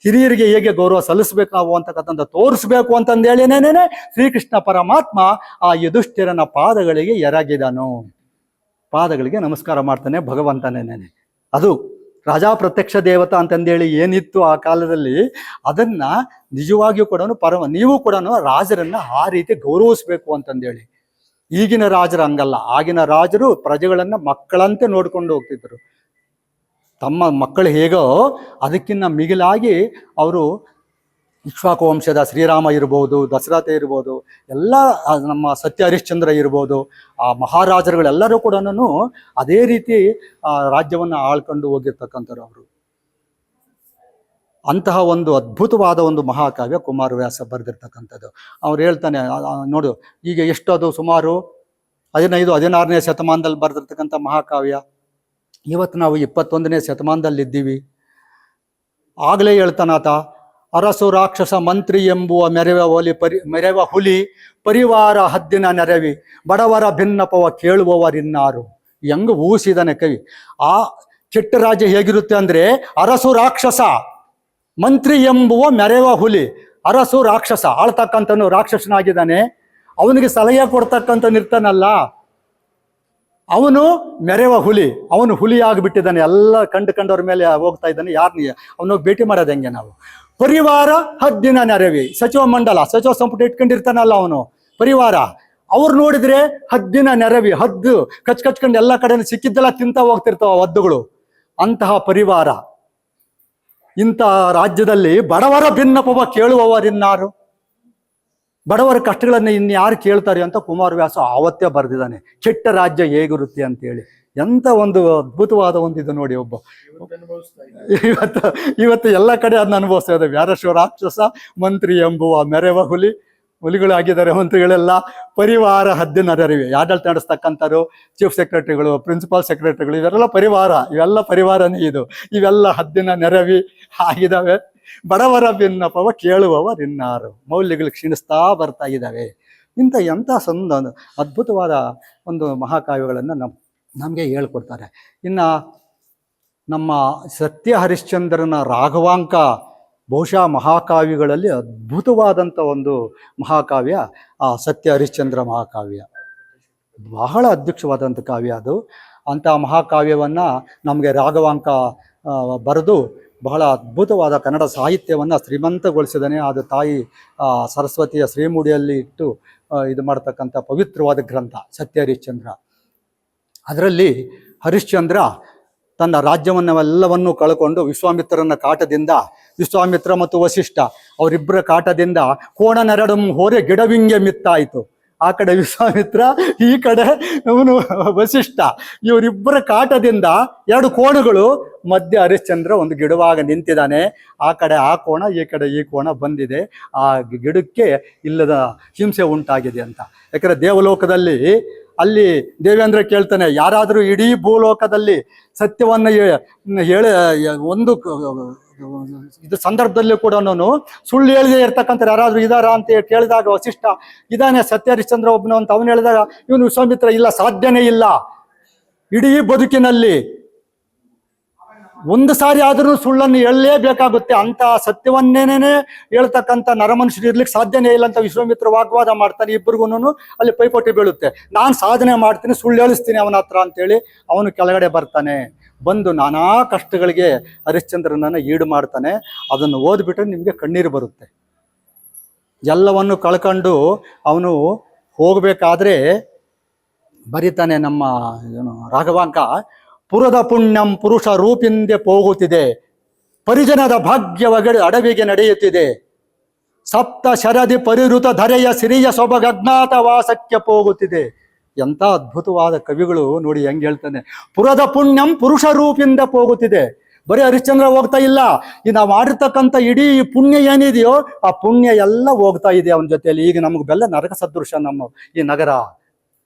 ಹಿರಿಯರಿಗೆ ಹೇಗೆ ಗೌರವ ಸಲ್ಲಿಸ್ಬೇಕು ನಾವು ಅಂತಕ್ಕಂಥ ತೋರಿಸ್ಬೇಕು ಅಂತಂದೇಳಿನೇನೆ ಶ್ರೀಕೃಷ್ಣ ಪರಮಾತ್ಮ ಆ ಯುಧಿಷ್ಠಿರನ ಪಾದಗಳಿಗೆ ಎರಗಿದನು, ಪಾದಗಳಿಗೆ ನಮಸ್ಕಾರ ಮಾಡ್ತಾನೆ ಭಗವಂತನೇನೆ. ಅದು ರಾಜಾ ಪ್ರತ್ಯಕ್ಷ ದೇವತಾ ಅಂತಂದೇಳಿ ಏನಿತ್ತು ಆ ಕಾಲದಲ್ಲಿ, ಅದನ್ನ ನಿಜವಾಗಿಯೂ ಕೂಡ ನೀವು ಕೂಡ ರಾಜರನ್ನ ಆ ರೀತಿ ಗೌರವಿಸ್ಬೇಕು ಅಂತಂದೇಳಿ. ಈಗಿನ ರಾಜರು ಹಂಗಲ್ಲ. ಆಗಿನ ರಾಜರು ಪ್ರಜೆಗಳನ್ನ ಮಕ್ಕಳಂತೆ ನೋಡ್ಕೊಂಡು ಹೋಗ್ತಿದ್ರು. ತಮ್ಮ ಮಕ್ಕಳು ಹೇಗೋ ಅದಕ್ಕಿಂತ ಮಿಗಿಲಾಗಿ ಅವರು ಇಕ್ಷ್ವಾಕು ವಂಶದ ಶ್ರೀರಾಮ ಇರ್ಬೋದು, ದಶರಥ ಇರ್ಬೋದು, ಎಲ್ಲ ನಮ್ಮ ಸತ್ಯ ಹರಿಶ್ಚಂದ್ರ ಇರ್ಬೋದು, ಆ ಮಹಾರಾಜರುಗಳೆಲ್ಲರೂ ಕೂಡ ಅದೇ ರೀತಿ ರಾಜ್ಯವನ್ನು ಆಳ್ಕೊಂಡು ಹೋಗಿರ್ತಕ್ಕಂಥವ್ರು ಅವರು. ಅಂತಹ ಒಂದು ಅದ್ಭುತವಾದ ಒಂದು ಮಹಾಕಾವ್ಯ ಕುಮಾರವ್ಯಾಸ ಬರೆದಿರ್ತಕ್ಕಂಥದ್ದು. ಅವ್ರು ಹೇಳ್ತಾನೆ ನೋಡು, ಈಗ ಎಷ್ಟು ಅದು ಸುಮಾರು 15-16ನೇ ಶತಮಾನದಲ್ಲಿ ಬರೆದಿರ್ತಕ್ಕಂಥ ಮಹಾಕಾವ್ಯ. ಇವತ್ತು ನಾವು 21ನೇ ಶತಮಾನದಲ್ಲಿದ್ದೀವಿ. ಆಗಲೇ ಹೇಳ್ತಾನಾತ, ಅರಸು ರಾಕ್ಷಸ ಮಂತ್ರಿ ಎಂಬುವ ಮೆರೆವ ಹುಲಿ ಪರಿವಾರ ಹದ್ದಿನ ನೆರವಿ ಬಡವರ ಭಿನ್ನಪವ ಕೇಳುವವರಿನ್ನಾರು. ಹೆಂಗ ಊಸಿದಾನೆ ಕವಿ. ಆ ಕೆಟ್ಟ ರಾಜ್ಯ ಹೇಗಿರುತ್ತೆ ಅಂದ್ರೆ, ಅರಸು ರಾಕ್ಷಸ ಮಂತ್ರಿ ಎಂಬುವ ಮೆರೆವ ಹುಲಿ. ಅರಸು ರಾಕ್ಷಸ, ಆಳ್ತಕ್ಕಂಥನು ರಾಕ್ಷಸನಾಗಿದ್ದಾನೆ, ಅವನಿಗೆ ಸಲಹೆ ಕೊಡ್ತಕ್ಕಂಥನಿರ್ತಾನಲ್ಲ ಅವನು ಮೆರೆವ ಹುಲಿ. ಅವನು ಹುಲಿ ಆಗಿಬಿಟ್ಟಿದ್ದಾನೆ, ಎಲ್ಲ ಕಂಡವ್ರ ಮೇಲೆ ಹೋಗ್ತಾ ಇದ್ದಾನೆ. ಯಾರನ್ನ ಅವನು ಭೇಟಿ ಮಾಡೋದು ಹೆಂಗೆ ನಾವು? ಪರಿವಾರ ಹದ್ದಿನ ನೆರವಿ, ಸಚಿವ ಮಂಡಲ, ಸಚಿವ ಸಂಪುಟ ಇಟ್ಕೊಂಡಿರ್ತಾನಲ್ಲ ಅವನು ಪರಿವಾರ. ಅವ್ರು ನೋಡಿದ್ರೆ ಹದ್ದಿನ ನೆರವಿ, ಹದ್ದು ಕಚ್ಕೊಂಡು ಎಲ್ಲ ಕಡೆ ಸಿಕ್ಕಿದ್ದೆಲ್ಲ ತಿಂತ ಹೋಗ್ತಿರ್ತಾವ ಹದ್ದುಗಳು. ಅಂತಹ ಪರಿವಾರ. ಇಂಥ ರಾಜ್ಯದಲ್ಲಿ ಬಡವರ ಭಿನ್ನಪವ ಕೇಳುವವರಿನ್ನಾರು? ಬಡವರ ಕಷ್ಟಗಳನ್ನು ಇನ್ಯಾರು ಕೇಳ್ತಾರೆ ಅಂತ ಕುಮಾರವ್ಯಾಸ ಆವತ್ತೇ ಬರೆದಿದ್ದಾನೆ. ಕೆಟ್ಟ ರಾಜ್ಯ ಹೇಗಿರುತ್ತೆ ಅಂತೇಳಿ. ಎಂತ ಒಂದು ಅದ್ಭುತವಾದ ಒಂದು ಇದು ನೋಡಿ. ಒಬ್ಬ ಇವತ್ತು ಎಲ್ಲ ಕಡೆ ಅದನ್ನ ಅನುಭವಿಸ್ತಾ ಇದ್ದಾವೆ. ಯಾರಶ್ವ ರಾಕ್ಷಸ ಮಂತ್ರಿ ಎಂಬುವ ಮೆರೆವ ಹುಲಿಗಳಾಗಿದ್ದಾರೆ ಮಂತ್ರಿಗಳೆಲ್ಲ. ಪರಿವಾರ ಹದ್ದಿನ ನೆರವಿ, ಆಡಳಿತ ನಡೆಸ್ತಕ್ಕಂಥವ್ರು, ಚೀಫ್ ಸೆಕ್ರೆಟರಿಗಳು, ಪ್ರಿನ್ಸಿಪಾಲ್ ಸೆಕ್ರೆಟರಿಗಳು, ಇವೆಲ್ಲ ಪರಿವಾರ. ಇವೆಲ್ಲ ಪರಿವಾರನೇ ಇದು. ಇವೆಲ್ಲ ಹದ್ದಿನ ನೆರವಿ ಆಗಿದ್ದಾವೆ. ಬಡವರ ಭಿನ್ನಪವ ಕೇಳುವವರಿನ್ನಾರು. ಮೌಲ್ಯಗಳು ಕ್ಷೀಣಿಸ್ತಾ ಬರ್ತಾ ಇದ್ದಾವೆ. ಎಂಥ ಅದ್ಭುತವಾದ ಒಂದು ಮಹಾಕಾವ್ಯಗಳನ್ನು ನಮಗೆ ಹೇಳ್ಕೊಡ್ತಾರೆ. ಇನ್ನು ನಮ್ಮ ಸತ್ಯ ಹರಿಶ್ಚಂದ್ರನ ರಾಘವಾಂಕ ಬಹುಶಃ ಮಹಾಕಾವ್ಯಗಳಲ್ಲಿ ಅದ್ಭುತವಾದಂಥ ಒಂದು ಮಹಾಕಾವ್ಯ ಆ ಸತ್ಯ ಹರಿಶ್ಚಂದ್ರ ಮಹಾಕಾವ್ಯ. ಬಹಳ ಅಧ್ಯಕ್ಷವಾದಂಥ ಕಾವ್ಯ ಅದು. ಅಂಥ ಮಹಾಕಾವ್ಯವನ್ನು ನಮಗೆ ರಾಘವಾಂಕ ಬರೆದು ಬಹಳ ಅದ್ಭುತವಾದ ಕನ್ನಡ ಸಾಹಿತ್ಯವನ್ನು ಶ್ರೀಮಂತಗೊಳಿಸಿದ್ದಾನೆ. ಅದು ತಾಯಿ ಸರಸ್ವತಿಯ ಶ್ರೀಮುಡಿಯಲ್ಲಿ ಇಟ್ಟು ಇದು ಮಾಡ್ತಕ್ಕಂಥ ಪವಿತ್ರವಾದ ಗ್ರಂಥ ಸತ್ಯ ಹರಿಶ್ಚಂದ್ರ. ಅದರಲ್ಲಿ ಹರಿಶ್ಚಂದ್ರ ತನ್ನ ರಾಜ್ಯವನ್ನೆಲ್ಲವನ್ನೂ ಕಳ್ಕೊಂಡು ವಿಶ್ವಾಮಿತ್ರನ ಕಾಟದಿಂದ, ವಿಶ್ವಾಮಿತ್ರ ಮತ್ತು ವಸಿಷ್ಠ ಅವರಿಬ್ಬರ ಕಾಟದಿಂದ ಕೋಣನೆರಡು ಹೋರೆ ಗಿಡವಿಂಗೆ ಮಿತ್ತಾಯಿತು. ಆ ಕಡೆ ವಿಶ್ವಾಮಿತ್ರ, ಈ ಕಡೆ ಅವನು ವಸಿಷ್ಠ. ಇವರಿಬ್ಬರ ಕಾಟದಿಂದ 2 ಕೋಣಗಳು ಮಧ್ಯೆ ಹರಿಶ್ಚಂದ್ರ ಒಂದು ಗಿಡವಾಗ ನಿಂತಿದ್ದಾನೆ. ಆ ಕಡೆ ಆ ಕೋಣ, ಈ ಕಡೆ ಈ ಕೋಣ ಬಂದಿದೆ. ಆ ಗಿಡಕ್ಕೆ ಇಲ್ಲದ ಹಿಂಸೆ ಉಂಟಾಗಿದೆ ಅಂತ. ಯಾಕಂದ್ರೆ ದೇವಲೋಕದಲ್ಲಿ ಅಲ್ಲಿ ದೇವೇಂದ್ರ ಕೇಳ್ತಾನೆ, ಯಾರಾದರೂ ಇಡೀ ಭೂಲೋಕದಲ್ಲಿ ಸತ್ಯವನ್ನು ಹೇಳ ಒಂದು ಇದು ಸಂದರ್ಭದಲ್ಲಿ ಕೂಡ ಸುಳ್ಳು ಹೇಳದೆ ಇರ್ತಕ್ಕಂಥ ಯಾರಾದ್ರೂ ಇದಾರ ಅಂತ ಕೇಳಿದಾಗ ವಸಿಷ್ಠ ಇದಾನೆ ಸತ್ಯ ಹರಿಶ್ಚಂದ್ರ ಒಬ್ಬನು ಅಂತ ಅವನು ಹೇಳಿದಾಗ ಇವನು ವಿಶ್ವಾಮಿತ್ರ ಇಲ್ಲ, ಸಾಧ್ಯನೇ ಇಲ್ಲ. ಇಡೀ ಬದುಕಿನಲ್ಲಿ ಒಂದು ಸಾರಿ ಆದರೂ ಸುಳ್ಳನ್ನು ಹೇಳಲೇಬೇಕಾಗುತ್ತೆ, ಅಂತ ಸತ್ಯವನ್ನೇನೇ ಹೇಳ್ತಕ್ಕಂಥ ನರಮನುಷ್ಯರು ಇರ್ಲಿಕ್ಕೆ ಸಾಧ್ಯನೇ ಇಲ್ಲ ಅಂತ ವಿಶ್ವಾಮಿತ್ರ ವಾಗ್ವಾದ ಮಾಡ್ತಾನೆ. ಇಬ್ಬರಿಗೂ ಅಲ್ಲಿ ಪೈಪೋಟಿ ಬೀಳುತ್ತೆ. ನಾನು ಸಾಧನೆ ಮಾಡ್ತೀನಿ, ಸುಳ್ಳು ಹೇಳಿಸ್ತೀನಿ ಅವನ ಹತ್ರ ಅಂತೇಳಿ ಅವನು ಕೆಳಗಡೆ ಬರ್ತಾನೆ. ಬಂದು ನಾನಾ ಕಷ್ಟಗಳಿಗೆ ಹರಿಶ್ಚಂದ್ರನನ್ನು ಈಡು ಮಾಡ್ತಾನೆ. ಅದನ್ನು ಓದ್ಬಿಟ್ರೆ ನಿಮಗೆ ಕಣ್ಣೀರು ಬರುತ್ತೆ. ಎಲ್ಲವನ್ನು ಕಳ್ಕೊಂಡು ಅವನು ಹೋಗಬೇಕಾದ್ರೆ ಬರೀತಾನೆ ನಮ್ಮ ರಾಘವಾಂಕ, ಪುರದ ಪುಣ್ಯಂ ಪುರುಷ ರೂಪಿಂದೆ ಹೋಗುತ್ತಿದೆ, ಪರಿಜನದ ಭಾಗ್ಯವಗಡೆ ಅಡವಿಗೆ ನಡೆಯುತ್ತಿದೆ, ಸಪ್ತ ಶರದಿ ಪರಿಋತ ಧರೆಯ ಸಿರಿಯ ಸೊಬಗಜ್ಞಾತ ವಾಸಕ್ಕೆ ಹೋಗುತ್ತಿದೆ. ಎಂಥ ಅದ್ಭುತವಾದ ಕವಿಗಳು ನೋಡಿ ಹೆಂಗೆ ಹೇಳ್ತಾನೆ. ಪುರದ ಪುಣ್ಯಂ ಪುರುಷ ರೂಪಿಂದ ಹೋಗುತ್ತಿದೆ. ಬರೀ ಹರಿಶ್ಚಂದ್ರ ಹೋಗ್ತಾ ಇಲ್ಲ, ಈ ನಾವು ಮಾಡಿರ್ತಕ್ಕಂಥ ಇಡೀ ಪುಣ್ಯ ಏನಿದೆಯೋ ಆ ಪುಣ್ಯ ಎಲ್ಲ ಹೋಗ್ತಾ ಇದೆ ಅವನ ಜೊತೆಯಲ್ಲಿ. ಈಗ ನಮಗೆ ಬೆಲ್ಲ ನರಕ ಸದೃಶ ನಮ್ಮ ಈ ನಗರ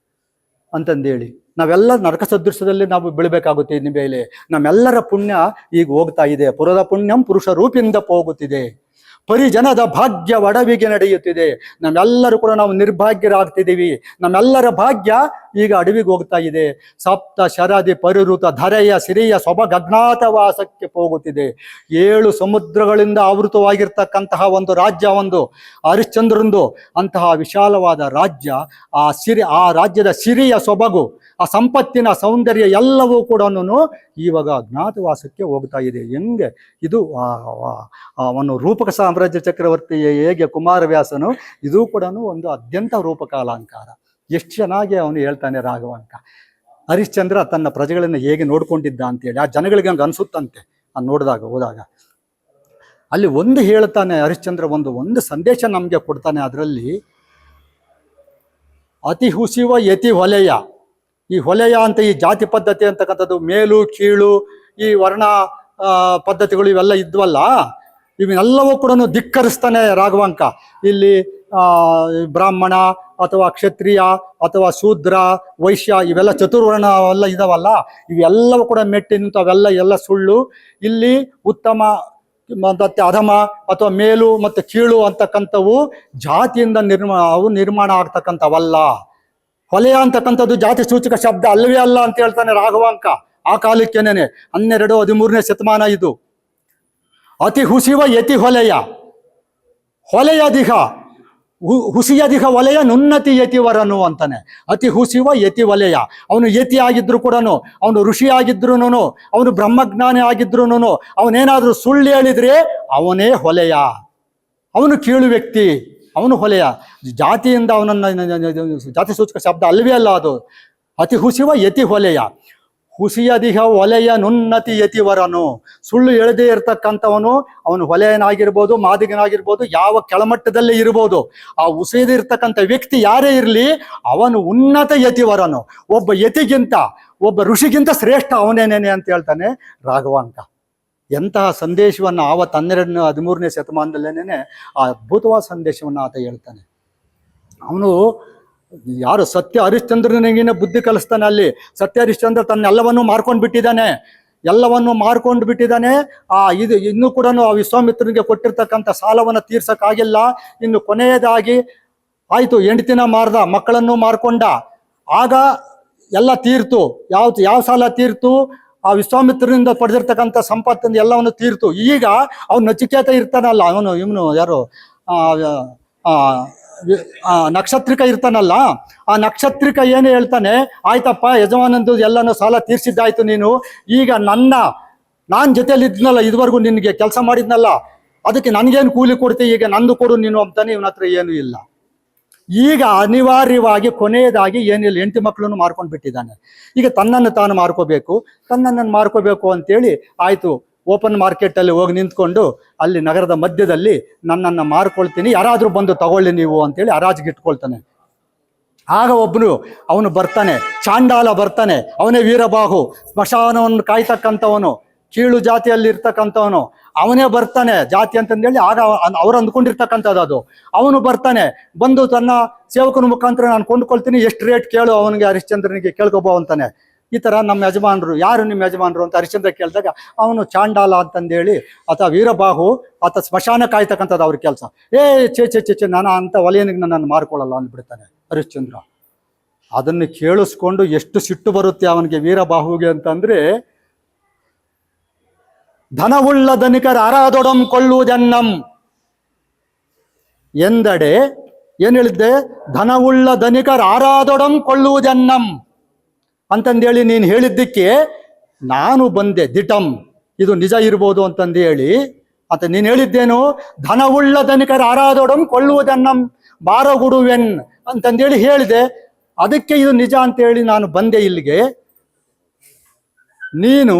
ಅಂತಂದೇಳಿ ನಾವೆಲ್ಲ ನರಕ ಸದೃಶದಲ್ಲಿ ನಾವು ಬೀಳಬೇಕಾಗುತ್ತೆ. ಇನ್ನು ಮೇಲೆ ನಮ್ಮೆಲ್ಲರ ಪುಣ್ಯ ಈಗ ಹೋಗ್ತಾ ಇದೆ. ಪುರದ ಪುಣ್ಯಂ ಪುರುಷ ರೂಪಿಂದ ಹೋಗುತ್ತಿದೆ, ಪರಿಜನದ ಭಾಗ್ಯ ಒಡವಿಗೆ ನಡೆಯುತ್ತಿದೆ. ನಮ್ಮೆಲ್ಲರೂ ಕೂಡ ನಾವು ನಿರ್ಭಾಗ್ಯರಾಗ್ತಿದ್ದೀವಿ. ನಮ್ಮೆಲ್ಲರ ಭಾಗ್ಯ ಈಗ ಅಡವಿಗೆ ಹೋಗ್ತಾ ಇದೆ. ಸಪ್ತ ಶರದಿ ಪರಿಋತ ಧರೆಯ ಸಿರಿಯ ಸೊಬಗಜ್ಞಾತ ವಾಸಕ್ಕೆ ಹೋಗುತ್ತಿದೆ. 7 ಸಮುದ್ರಗಳಿಂದ ಆವೃತವಾಗಿರ್ತಕ್ಕಂತಹ ಒಂದು ರಾಜ್ಯ, ಒಂದು ಹರಿಶ್ಚಂದ್ರಂದು ಅಂತಹ ವಿಶಾಲವಾದ ರಾಜ್ಯ. ಆ ರಾಜ್ಯದ ಸಿರಿಯ ಸೊಬಗು, ಆ ಸಂಪತ್ತಿನ ಸೌಂದರ್ಯ ಎಲ್ಲವೂ ಕೂಡ ಇವಾಗ ಅಜ್ಞಾತವಾಸಕ್ಕೆ ಹೋಗ್ತಾ ಇದೆ. ಹೆಂಗೆ ಇದು ಅವನು ರೂಪಕ ಸಾಮ್ರಾಜ್ಯ ಚಕ್ರವರ್ತಿ ಹೇಗೆ ಕುಮಾರವ್ಯಾಸನು, ಇದು ಕೂಡ ಒಂದು ಅತ್ಯಂತ ರೂಪಕ ಅಲಂಕಾರ. ಎಷ್ಟು ಚೆನ್ನಾಗಿ ಅವನು ಹೇಳ್ತಾನೆ ರಾಘವಾಂಕ. ಹರಿಶ್ಚಂದ್ರ ತನ್ನ ಪ್ರಜೆಗಳನ್ನು ಹೇಗೆ ನೋಡ್ಕೊಂಡಿದ್ದ ಅಂತೇಳಿ ಆ ಜನಗಳಿಗೆ ಹಂಗೆ ಅನ್ಸುತ್ತಂತೆ ಹೋದಾಗ ಅಲ್ಲಿ ಒಂದು ಹೇಳ್ತಾನೆ ಹರಿಶ್ಚಂದ್ರ, ಒಂದು ಸಂದೇಶ ನಮಗೆ ಕೊಡ್ತಾನೆ. ಅದರಲ್ಲಿ ಅತಿ ಹುಸಿವ ಯತಿ ಹೊಲೆಯ, ಈ ಹೊಲೆಯ ಅಂತ ಈ ಜಾತಿ ಪದ್ಧತಿ ಅಂತಕ್ಕಂಥದ್ದು, ಮೇಲು ಕೀಳು ಈ ವರ್ಣ ಪದ್ಧತಿಗಳು ಇವೆಲ್ಲ ಇದ್ವಲ್ಲ, ಇವನ್ನೆಲ್ಲವೂ ಕೂಡ ಧಿಕ್ಕರಿಸ್ತಾನೆ ರಾಘವಾಂಕ. ಇಲ್ಲಿ ಬ್ರಾಹ್ಮಣ ಅಥವಾ ಕ್ಷತ್ರಿಯ ಅಥವಾ ಶೂದ್ರ ವೈಶ್ಯ ಇವೆಲ್ಲ ಚತುರ್ವರ್ಣ ಅವೆಲ್ಲ ಇದಾವಲ್ಲ, ಇವೆಲ್ಲವೂ ಕೂಡ ಮೆಟ್ಟಿ ನಿಂತು ಅವೆಲ್ಲ ಸುಳ್ಳು. ಇಲ್ಲಿ ಉತ್ತಮ ಮತ್ತೆ ಅಧಮ ಅಥವಾ ಮೇಲು ಮತ್ತು ಕೀಳು ಅಂತಕ್ಕಂಥವು ಜಾತಿಯಿಂದ ನಿರ್ಮಾಣ ಆಗ್ತಕ್ಕಂಥವಲ್ಲ. ಹೊಲೆಯ ಅಂತಕ್ಕಂಥದ್ದು ಜಾತಿ ಸೂಚಕ ಶಬ್ದ ಅಲ್ಲವೇ ಅಲ್ಲ ಅಂತ ಹೇಳ್ತಾನೆ ರಾಘವಾಂಕ. ಆ ಕಾಲಕ್ಕೇನೆ 12-13ನೇ ಶತಮಾನ ಇದು. ಅತಿ ಹುಸಿವ ಯತಿ ಹೊಲೆಯ, ಹೊಲೆಯದಿಹ ಹುಸಿಯದಿಹ ವಲಯ ನುನ್ನತಿ ಯತಿವರನು ಅಂತಾನೆ. ಅತಿ ಹುಸಿವ ಯತಿ ವಲಯ. ಅವನು ಯತಿ ಆಗಿದ್ರು ಕೂಡ, ಅವನು ಋಷಿ ಆಗಿದ್ರು, ಅವನು ಬ್ರಹ್ಮಜ್ಞಾನಿ ಆಗಿದ್ರು, ಅವನೇನಾದ್ರೂ ಸುಳ್ಳು ಹೇಳಿದ್ರೆ ಅವನೇ ಹೊಲೆಯ, ಅವನು ಕೀಳು ವ್ಯಕ್ತಿ, ಅವನು ಹೊಲೆಯ. ಜಾತಿಯಿಂದ ಅವನನ್ನು ಜಾತಿ ಸೂಚಕ ಶಬ್ದ ಅಲ್ವೇ ಅಲ್ಲ ಅದು. ಅತಿ ಹುಸಿವ ಯತಿ ಹೊಲೆಯ, ಹುಸಿಯದಿಹ ಹೊಲೆಯ ನುನ್ನತಿ ಯತಿವರನು. ಸುಳ್ಳು ಹೇಳದೇ ಇರ್ತಕ್ಕಂಥವನು ಅವನು ಹೊಲೆಯನಾಗಿರ್ಬೋದು, ಮಾದಿಗನಾಗಿರ್ಬೋದು, ಯಾವ ಕೆಳಮಟ್ಟದಲ್ಲೇ ಇರ್ಬೋದು, ಆ ಹುಸಿದಿರ್ತಕ್ಕಂಥ ವ್ಯಕ್ತಿ ಯಾರೇ ಇರಲಿ ಅವನು ಉನ್ನತ ಯತಿವರನು. ಒಬ್ಬ ಯತಿಗಿಂತ, ಒಬ್ಬ ಋಷಿಗಿಂತ ಶ್ರೇಷ್ಠ ಅವನೇನೇನೆ ಅಂತ ಹೇಳ್ತಾನೆ ರಾಘವಾಂಕ. ಎಂತಹ ಸಂದೇಶವನ್ನು 12-13ನೇ ಶತಮಾನದಲ್ಲೇನೆ ಆ ಅದ್ಭುತವಾದ ಸಂದೇಶವನ್ನು ಆತ ಹೇಳ್ತಾನೆ. ಅವನು ಯಾರು ಸತ್ಯ ಹರಿಶ್ಚಂದ್ರನಿಗಿನ ಬುದ್ಧಿ ಕಲಿಸ್ತಾನೆ. ಅಲ್ಲಿ ಸತ್ಯ ಹರಿಶ್ಚಂದ್ರ ತನ್ನೆಲ್ಲವನ್ನೂ ಮಾರ್ಕೊಂಡು ಬಿಟ್ಟಿದ್ದಾನೆ, ಎಲ್ಲವನ್ನು ಮಾರ್ಕೊಂಡು ಬಿಟ್ಟಿದ್ದಾನೆ. ಇದು ಇನ್ನೂ ಕೂಡ ಆ ವಿಶ್ವಾಮಿತ್ರನಿಗೆ ಕೊಟ್ಟಿರ್ತಕ್ಕಂಥ ಸಾಲವನ್ನು ತೀರ್ಸಕ್ಕಾಗಿಲ್ಲ. ಇನ್ನು ಕೊನೆಯದಾಗಿ ಆಯಿತು, ಹೆಂಡತಿನ ಮಾರ್ದ, ಮಕ್ಕಳನ್ನು ಮಾರ್ಕೊಂಡ, ಆಗ ಎಲ್ಲ ತೀರ್ತು. ಯಾವ ಸಾಲ ತೀರ್ತು? ಆ ವಿಶ್ವಾಮಿತ್ರನಿಂದ ಪಡೆದಿರ್ತಕ್ಕಂಥ ಸಂಪತ್ತಿಂದ ಎಲ್ಲವನ್ನು ತೀರ್ತು. ಈಗ ಅವನು ನಚಿಕೇತ ಇರ್ತಾನಲ್ಲ, ಇವನು ಯಾರು ನಕ್ಷತ್ರಿಕ ಇರ್ತಾನಲ್ಲ, ಆ ನಕ್ಷತ್ರಿಕ ಏನು ಹೇಳ್ತಾನೆ, ಆಯ್ತಪ್ಪ ಯಜಮಾನಂದು ಎಲ್ಲನೂ ಸಾಲ ತೀರ್ಸಿದ್ದಾಯ್ತು, ನೀನು ಈಗ ನಾನು ಜೊತೆಯಲ್ಲಿ ಇದ್ನಲ್ಲ, ಇದುವರೆಗೂ ನಿನಗೆ ಕೆಲಸ ಮಾಡಿದ್ನಲ್ಲ, ಅದಕ್ಕೆ ನನಗೇನು ಕೂಲಿ ಕೊಡ್ತೀವಿ, ಈಗ ನಂದು ಕೊಡು ನೀನು ಅಂತಾನೆ. ಇವನ ಹತ್ರ ಏನೂ ಇಲ್ಲ. ಈಗ ಅನಿವಾರ್ಯವಾಗಿ ಕೊನೆಯದಾಗಿ ಏನಿಲ್ಲ, 8 ಮಕ್ಕಳನ್ನು ಮಾರ್ಕೊಂಡು ಬಿಟ್ಟಿದ್ದಾನೆ. ಈಗ ತನ್ನನ್ನು ತಾನು ಮಾರ್ಕೋಬೇಕು ಅಂತೇಳಿ ಆಯಿತು, ಓಪನ್ ಮಾರ್ಕೆಟಲ್ಲಿ ಹೋಗಿ ನಿಂತ್ಕೊಂಡು ಅಲ್ಲಿ ನಗರದ ಮಧ್ಯದಲ್ಲಿ ನನ್ನನ್ನು ಮಾರ್ಕೊಳ್ತೀನಿ, ಯಾರಾದರೂ ಬಂದು ತಗೊಳ್ಳಿ ನೀವು ಅಂತೇಳಿ ಹರಾಜಿಗೆ ಇಟ್ಕೊಳ್ತಾನೆ. ಆಗ ಒಬ್ಬನು ಅವನು ಬರ್ತಾನೆ, ಚಾಂಡಾಲ ಬರ್ತಾನೆ, ಅವನೇ ವೀರಬಾಹು, ಸ್ಮಶಾನವನ್ನು ಕಾಯ್ತಕ್ಕಂಥವನು, ಕೀಳು ಜಾತಿಯಲ್ಲಿ ಇರ್ತಕ್ಕಂಥವನು ಅವನೇ ಬರ್ತಾನೆ. ಜಾತಿ ಅಂತಂದೇಳಿ ಆಗ ಅವ್ರು ಅಂದ್ಕೊಂಡಿರ್ತಕ್ಕಂಥದ್ದು ಅದು. ಅವನು ಬರ್ತಾನೆ, ಬಂದು ತನ್ನ ಸೇವಕನ ಮುಖಾಂತರ ನಾನು ಕೊಂಡ್ಕೊಳ್ತೀನಿ, ಎಷ್ಟು ರೇಟ್ ಕೇಳು ಅವನಿಗೆ, ಹರಿಶ್ಚಂದ್ರನಿಗೆ ಕೇಳ್ಕೊಬೋ ಅಂತಾನೆ. ಈ ಥರ ನಮ್ಮ ಯಜಮಾನರು, ಯಾರು ನಿಮ್ಮ ಯಜಮಾನರು ಅಂತ ಹರಿಶ್ಚಂದ್ರ ಕೇಳಿದಾಗ ಅವನು ಚಾಂಡಾಲ ಅಂತಂದೇಳಿ, ಆತ ವೀರಬಾಹು, ಆತ ಸ್ಮಶಾನ ಕಾಯ್ತಕ್ಕಂಥದ್ದು ಅವ್ರ ಕೆಲಸ. ಚೇ ನಾನು ಅಂತ ವಲಯನಿಗೆ ನನ್ನನ್ನು ಮಾರ್ಕೊಳ್ಳಲ್ಲ ಅಂದ್ಬಿಡ್ತಾನೆ ಹರಿಶ್ಚಂದ್ರ. ಅದನ್ನು ಕೇಳಿಸ್ಕೊಂಡು ಎಷ್ಟು ಸಿಟ್ಟು ಬರುತ್ತೆ ಅವನಿಗೆ ವೀರಬಾಹುಗೆ ಅಂತಂದ್ರೆ, ಧನವುಳ್ಳ ಧನಿಕರ ಅರಾದೊಡಂ ಕೊಳ್ಳುವುದೆನ್ನಂ ಎಂದಡೆ. ಏನು ಹೇಳಿದ್ದೆ? ಧನವುಳ್ಳ ಧನಿಕರ ಆರಾದೊಡಂ ಕೊಳ್ಳುವುದೆನ್ನಂ ಅಂತಂದೇಳಿ ನೀನು ಹೇಳಿದ್ದಕ್ಕೆ ನಾನು ಬಂದೆ ದಿಟಂ, ಇದು ನಿಜ ಇರ್ಬೋದು ಅಂತಂದು ಹೇಳಿ. ಅಂತ ನೀನು ಹೇಳಿದ್ದೇನು? ಧನವುಳ್ಳ ಧನಿಕರ ಆರಾದೊಡಂ ಕೊಳ್ಳುವುದೆನ್ನಂ ಬಾರಗುಡುವೆನ್ ಅಂತಂದೇಳಿ ಹೇಳಿದೆ. ಅದಕ್ಕೆ ಇದು ನಿಜ ಅಂತೇಳಿ ನಾನು ಬಂದೆ ಇಲ್ಲಿಗೆ. ನೀನು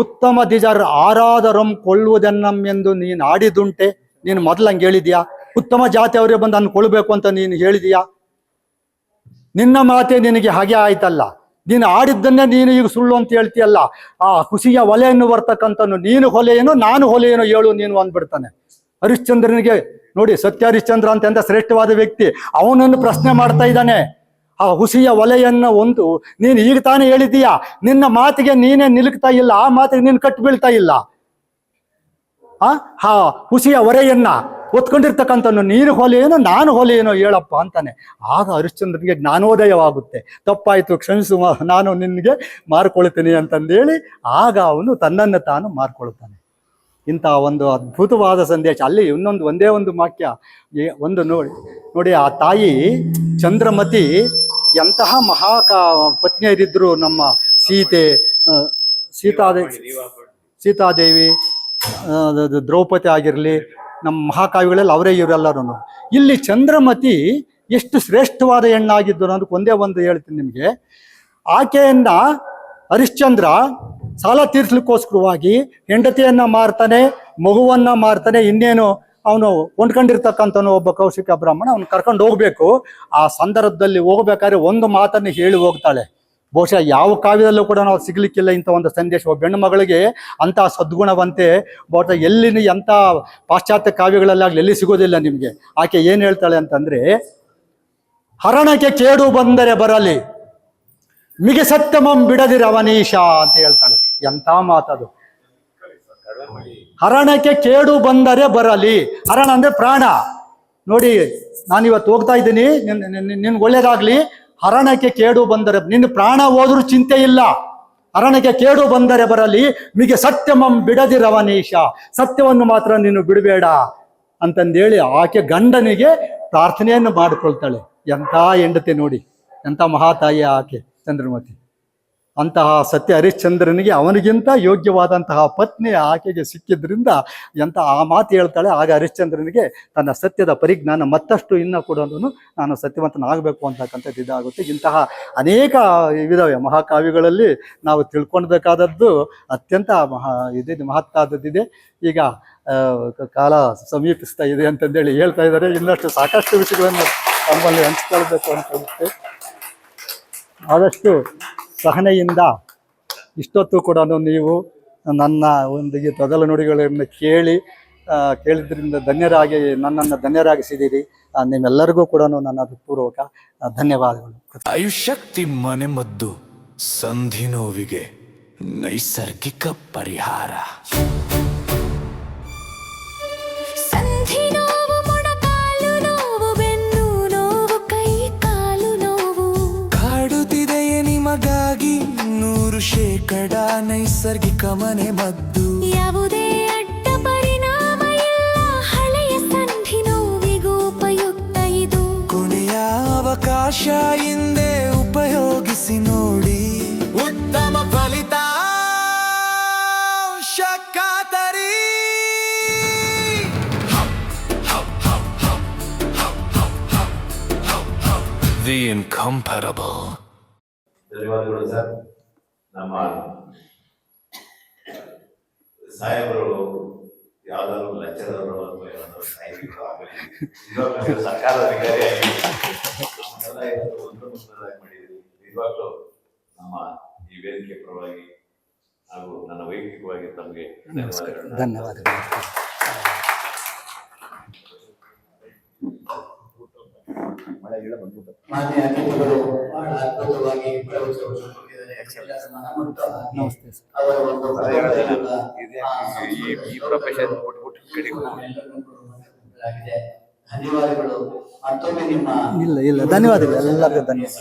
ಉತ್ತಮ ದಿಜರ್ ಆರಾದರಂ ಕೊಳ್ಳುವುದೆನ್ನಂ ಎಂದು ನೀನು ಆಡಿದುಂಟೆ. ನೀನು ಮೊದಲು ಹಂಗೆ ಹೇಳಿದ್ಯಾ? ಉತ್ತಮ ಜಾತಿ ಅವರೇ ಬಂದು ನಾನು ಕೊಳ್ಬೇಕು ಅಂತ ನೀನು ಹೇಳಿದೀಯಾ? ನಿನ್ನ ಮಾತೆ ನಿನಗೆ ಹಾಗೆ ಆಯ್ತಲ್ಲ. ನೀನು ಆಡಿದ್ದನ್ನೇ ನೀನು ಈಗ ಸುಳ್ಳು ಅಂತ ಹೇಳ್ತೀಯಲ್ಲ. ಆ ಹುಸಿಯ ಒಲೆಯನ್ನು ಬರ್ತಕ್ಕಂಥನು ನೀನು ಹೊಲೆಯೇನು ನಾನು ಹೊಲೆಯೇನು ಹೇಳು ನೀನು ಅಂದ್ಬಿಡ್ತಾನೆ. ಹರಿಶ್ಚಂದ್ರನಿಗೆ ನೋಡಿ, ಸತ್ಯ ಹರಿಶ್ಚಂದ್ರ ಅಂತ ಶ್ರೇಷ್ಠವಾದ ವ್ಯಕ್ತಿ, ಅವನನ್ನು ಪ್ರಶ್ನೆ ಮಾಡ್ತಾ ಇದ್ದಾನೆ. ಆ ಹುಸಿಯ ಒಲೆಯನ್ನು ಒಂದು ನೀನು ಈಗ ತಾನೇ ಹೇಳಿದೀಯಾ, ನಿನ್ನ ಮಾತಿಗೆ ನೀನೇ ನಿಲುಕ್ತಾ ಇಲ್ಲ, ಆ ಮಾತಿಗೆ ನೀನು ಕಟ್ಟು ಬೀಳ್ತಾ ಇಲ್ಲ. ಆ ಹುಸಿಯ ಹೊರೆಯನ್ನ ಒತ್ಕೊಂಡಿರ್ತಕ್ಕಂಥನ್ನು ನೀನು ಹೊಲೆಯೇನೋ ನಾನು ಹೊಲೆಯೇನೋ ಹೇಳಪ್ಪ ಅಂತಾನೆ. ಆಗ ಹರಿಶ್ಚಂದ್ರನಿಗೆ ಜ್ಞಾನೋದಯವಾಗುತ್ತೆ. ತಪ್ಪಾಯಿತು, ಕ್ಷಮಿಸು, ನಾನು ನಿನಗೆ ಮಾರ್ಕೊಳ್ತೀನಿ ಅಂತಂದೇಳಿ ಆಗ ಅವನು ತನ್ನನ್ನು ತಾನು ಮಾರ್ಕೊಳ್ತಾನೆ. ಇಂಥ ಒಂದು ಅದ್ಭುತವಾದ ಸಂದೇಶ. ಅಲ್ಲಿ ಒಂದೇ ಒಂದು ವಾಕ್ಯ ಒಂದು ನೋಡಿ ಆ ತಾಯಿ ಚಂದ್ರಮತಿ ಎಂತಹ ಪತ್ನಿಯರಿದ್ರು. ನಮ್ಮ ಸೀತಾದೇವಿ, ದ್ರೌಪದಿ ಆಗಿರಲಿ, ನಮ್ಮ ಮಹಾಕಾವ್ಯಗಳಲ್ಲಿ ಅವರೇ ಇವರೆಲ್ಲರೂ. ಇಲ್ಲಿ ಚಂದ್ರಮತಿ ಎಷ್ಟು ಶ್ರೇಷ್ಠವಾದ ಹೆಣ್ಣಾಗಿದ್ದು ಅನ್ನೋದಕ್ಕೆ ಒಂದೇ ಒಂದು ಹೇಳ್ತೀನಿ ನಿಮಗೆ. ಆಕೆಯನ್ನ ಹರಿಶ್ಚಂದ್ರ ಸಾಲ ತೀರ್ಸ್ಲಿಕ್ಕೋಸ್ಕರವಾಗಿ ಹೆಂಡತಿಯನ್ನ ಮಾರ್ತಾನೆ, ಮಗುವನ್ನ ಮಾರ್ತಾನೆ. ಇನ್ನೇನು ಅವನು ಕೊಂಡ್ಕೊಂಡಿರ್ತಕ್ಕಂಥವನು ಒಬ್ಬ ಕೌಶಿಕ ಬ್ರಾಹ್ಮಣ, ಅವನು ಕರ್ಕೊಂಡು ಹೋಗ್ಬೇಕು. ಆ ಸಂದರ್ಭದಲ್ಲಿ ಹೋಗ್ಬೇಕಾದ್ರೆ ಒಂದು ಮಾತನ್ನು ಹೇಳಿ ಹೋಗ್ತಾಳೆ. ಬಹುಶಃ ಯಾವ ಕಾವ್ಯದಲ್ಲೂ ಕೂಡ ನಾವು ಸಿಗ್ಲಿಕ್ಕಿಲ್ಲ ಇಂಥ ಒಂದು ಸಂದೇಶ. ಒಬ್ಬ ಹೆಣ್ಣು ಮಗಳಿಗೆ ಅಂಥ ಸದ್ಗುಣವಂತೆ ಬಹುಶಃ ಎಂಥ ಪಾಶ್ಚಾತ್ಯ ಕಾವ್ಯಗಳಲ್ಲಾಗಲಿ ಎಲ್ಲಿ ಸಿಗೋದಿಲ್ಲ ನಿಮಗೆ. ಆಕೆ ಏನು ಹೇಳ್ತಾಳೆ ಅಂತಂದ್ರೆ, ಹರಣಕ್ಕೆ ಕೇಡು ಬಂದರೆ ಬರಲಿ, ಮಿಗೆ ಸತ್ಯಮಂ ಬಿಡದಿರವನೀಶ ಅಂತ ಹೇಳ್ತಾಳೆ. ಎಂಥ ಮಾತದು! ಹರಣಕ್ಕೆ ಕೇಡು ಬಂದರೆ ಬರಲಿ. ಹರಣ ಅಂದ್ರೆ ಪ್ರಾಣ. ನೋಡಿ, ನಾನಿವತ್ತು ಹೋಗ್ತಾ ಇದ್ದೀನಿ, ನಿನ್ಗೆ ಒಳ್ಳೇದಾಗ್ಲಿ. ಹರಣಕ್ಕೆ ಕೇಡು ಬಂದರೆ, ನಿನ್ನ ಪ್ರಾಣ ಹೋದ್ರೂ ಚಿಂತೆ ಇಲ್ಲ. ಹರಣಕ್ಕೆ ಕೇಡು ಬಂದರೆ ಬರಲಿ, ಮಿಗೆ ಸತ್ಯಮಂ ಬಿಡದಿರವನೀಶ, ಸತ್ಯವನ್ನು ಮಾತ್ರ ನೀನು ಬಿಡಬೇಡ ಅಂತಂದೇಳಿ ಆಕೆ ಗಂಡನಿಗೆ ಪ್ರಾರ್ಥನೆಯನ್ನು ಮಾಡಿಕೊಳ್ತಾಳೆ. ಎಂಥ ಹೆಂಡತಿ ನೋಡಿ, ಎಂಥ ಮಹಾತಾಯಿ ಆಕೆ ಚಂದ್ರಮತಿ. ಅಂತಹ ಸತ್ಯ ಹರಿಶ್ಚಂದ್ರನಿಗೆ ಅವನಿಗಿಂತ ಯೋಗ್ಯವಾದಂತಹ ಪತ್ನಿ ಆಕೆಗೆ ಸಿಕ್ಕಿದ್ರಿಂದ ಎಂಥ ಆ ಮಾತು ಹೇಳ್ತಾಳೆ. ಆಗ ಹರಿಶ್ಚಂದ್ರನಿಗೆ ತನ್ನ ಸತ್ಯದ ಪರಿಜ್ಞಾನ ಮತ್ತಷ್ಟು ಇನ್ನೂ ಕೂಡ ನಾನು ಸತ್ಯವಂತನಾಗಬೇಕು ಅಂತಕ್ಕಂಥದ್ದು ಇದಾಗುತ್ತೆ. ಇಂತಹ ಅನೇಕ ಇದಾವೆ ಮಹಾಕಾವ್ಯಗಳಲ್ಲಿ. ನಾವು ತಿಳ್ಕೊಳ್ಬೇಕಾದದ್ದು ಅತ್ಯಂತ ಮಹತ್ತಾದದ್ದಿದೆ. ಈಗ ಕಾಲ ಸಮೀಪಿಸ್ತಾ ಇದೆ ಅಂತಂದೇಳಿ ಹೇಳ್ತಾ ಇದ್ದಾರೆ. ಇನ್ನಷ್ಟು ಸಾಕಷ್ಟು ವಿಷಯಗಳನ್ನು ನಮ್ಮಲ್ಲಿ ಹಂಚ್ಕೊಳ್ಬೇಕು ಅಂತಂತೆ. ಆದಷ್ಟು ಸಹನೆಯಿಂದ ಇಷ್ಟೊತ್ತು ಕೂಡ ನೀವು ನನ್ನ ಒಂದಿಗೆ ತೊದಲ ನುಡಿಗಳನ್ನು ಕೇಳಿದ್ರಿಂದ ನನ್ನನ್ನು ಧನ್ಯರಾಗಿಸಿದ್ದೀರಿ. ನಿಮ್ಮೆಲ್ಲರಿಗೂ ಕೂಡ ನನ್ನ ಪೂರ್ವಕ ಧನ್ಯವಾದಗಳು. ಆಯುಷ್ಯಕ್ತಿ ಮನೆಮದ್ದು, ಸಂಧಿ ನೋವಿಗೆ ನೈಸರ್ಗಿಕ ಪರಿಹಾರ. ಸಂಧಿ ನೋವು, ಮೊಣಕಾಲು ನೋವು, ಬೆನ್ನು ನೋವು, ಕೈ ಕಾಲು ನೋವು ಕಾಡುತ್ತಿದೆಯೇ ನಿಮಗಾಗಿ 100% ನೈಸರ್ಗಿಕ ಮನೆಮದ್ದು. ಯಾವುದೇ ಅಡ್ಡ ಪರಿಣಾಮ ಇಲ್ಲ, ಹಳೆಯ ಸಂಧಿ ನೋವಿಗೂ ಉಪಯುಕ್ತ ಇದು. ಕೊನೆಯ ಅವಕಾಶ ಹಿಂದೆ ಉಪಯೋಗಿಸಿ ನೋಡಿ, ಉತ್ತಮ ಫಲಿತಾಂಶ ಖಾತರಿ. The incomparable. ಧನ್ಯವಾದಗಳು ಸರ್. ನಮ್ಮ ಸಾಹೇಬರು ಯಾವ್ದಾದ್ರು ಲೆಕ್ಚರರು ಅಥವಾ ಯಾವ್ದಾದ್ರು ಸಾಹಿತಿಗಳು ಆಗಲಿ, ಸರ್ಕಾರದ ಅಧಿಕಾರಿಯಾಗಿ ಎಲ್ಲ ಇವತ್ತು ಒಂದೊಂದಾಗಿ ಮಾಡಿದ್ದೀವಿ. ನಿಜವಾಗ್ಲೂ ನಮ್ಮ ಈ ವೇದಿಕೆ ಪರವಾಗಿ ಹಾಗೂ ನನ್ನ ವೈಯಕ್ತಿಕವಾಗಿ ತಮಗೆ ಧನ್ಯವಾದಗಳು. ಮಾನ್ಯ ಅತಿಥಿಗಳು ಬಹಳ ಅದ್ಭುತವಾಗಿ ಪ್ರವಚನವನ್ನು ಕೊಟ್ಟಿದ್ದಾರೆ. ಎಲ್ಲರ ಮನಮುಟ್ಟ ಹಾಗೆ ನಮಸ್ತೆ ಸರ್. ಅವರ ಒಂದು ಎಲ್ಲರನ್ನೂ ಕೊಡಲಾಗಿದೆ. ಧನ್ಯವಾದಗಳು. ಮತ್ತೊಮ್ಮೆ ನಿಮ್ಮ ಇಲ್ಲ ಧನ್ಯವಾದಗಳು, ಎಲ್ಲರಿಗೂ ಧನ್ಯವಾದ.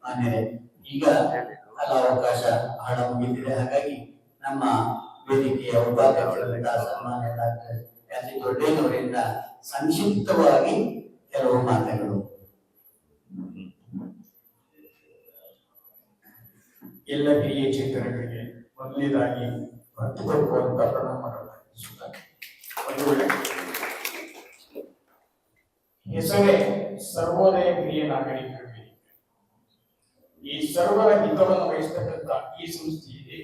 ಮಾನ್ಯರೇ, ಈಗ ಕಾಲಾವಕಾಶ ಬಹಳ ಮುಗಿದಿದೆ. ಹಾಗಾಗಿ ನಮ್ಮ ವೇದಿಕೆಯ ಉಪಾಧ್ಯಕ್ಷರಾದ ಸನ್ಮಾನ್ಯ ಡಾಕ್ಟರ್ ಯಾತಿ ದೊಡ್ಡೇನವರಿಂದ ಸಂಕ್ಷಿಪ್ತವಾಗಿ ಕೆಲವು ಮಾತುಗಳು. ಎಲ್ಲ ಹಿರಿಯ ಚೇತನಗಳಿಗೆ ಮೊದಲನೇದಾಗಿ ಹೃತ್ಪೂರ್ವಕ ಪ್ರಣಾಮಗಳನ್ನು ಅರ್ಪಿಸುತ್ತಾರೆ. ಒಂದು ವೇಳೆ ಹೆಸರೇ ಸರ್ವೋದಯ ಹಿರಿಯ ನಾಗರಿಕರ ವೇದಿಕೆ. ಈ ಸರ್ವರ ಹಿತವನ್ನು ವಹಿಸತಕ್ಕಂಥ ಈ ಸಂಸ್ಥೆಯಲ್ಲಿ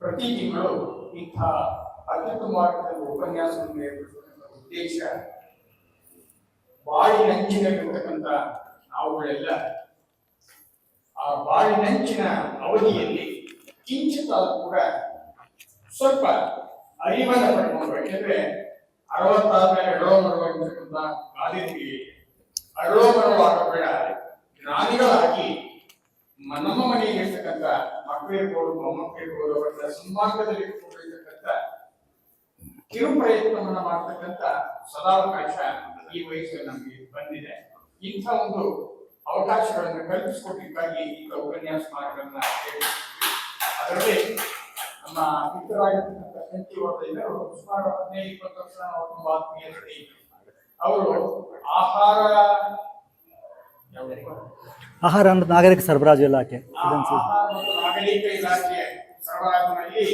ಪ್ರತಿ ತಿಂಗಳು ಇಂತಹ ಅತ್ಯುತ್ತಮವಾದ ಉಪನ್ಯಾಸವನ್ನು ನೀಡತಕ್ಕಂಥ ಉದ್ದೇಶ, ಬಾಳಿನಂಚಿನಲ್ಲಿರ್ತಕ್ಕಂಥ ನಾವುಗಳೆಲ್ಲ ಆ ಬಾಳಿನಂಚಿನ ಅವಧಿಯಲ್ಲಿ ಕಿಂಚಿತ್ತಾದರೂ ಕೂಡ ಸ್ವಲ್ಪ ಅರಿವನ್ನು ಪಡ್ಕೊಂಡು, ಯಾಕೆಂದ್ರೆ 60 ಆದ್ಮೇಲೆ ಎಡೋ ಮರವಾಗಿರ್ತಕ್ಕಂಥ ಗಾಂಧೀಜಿ ಅಡೋ ಮರವಾಗಬೇಡ, ಜ್ಞಾನಿಗಳಾಗಿ ನಮ್ಮ ಮನೆಗೆ ಇರ್ತಕ್ಕಂಥ ಮಕ್ಕಳಿರ್ಬೋದು, ಮೊಮ್ಮಕ್ಕಳಿರ್ಬೋದು, ಅವರ ಸನ್ಮಾರ್ಗದಲ್ಲಿ ಇಟ್ಟುಕೊಂಡಿರ್ತಕ್ಕಂಥ ಕಿರು ಪ್ರಯತ್ನವನ್ನ ಮಾಡ್ತಕ್ಕಂಥ ಸದಾವಕಾಶ ಈ ವಯಸ್ಸಲ್ಲಿ ನಮಗೆ ಬಂದಿದೆ. ಇಂಥ ಒಂದು ಅವಕಾಶಗಳನ್ನು ಕಲ್ಪಿಸಿಕೊಟ್ಟಿದ್ದಕ್ಕಾಗಿ ಈಗ ಉಪನ್ಯಾಸ ಮಾರ್ಗಗಳನ್ನ ಅದರಲ್ಲಿ ನಮ್ಮ ಮಿತ್ರರಾಗಿರ್ತಕ್ಕಂಥ ಸಂಚಿವರ್ಧನರು ಸುಮಾರು 15-20 ವರ್ಷ ತುಂಬ ಆತ್ಮೀಯತೆ. ಅವರು ಆಹಾರ ನಾಗರಿಕ ಸರಬರಾಜು ಇಲಾಖೆ, ಆಹಾರ ಮತ್ತು ನಾಗರಿಕ ಇಲಾಖೆ ಸರಬರಾಜಿನಲ್ಲಿ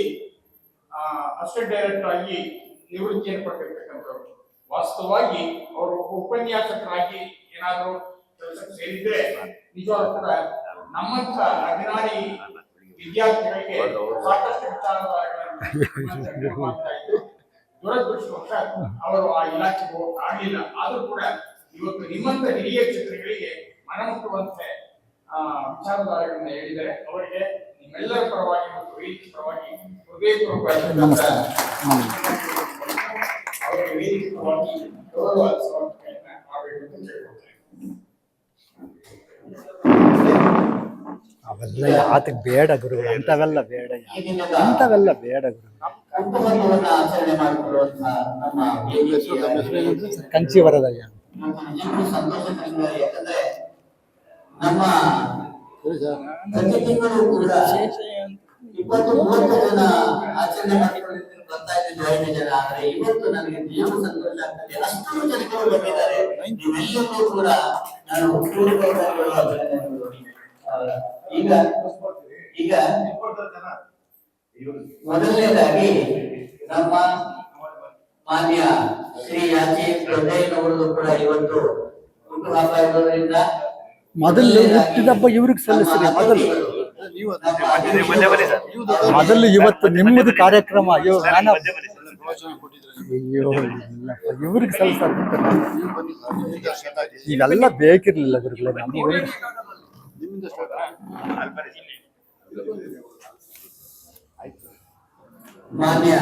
ಅಸಿಸ್ಟೆಂಟ್ ಡೈರೆಕ್ಟರ್ ಆಗಿ ನಿವೃತ್ತಿಯನ್ನು ಪಟ್ಟಿರ್ತಕ್ಕಂಥವ್ರು. ವಾಸ್ತವವಾಗಿ ಅವರು ಉಪನ್ಯಾಸಕರಾಗಿ ಏನಾದರೂ ಕೆಲಸಕ್ಕೆ ಸೇರಿದ್ರೆ ನಿಜವಾದ ಕೂಡ ನಮ್ಮಂಥ ಅಭಿಮಾನಿ ವಿದ್ಯಾರ್ಥಿಗಳಿಗೆ ಸಾಕಷ್ಟು ವಿಚಾರಗಳನ್ನು ಮಾಡ್ತಾ ಇದ್ರು. ದುರದೃಷ್ಟವಶ ಅವರು ಆ ಇಲಾಖೆಗೆ ಹೋಗಕ್ಕೆ ಆಗಲಿಲ್ಲ. ಆದ್ರೂ ಕೂಡ ಇವತ್ತು ನಿಮ್ಮಂತ ಹಿರಿಯ ಚಿತ್ರಗಳಿಗೆ ಮನಮುಟ್ಟುವಂತೆ ವಿಚಾರಧಾರೆಗಳನ್ನ ಹೇಳಿದರೆ ಅವರಿಗೆ ನಿಮ್ಮೆಲ್ಲರ ಪರವಾಗಿ ಮತ್ತು ವೇದಿಕೆ ಪರವಾಗಿ ಹೃದಯಪೂರ್ವಕ ಅವರಿಗೆ ವೇದಿಕೆ ಪರವಾಗಿ ಗೌರವ ಸಮರ್ಪಣೆಯನ್ನ ಮಾಡಬೇಕು ಅಂತ ಕೇಳ್ಕೊಳ್ತೇನೆ. ಅವೆಲ್ಲ ಯಾತಕ್ಕೆ ಬೇಡ ಗುರುಗಳು, ಅಂಥವೆಲ್ಲ ಬೇಡ, ಅಂಥವೆಲ್ಲ ಬೇಡ ಗುರುಗಳು. ಹುಟ್ಟುಹಬ್ಬವನ್ನು ಆಚರಣೆ ಮಾಡಿಕೊಳ್ಳುವಂತಹ ನಮ್ಮ ವೇದಿಕೆಯ ಕಂಚಿ ವರದಯ್ಯ ನಿಜಕ್ಕೂ ಸಂತೋಷ ತಂದಿದ್ದಾರೆ. ಯಾಕಂದ್ರೆ ನಮ್ಮ ಪ್ರತಿ ತಿಂಗಳು ಕೂಡ 20-30 ಜನ ಆಚರಣೆ ಮಾಡಿಕೊಂಡಿದ್ದು ಬರ್ತಾ ಇದ್ದು 5 ಜನ. ಆದ್ರೆ ಇವತ್ತು ನನಗೆ ನಿಜಕ್ಕೂ ಸಂತೋಷ ಆಗ್ತದೆ, ಅಷ್ಟು ಜನಗಳು ಬಂದಿದ್ದಾರೆ. ನೀವೆಲ್ಲರೂ ಕೂಡ ನಾನು ಈಗ ಮೊದಲನೇದಾಗಿ ನಮ್ಮ ಮಾನ್ಯ ಶ್ರೀ ಯಾಚಿ ದೊಡ್ಡಯ್ಯನವರು ಕೂಡ ಇವತ್ತು ಹುಟ್ಟುಹಬ್ಬ ಇರೋದ್ರಿಂದ ಮೊದಲು ಹುಟ್ಟಿದಬ್ಬ ಇವ್ರಿಗೆ ಸಲ್ಲಿಸ್ರಿ. ಮೊದಲು ಇವತ್ತು ನಿಮ್ಮದು ಕಾರ್ಯಕ್ರಮ, ಅಯ್ಯೋ ಇವ್ರಿಗೆ ಸಲ್ಲಿಸ್ತಾರೆ. ಇವೆಲ್ಲ ಬೇಕಿರ್ಲಿಲ್ಲ ಗುರುಗಳೇ. ನಮಗೆ ಮಾನ್ಯ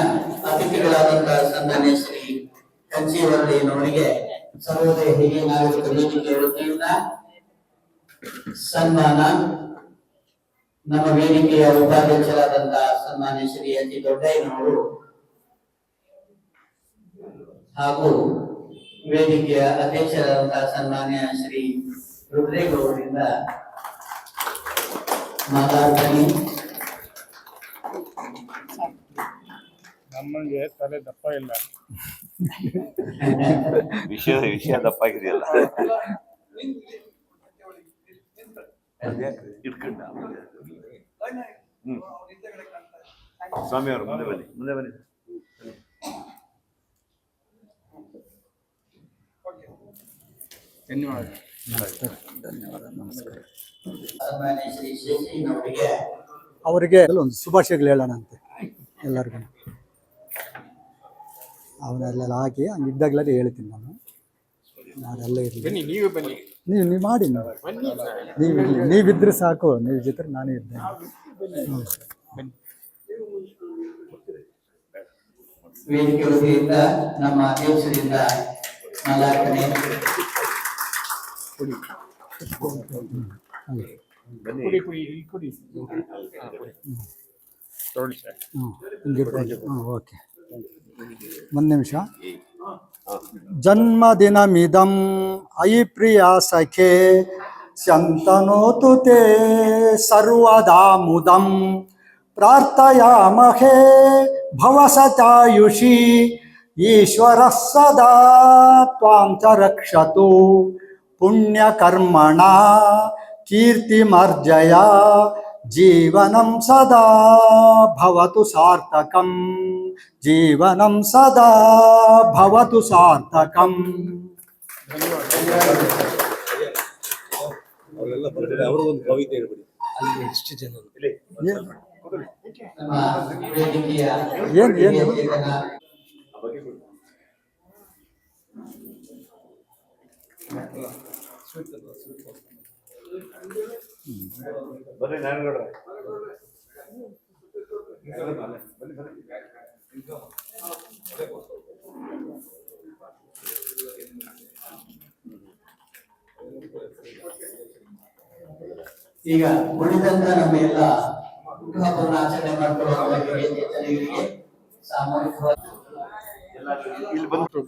ಅತಿಥಿಗಳಾದಂತಹ ಸನ್ಮಾನ್ಯ ಶ್ರೀ ಕಂಚಿವರಯ್ಯನವರಿಗೆ ಸರ್ವೋದಯ ಹಿರಿಯ ನಾಗರಿಕ ವೇದಿಕೆಯ ವತಿಯಿಂದ ಸನ್ಮಾನ. ನಮ್ಮ ವೇದಿಕೆಯ ಉಪಾಧ್ಯಕ್ಷರಾದಂತಹ ಸನ್ಮಾನ್ಯ ಶ್ರೀ ಅತಿ ದೊಡ್ಡಯ್ಯನವರು ಹಾಗೂ ವೇದಿಕೆಯ ಅಧ್ಯಕ್ಷರಾದಂತಹ ಸನ್ಮಾನ್ಯ ಶ್ರೀ ರುದ್ರೇಗೌಡರಿಂದ ಮಾತಾಡ್ತಾನೆ. ನಮಗೆ ತಲೆ ದಪ್ಪ ಇಲ್ಲ, ವಿಷಯ ದಪ್ಪಾಗಿದೆಯಲ್ಲ. ಸ್ವಾಮಿ ಅವರು ಮುಂದೆ ಬನ್ನಿ. ಧನ್ಯವಾದ, ನಮಸ್ಕಾರ. ಸನ್ಮಾನ್ಯ ಶ್ರೀ ಶೇಷಯ್ಯನವರಿಗೆ ಅವರಿಗೆ ಒಂದು ಶುಭಾಶಯಗಳು ಹೇಳೋಣ ಅಂತೆ ಎಲ್ಲರಿಗೂ. ಅವನ್ನೆಲ್ಲ ಹಾಕಿ ಹಂಗಿದ್ದಾಗಲೇ ಹೇಳ್ತೀನಿ ನಾನು. ಅದೆಲ್ಲ ಇರಲಿ. ಬನ್ನಿ, ನೀವು ಬನ್ನಿ. ನೀವು ಮಾಡಿ ಬನ್ನಿ ಸರ್. ನೀವಿದ್ರೆ ಸಾಕು, ನೀವು ಜೊತೆ ನಾನೇ ಇದ್ದೇನೆ. ವೇದಿಕೆ ವತಿಯಿಂದ ನಮ್ಮ ಅಧ್ಯಕ್ಷರಿಂದ 4ನೇ ಕುಡಿ ಕುಡಿ. ನೋಡಿ ಸರ್. ಓಕೆ, ಒಂದು ನಿಮಿಷ. ಜನ್ಮದಿನಮಿದಂ ಅಯಿ ಪ್ರಿಯ ಸಖೆ ಸ್ಯಂತನೋತು ತೇ ಸರ್ವದಾ ಮುದಂ ಪ್ರಾರ್ಥಯಾಮಹೇ ಭವಸತಾಯುಷಿ ಈಶ್ವರಃ ಸದಾ ತ್ವಾಂ ಚ ರಕ್ಷತು ಪುಣ್ಯಕರ್ಮಣ ಕೀರ್ತಿಮರ್ಜಯ ಜೀವನಂ ಸದಾ ಭವತು ಸಾರ್ಥಕಂ ಜೀವನಂ ಸದಾ ಭವತು ಸಾರ್ಥಕಂ. ನಮ್ಮ ವೇದಿಕೆಯ ಏನು ಬರ್ರಿ ನಾರಾಯಣಗೌಡ್ರೆ. ಈಗ ಉಳಿದಂತ ನಮ್ಮ ಎಲ್ಲ ಹುಟ್ಟುಹಬ್ಬವನ್ನು ಆಚರಣೆ ಮಾಡ್ಕೊಳ್ಳುವ ಜನರಿಗೆ ಸಾಮೂಹಿಕವಾಗಿ ಇಲ್ಲಿ ಬಂದು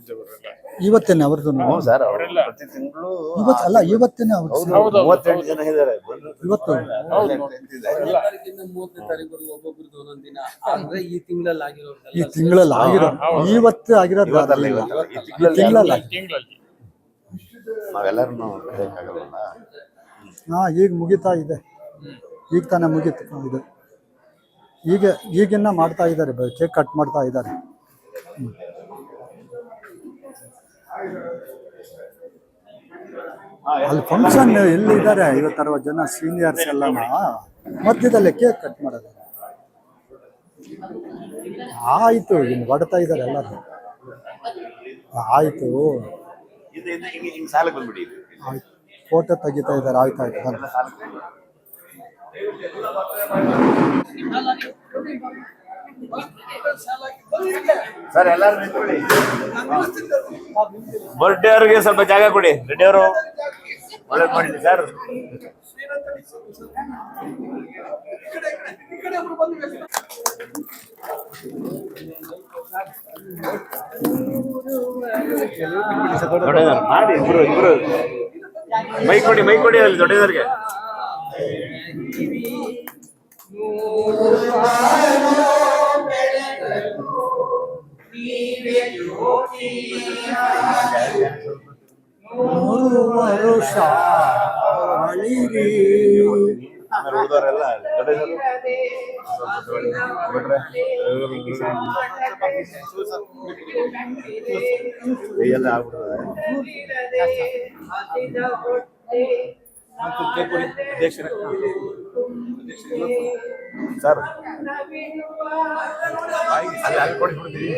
ಇವತ್ತೇನೆ ಅವ್ರದ್ದು ಸರ್ ಅವರೆಲ್ಲ ಪ್ರತಿ ತಿಂಗಳು ಇವತ್ತಲ್ಲ, ಇವತ್ತೇನೆ ಅವ್ರದ್ದು. 38 ಜನ ಇದ್ದಾರೆ. ಇವತ್ತು ಈ ತಿಂಗಳಲ್ಲಿ ಆಗಿರೋ ಇವತ್ತು ಆಗಿರೋದು ಇವತ್ತಲ್ಲ, ಈ ತಿಂಗಳಲ್ಲಿ ತಿಂಗಳಲ್ಲಿ. ನಾವೆಲ್ಲರನ್ನು ಕರೆಯಕ್ಕಾಗಲ್ಲ. ಈಗ ಮುಗಿತಾ ಇದೆ, ಈಗ ತಾನೇ ಮುಗೀತು ಇದು. ಈಗಿನ್ನ ಮಾಡ್ತಾ ಇದ್ದಾರೆ, ಕೇಕ್ ಕಟ್ ಮಾಡ್ತಾ ಇದ್ದಾರೆ. ಅಲ್ಲಿ ಫಂಕ್ಷನ್ ಎಲ್ಲಿದ್ದಾರೆ, 50-60 ಜನ ಸೀನಿಯರ್ಸ್ ಎಲ್ಲ ಮಧ್ಯದಲ್ಲೇ ಕೇಕ್ ಕಟ್ ಮಾಡೋದು. ಆಯ್ತು, ಇನ್ನು ಹೊಡ್ತಾ ಇದ್ದಾರೆ ಎಲ್ಲರೂ. ಆಯ್ತು ಹಿಂಗೆ ಸಾಲಕ್ಕೆ ಬಂದ್ಬಿಡಿ. ಆಯ್ತು, ಫೋಟೋ ತೆಗಿತಾ ಇದ್ದಾರೆ. ಆಯ್ತಾಯ್ತು ಬನ್ನಿ. ಸರ್ ಎಲ್ಲರೂ ನಿಂತ್ಕೊಳ್ಳಿ. ಬರ್ಡೇ ಅವ್ರಿಗೆ ಸ್ವಲ್ಪ ಜಾಗ ಕೊಡಿ. ರೆಡ್ಡಿ ಅವರು ಒಳ್ಳೇದು ಮಾಡಿದ್ರಿ ಸರ್. ಮಾಡಿ ಇಬ್ರು ಮೈ ಕೊಡಿ ಅಲ್ಲಿ ದೊಡ್ಡದವ್ರಿಗೆ. ಉಳಿದವರೆಲ್ಲ ಎಲ್ಲ ಆಗ್ಬಿಡ್ತದೆ. ಸರ್ ಅಲ್ಲಿ ಕೊಟ್ಬಿಡ್ತೀವಿ.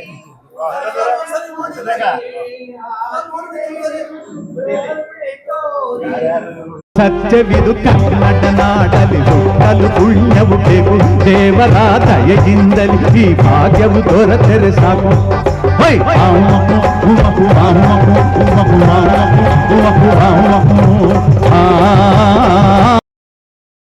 ಸತ್ಯವಿದು ಕನ್ನಡ ನಾಡಲಿ ಹುಟ್ಟಲು ಪುಣ್ಯವು ಬೇಕು. ದೇವರ ದಯೆಯಿಂದಲೇ ಈ ಭಾಗ್ಯವು ದೊರೆತರೆ ಸಾಕು. ಆ